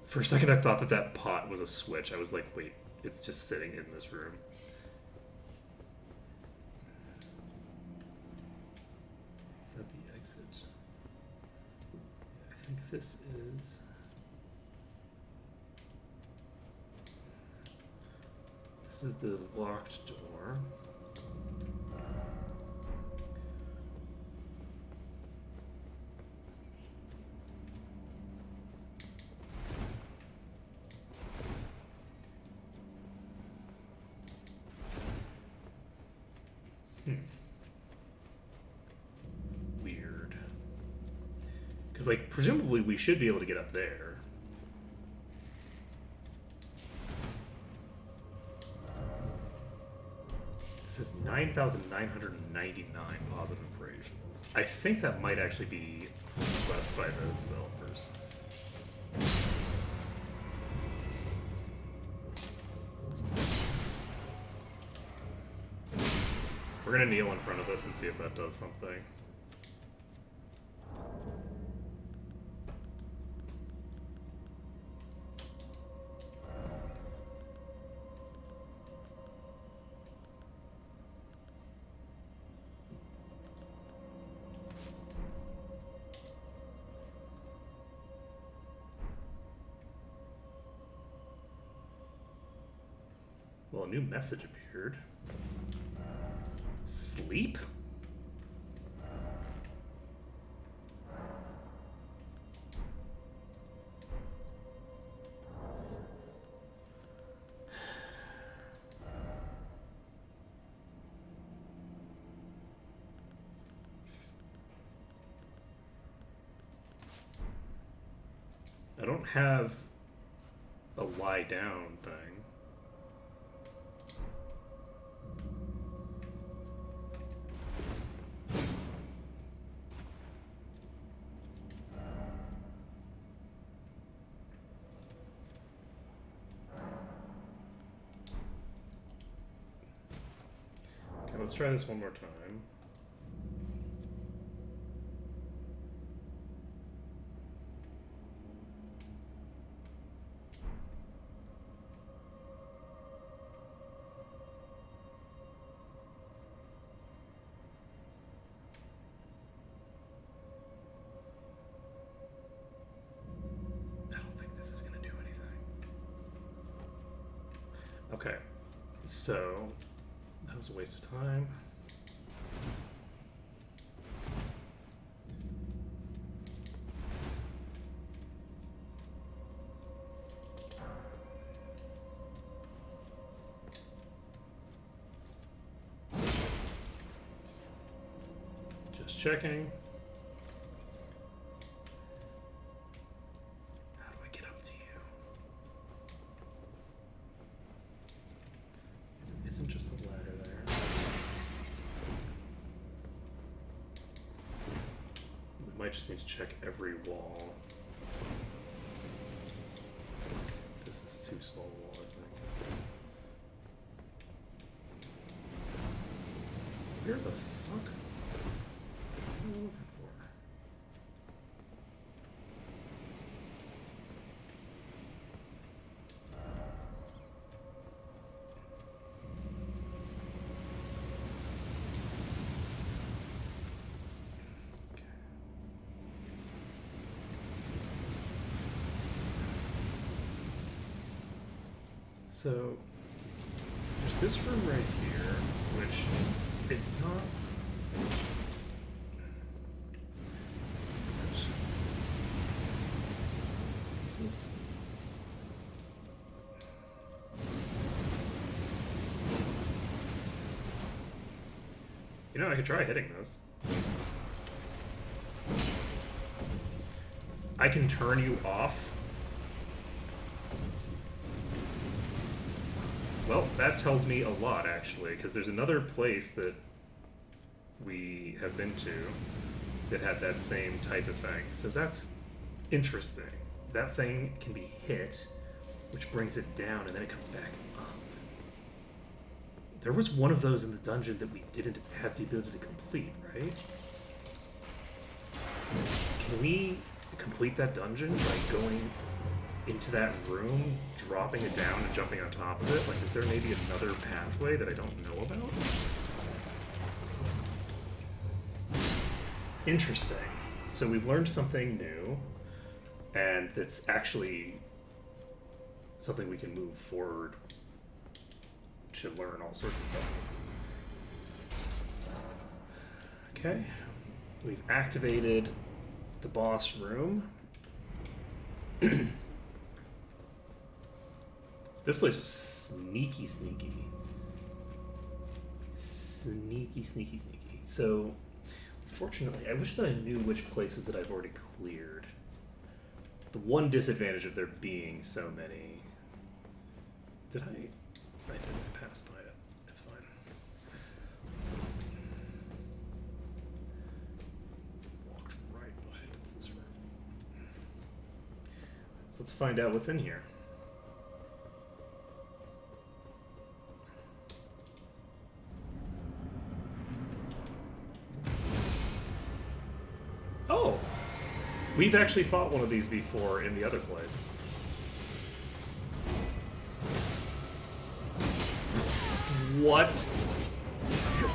For a second, I thought that that pot was a switch. I was like, wait, it's just sitting in this room. Is that the exit? I think this is... This is the locked door. Weird. Because, like, presumably we should be able to get up there. This is 9,999 positive impressions. I think that might actually be left by the developers. We're gonna kneel in front of this and see if that does something. Well, a new message appeared. Sleep? I don't have a lie down thing. Okay, let's try this one more time. I don't think this is going to do anything. Okay, so that was a waste of time. Just checking. How do I get up to you? There isn't just a ladder there. We might just need to check every wall. This is too small a wall, I think. Where the fuck? Is that what I'm looking for? Okay. So there's this room right here, which is not. Let's. You know, I could try hitting this. I can turn you off. Well, that tells me a lot, actually, because there's another place that we have been to that had that same type of thing. So that's interesting. That thing can be hit, which brings it down, and then it comes back up. There was one of those in the dungeon that we didn't have the ability to complete, right? Can we complete that dungeon by going into that room, dropping it down, and jumping on top of it? Like, is there maybe another pathway that I don't know about? Interesting. So we've learned something new, and that's actually something we can move forward to learn all sorts of stuff with. Okay. We've activated the boss room. This place was sneaky, sneaky. Sneaky, sneaky, sneaky. So, fortunately, I wish that I knew which places that I've already cleared. The one disadvantage of there being so many. Did I? I did. I passed by it. It's fine. Walked right by it. It's this room. So let's find out what's in here. Oh! We've actually fought one of these before in the other place. What?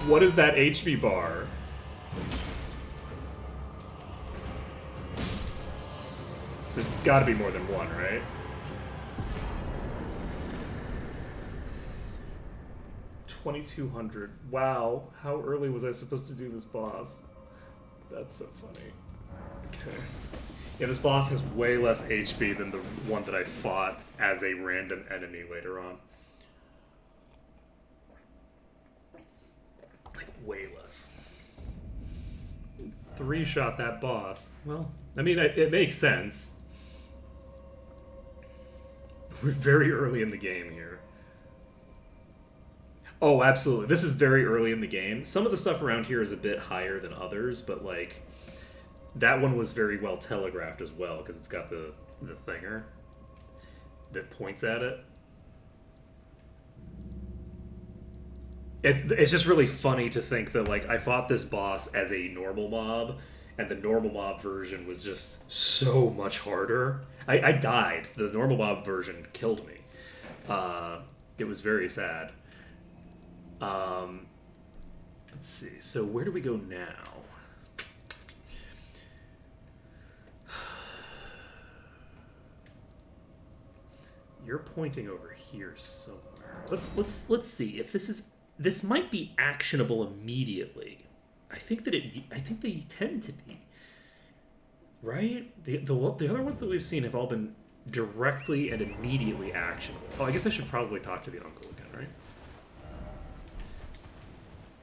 What is that HP bar? There's got to be more than one, right? $2,200. Wow. How early was I supposed to do this boss? That's so funny. Okay. Yeah, this boss has way less HP than the one that I fought as a random enemy later on. Like, way less. 3-shot that boss. Well, I mean, it makes sense. We're very early in the game here. Oh, absolutely. This is very early in the game. Some of the stuff around here is a bit higher than others, but, like, that one was very well telegraphed as well, because it's got the thinger that points at it. It's just really funny to think that, like, I fought this boss as a normal mob, and the normal mob version was just so much harder. I died. The normal mob version killed me. It was very sad. Let's see. So where do we go now? You're pointing over here somewhere. Let's see if this might be actionable immediately. I think they tend to be. Right? The other ones that we've seen have all been directly and immediately actionable. Oh, I guess I should probably talk to the uncle again, right?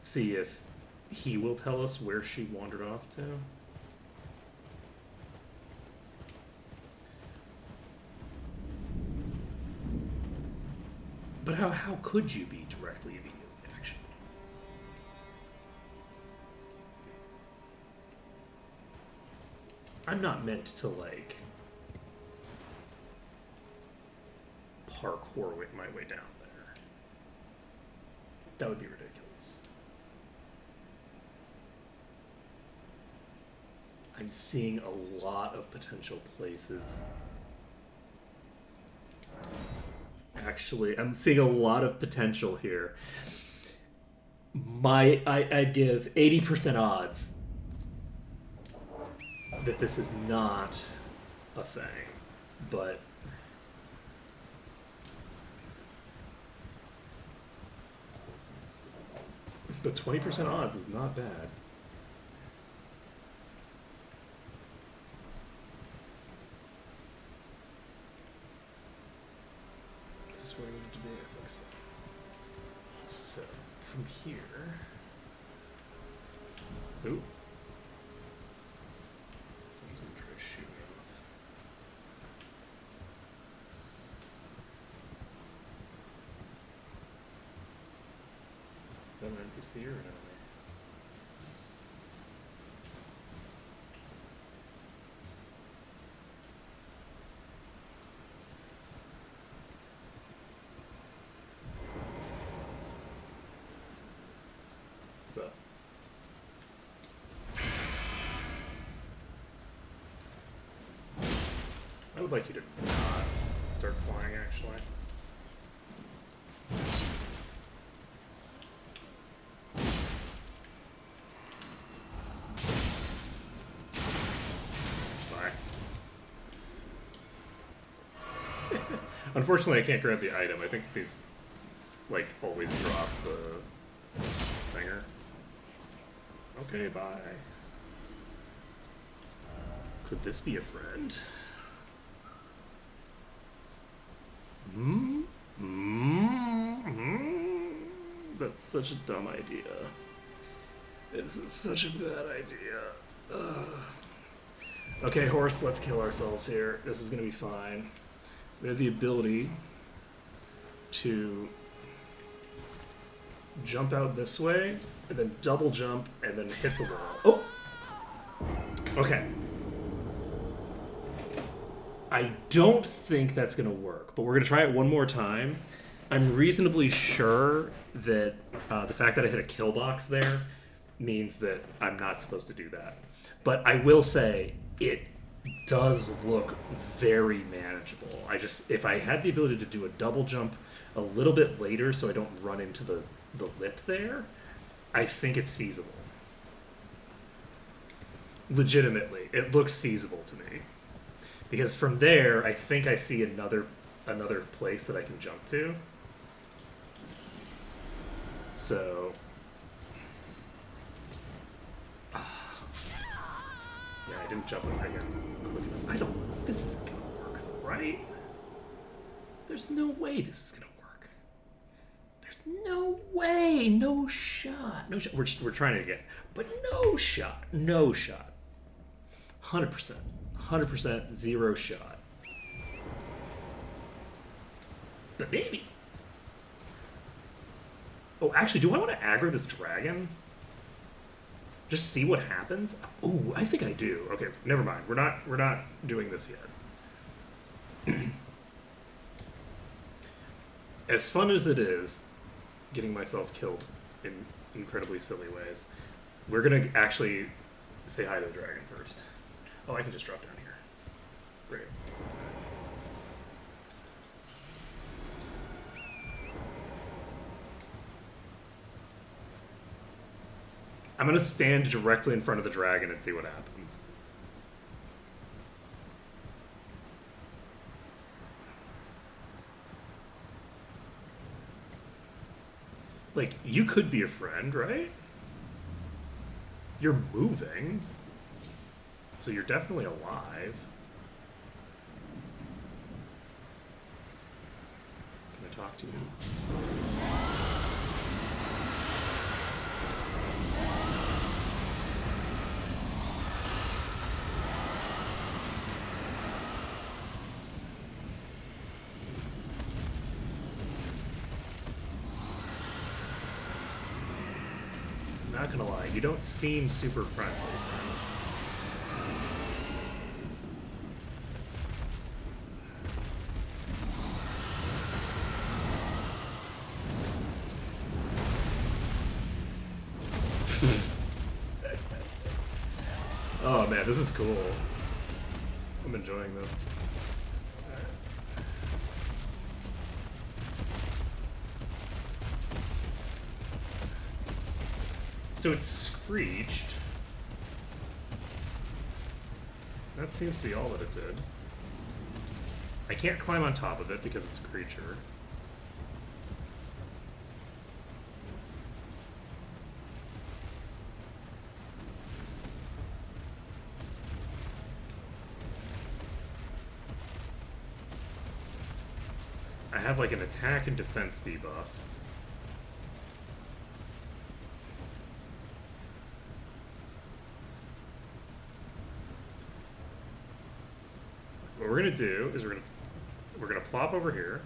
See if he will tell us where she wandered off to. But how could you be directly immediately actionable? I'm not meant to, like, parkour my way down there. That would be ridiculous. I'm seeing a lot of potential places. Actually, I'm seeing a lot of potential here. I'd give 80% odds that this is not a thing, but the 20% odds is not bad. Is this where I needed to be? I think so. So, from here... Ooh. Someone's gonna try to shoot me off. Is that an NPC or an enemy? What's up? I would like you to not start flying, actually. Bye. Unfortunately, I can't grab the item. I think these, like, always drop the thinger. Okay, bye. Could this be a friend? That's such a dumb idea. It's such a bad idea. Ugh. Okay, horse, let's kill ourselves here. This is gonna be fine. We have the ability to jump out this way, and then double jump, and then hit the wall. Oh! Okay. I don't think that's going to work, but we're going to try it one more time. I'm reasonably sure that the fact that I hit a kill box there means that I'm not supposed to do that. But I will say, it does look very manageable. If I had the ability to do a double jump a little bit later so I don't run into the lip there, I think it's feasible. Legitimately, it looks feasible to me. Because from there, I think I see another place that I can jump to. So... yeah, I didn't jump over again. This isn't gonna work, right? There's no way this is gonna work. There's no way, no shot. No shot. We're trying it again. But no shot. 100%. 100% zero shot. But maybe. Oh, actually, do I want to aggro this dragon? Just see what happens? Oh, I think I do. Okay, never mind. We're not doing this yet. As fun as it is, getting myself killed in incredibly silly ways, we're gonna actually say hi to the dragon first. Oh, I can just drop down here. Great. I'm gonna stand directly in front of the dragon and see what happens. Like, you could be a friend, right? You're moving. So you're definitely alive. Can I talk to you? Not gonna lie, you don't seem super friendly. Oh man, this is cool. I'm enjoying this. So it's screeched. That seems to be all that it did. I can't climb on top of it because it's a creature. I have like an attack and defense debuff. What we're gonna do is we're gonna plop over here.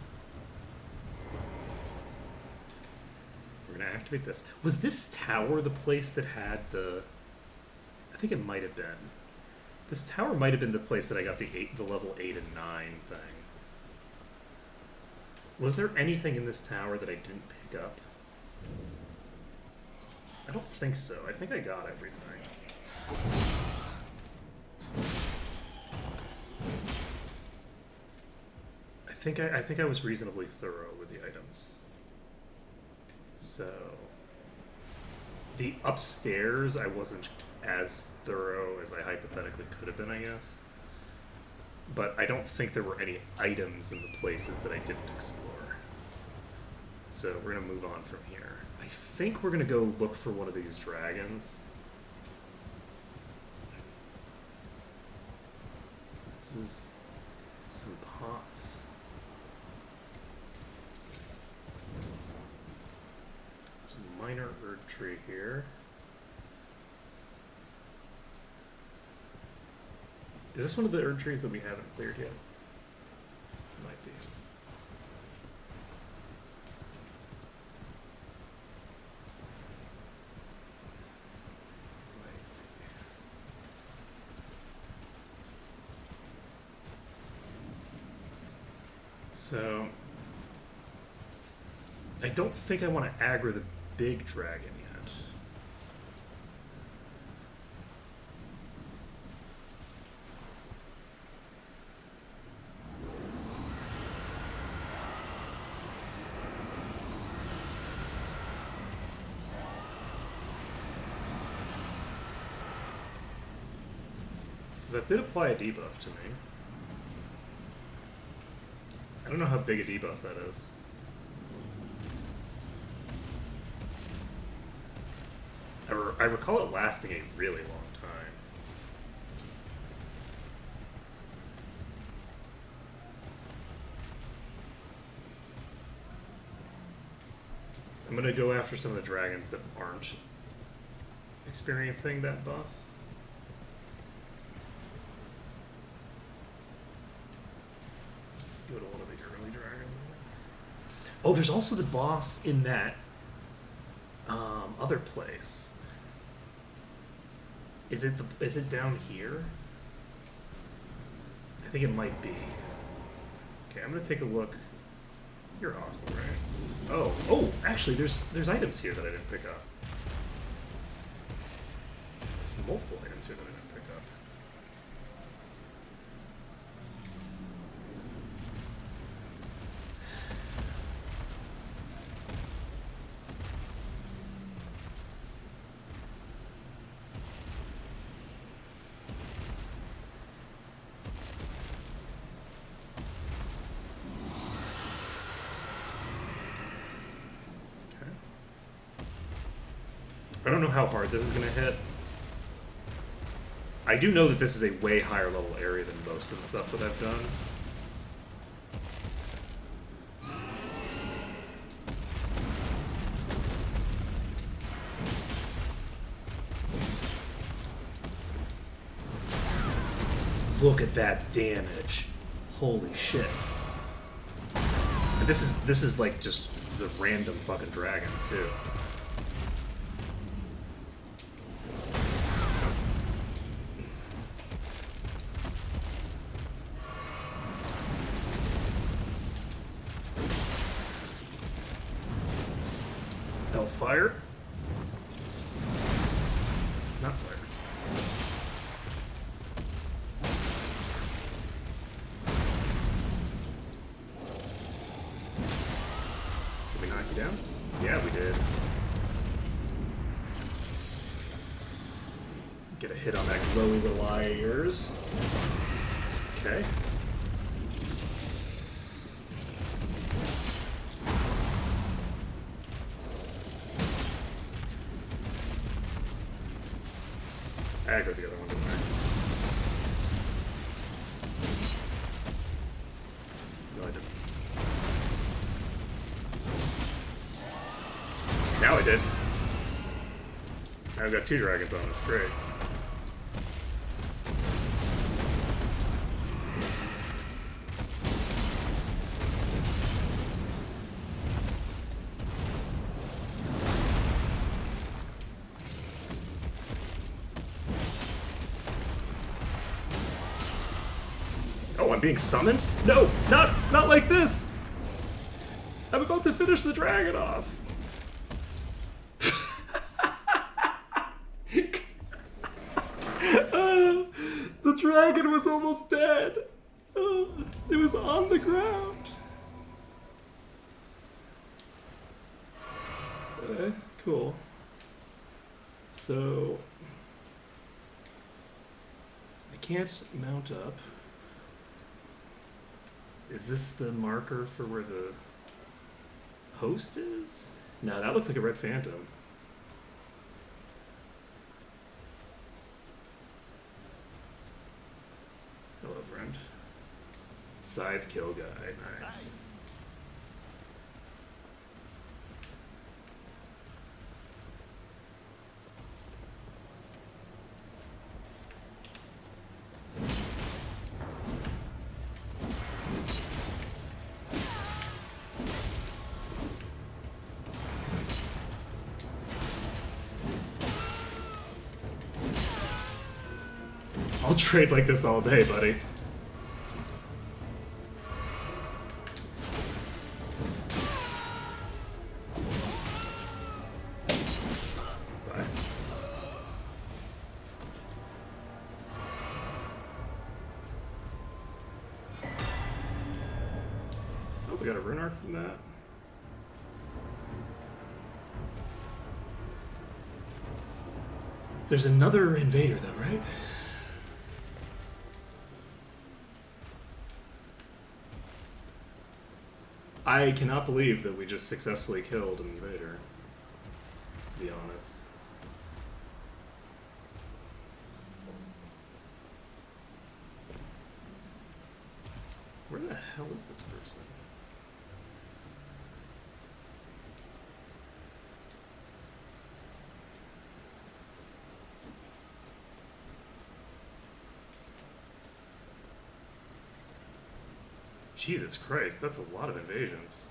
We're gonna activate this. Was this tower the place that had the? I think it might have been. This tower might have been the place that I got the level 8 and 9 thing. Was there anything in this tower that I didn't pick up? I don't think so. I think I got everything. I think I was reasonably thorough with the items. So the upstairs I wasn't as thorough as I hypothetically could have been, I guess. But I don't think there were any items in the places that I didn't explore. So we're gonna move on from here. I think we're gonna go look for one of these dragons. This is some pots. There's a minor Erd tree here. Is this one of the Erd trees that we haven't cleared yet? Might be. So, I don't think I want to aggro the big dragon yet. So that did apply a debuff to me. I don't know how big a debuff that is. I recall it lasting a really long time. I'm gonna go after some of the dragons that aren't experiencing that buff. Let's go to one of the early dragons, I guess. Oh, there's also the boss in that other place. Is it down here? I think it might be. Okay, I'm gonna take a look. You're Austin, right? Oh, actually, there's items here that I didn't pick up. There's multiple items here that I didn't pick up. I don't know how hard this is going to hit. I do know that this is a way higher level area than most of the stuff that I've done. Look at that damage. Holy shit. And this is like just the random fucking dragons too. Fire? Not fire. down? Yeah, we did. Get a hit on that glowy little eye of yours. Okay. I aggro the other one, didn't I? No, I didn't. Now I did. Now I've got 2 dragons on this. Great. Oh, I'm being summoned? No, not like this. I'm about to finish the dragon off. The dragon was almost dead. It was on the ground. Okay, cool. So I can't mount up. Is this the marker for where the host is? No, that looks like a red phantom. Hello, friend. Scythe kill guy, nice. I'll trade like this all day, buddy. Bye. Oh, we got a rune arc from that. There's another invader though, right? I cannot believe that we just successfully killed an invader, to be honest. Where the hell is this person? Jesus Christ, that's a lot of invasions.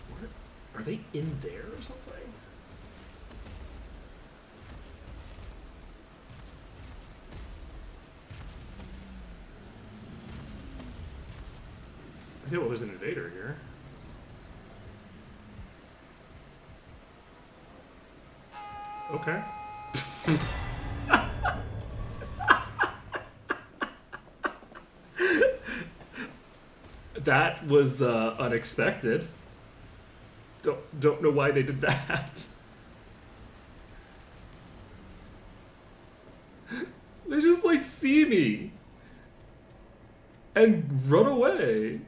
What? Are they in there or something? Okay, well, there's an invader here. Okay. That was unexpected. Don't know why they did that. They just like see me and run away.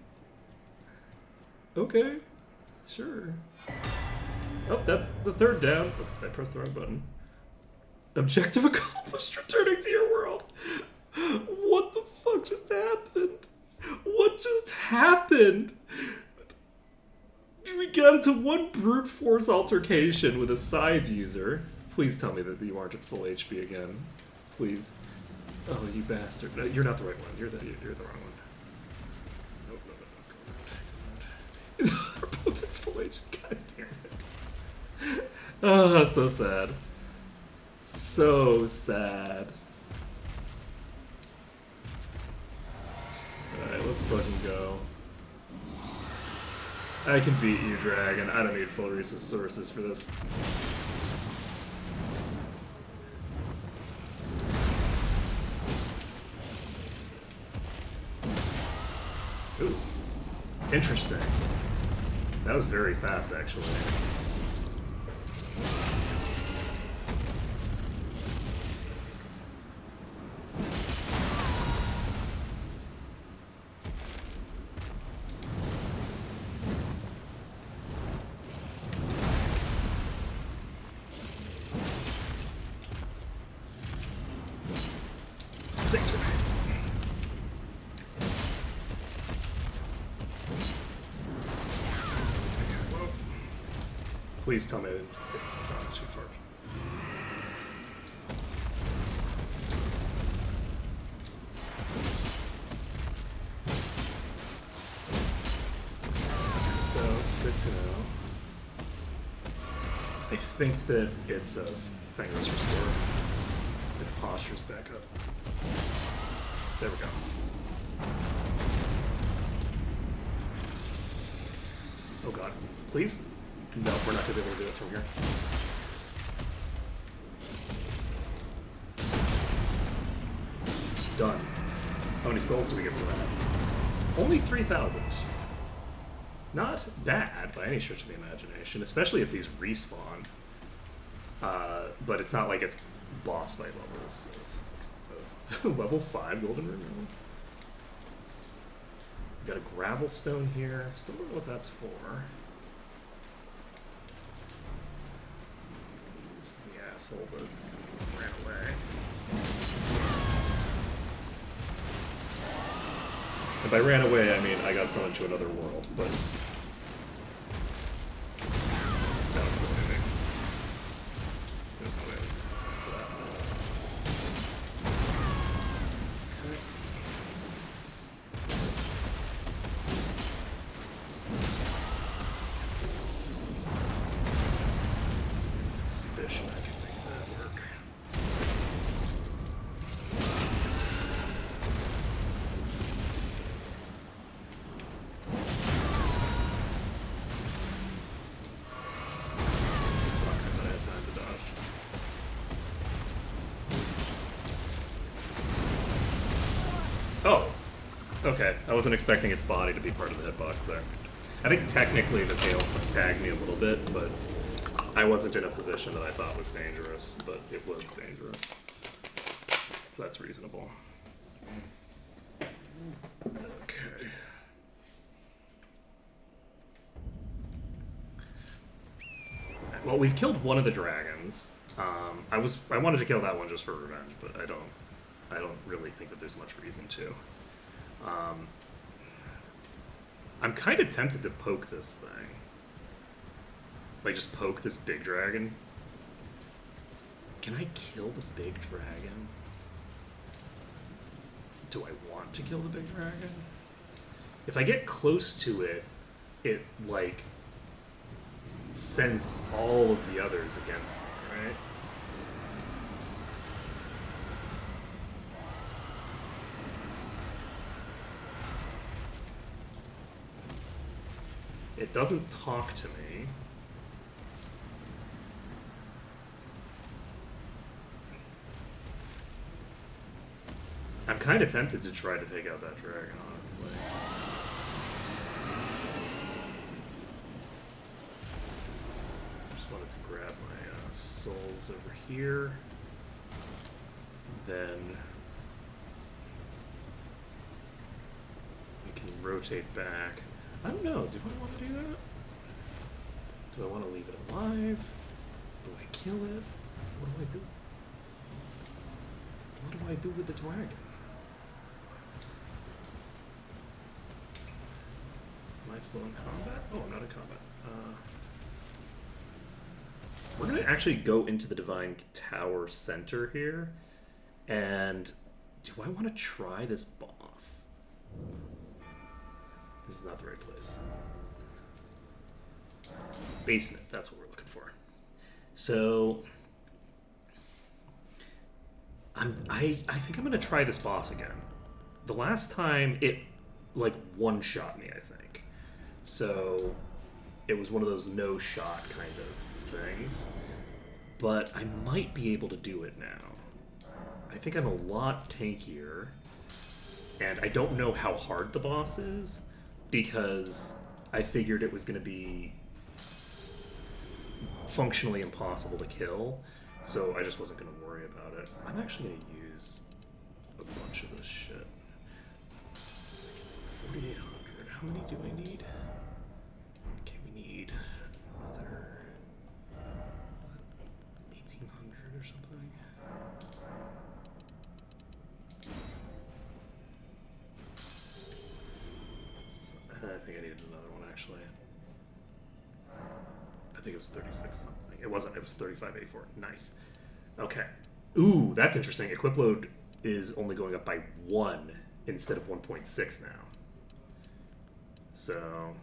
Okay, sure. Oh, that's the 3rd down. Oh, I pressed the wrong button. Objective accomplished, returning to your world. What the fuck just happened? What just happened? We got into one brute force altercation with a scythe user. Please tell me that you aren't at full HP again. Please. Oh, you bastard. No, you're not the right one. You're the wrong one. Nope, no. They're both at full HP. God damn it. Oh, so sad. So sad. Alright, let's fucking go. I can beat you, dragon. I don't need full resources for this. Ooh. Interesting. That was very fast, actually. Six for me. Please tell me it's not too far. So, good to know. I think that it's Fingers Restore. Its posture's back up. There we go. Oh god. Please? No, we're not going to be able to do it from here. Done. How many souls do we get for that? Only 3,000. Not bad by any stretch of the imagination, especially if these respawn. But it's not like it's boss fight levels. Level 5 golden ring. We've got a gravel stone here. Still don't know what that's for. This is the asshole that ran away. And by ran away, I mean I got summoned to another world, but that was silly of me. There's no way I was going to have time for that. Okay. Suspicion I can make that work. Fuck, I thought I had time to dodge. Oh! Okay, I wasn't expecting its body to be part of the hitbox there. I think technically the tail tagged me a little bit, but I wasn't in a position that I thought was dangerous, but it was dangerous. That's reasonable. Okay. Well, we've killed one of the dragons. I wanted to kill that one just for revenge, but I don't really think that there's much reason to. I'm kind of tempted to poke this thing. Like, just poke this big dragon. Can I kill the big dragon? Do I want to kill the big dragon? If I get close to it, it, like, sends all of the others against me, right? It doesn't talk to me. I'm kind of tempted to try to take out that dragon, honestly. Just wanted to grab my souls over here. Then we can rotate back. I don't know, do I want to do that? Do I want to leave it alive? Do I kill it? What do I do? What do I do with the dragon? Am I still in combat? Oh, I'm not in combat. We're going to actually go into the Divine Tower Center here. And do I want to try this boss? This is not the right place. Basement, that's what we're looking for. So I think I'm gonna try this boss again. The last time it like one-shot me, I think. So it was one of those no-shot kind of things. But I might be able to do it now. I think I'm a lot tankier. And I don't know how hard the boss is, because I figured it was going to be functionally impossible to kill, so I just wasn't going to worry about it. I'm actually going to use a bunch of this shit. 4,800. How many do I need? Okay, we need another 1,800 or something. I think I needed another one, actually. I think it was 36 something. It wasn't. It was 3584. Nice. Okay. Ooh, that's interesting. Equip load is only going up by 1 instead of 1.6 now. So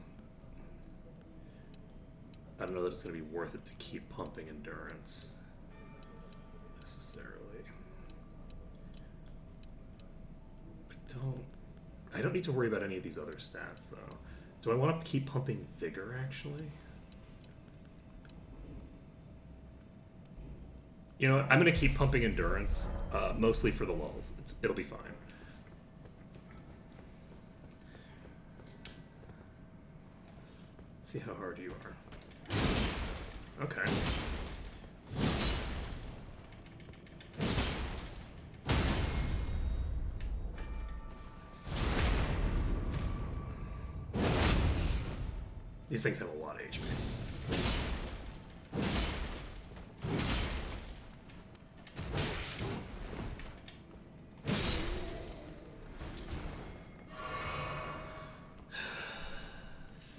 I don't know that it's going to be worth it to keep pumping endurance necessarily. I don't need to worry about any of these other stats, though. Do I want to keep pumping vigor, actually? You know what? I'm going to keep pumping endurance, mostly for the lulls. It'll be fine. Let's see how hard you are. Okay. These things have a lot of HP.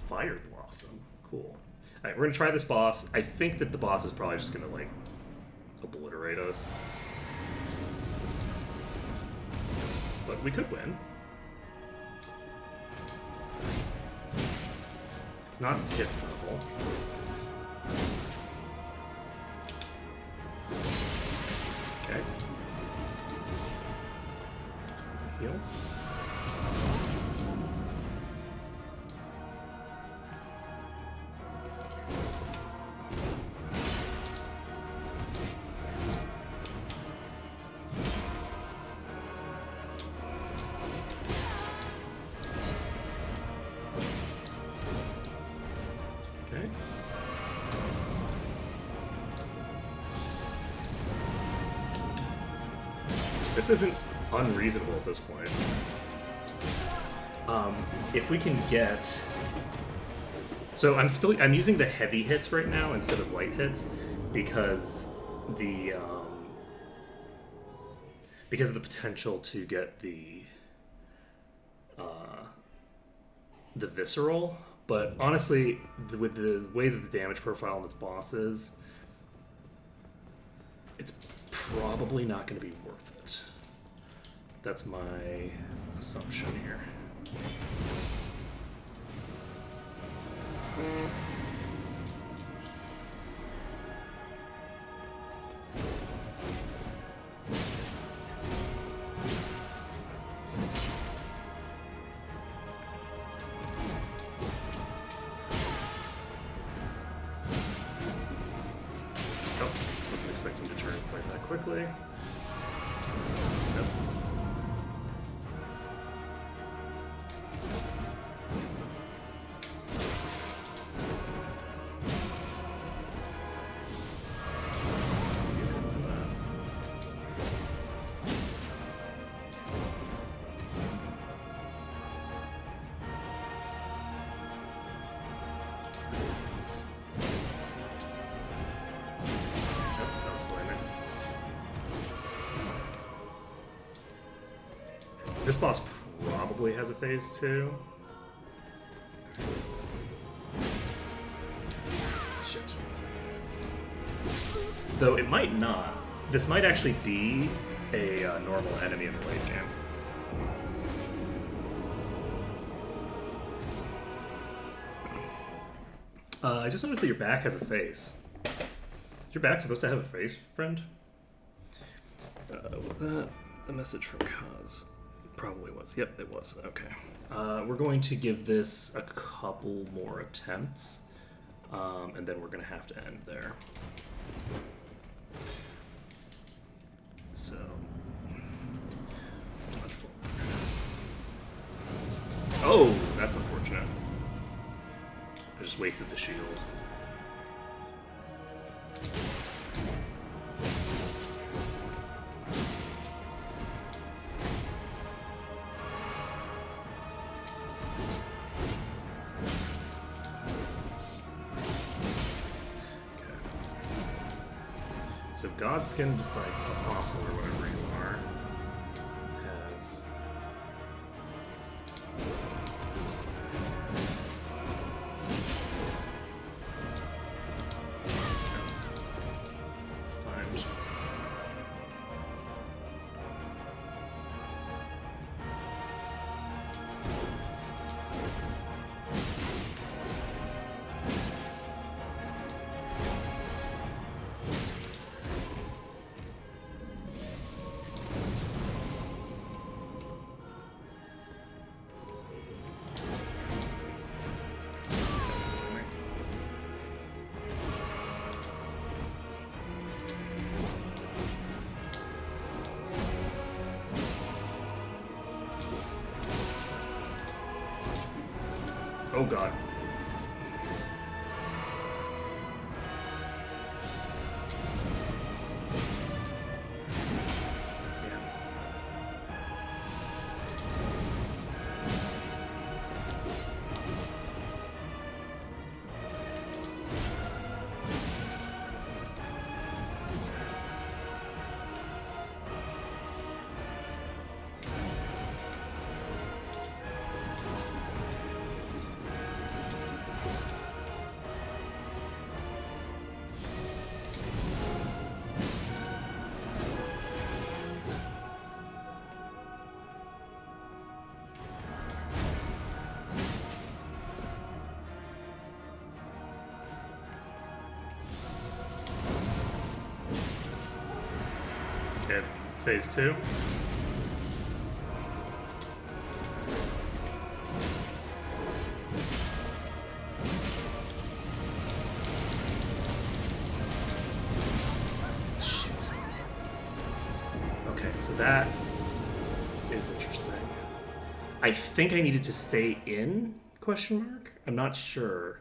Fire Blossom. Cool. Alright, we're gonna try this boss. I think that the boss is probably just gonna, like, obliterate us. But we could win. It's not hit stunnable. Okay. Heal. Okay. This isn't unreasonable at this point. If we can get... So I'm using the heavy hits right now instead of light hits because of the potential to get the visceral. But honestly, with the way that the damage profile on this boss is, it's probably not going to be worth it. That's my assumption here. Wasn't expecting to turn quite that quickly. Nope. This boss probably has a phase 2. Shit. Though it might not. This might actually be a normal enemy in the late game. I just noticed that your back has a face. Is your back supposed to have a face, friend? Was that a message from Kaz? Probably was. Yep, it was. Okay. We're going to give this a couple more attempts and then we're going to have to end there. So, dodge forward. Oh, that's unfortunate. I just wasted the shield. So Godskin Disciple, Apostle, or whatever you are, has... It's timed. Oh god. Damn. Okay, phase 2. Shit. Okay, so that is interesting. I think I needed to stay in, question mark? I'm not sure.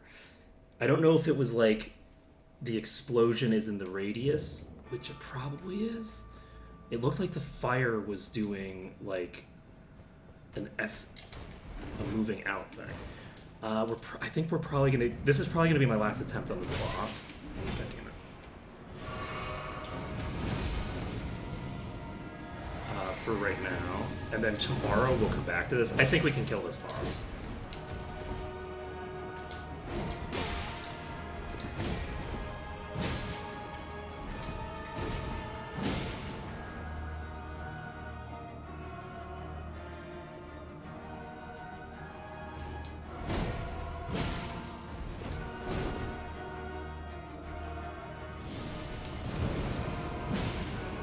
I don't know if it was like the explosion is in the radius, which it probably is. It looked like the fire was doing like a moving out thing. I think we're probably gonna. This is probably gonna be my last attempt on this boss. God damn it. For right now, and then tomorrow we'll come back to this. I think we can kill this boss.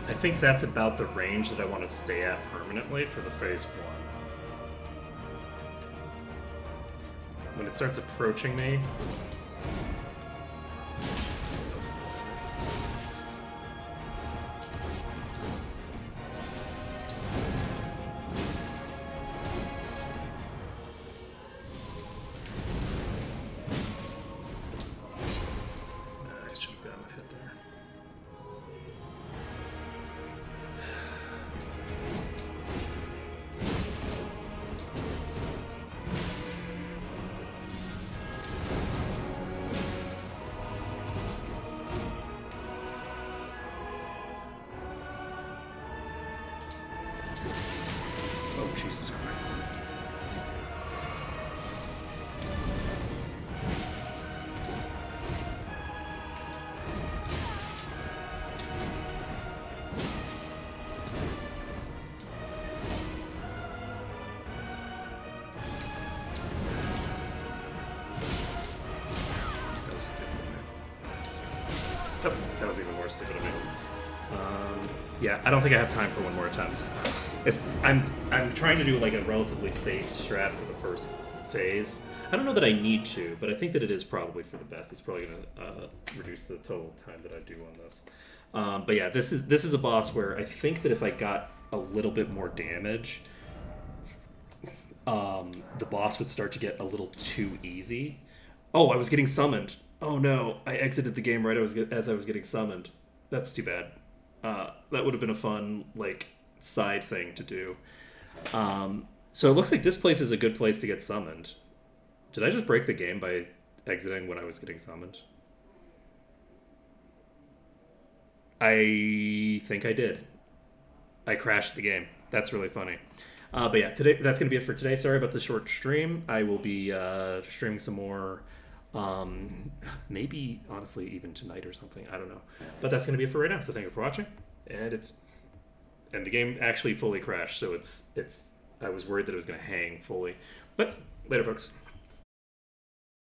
I think that's about the range that I want to stay at permanently for the phase 1. When it starts approaching me... I should have gotten a hit there. Oh, Jesus Christ. That was stupid of me. Oh, that was even more stupid of me. Yeah, I don't think I have time for one more attempt. I'm trying to do like a relatively safe strat for the first phase. I don't know that I need to, but I think that it is probably for the best. It's probably going to reduce the total time that I do on this. But yeah, this is a boss where I think that if I got a little bit more damage, the boss would start to get a little too easy. Oh, I was getting summoned. Oh no, I exited the game right as I was getting summoned. That's too bad. That would have been a fun like side thing to do. So it looks like this place is a good place to get summoned. Did I just break the game by exiting when I was getting summoned? I think I did. I crashed the game. That's really funny. But yeah, today that's going to be it for today. Sorry about the short stream. I will be streaming some more, maybe honestly even tonight or something. I don't know. But that's going to be it for right now. So thank you for watching. And the game actually fully crashed. So it's I was worried that it was going to hang fully. But later, folks.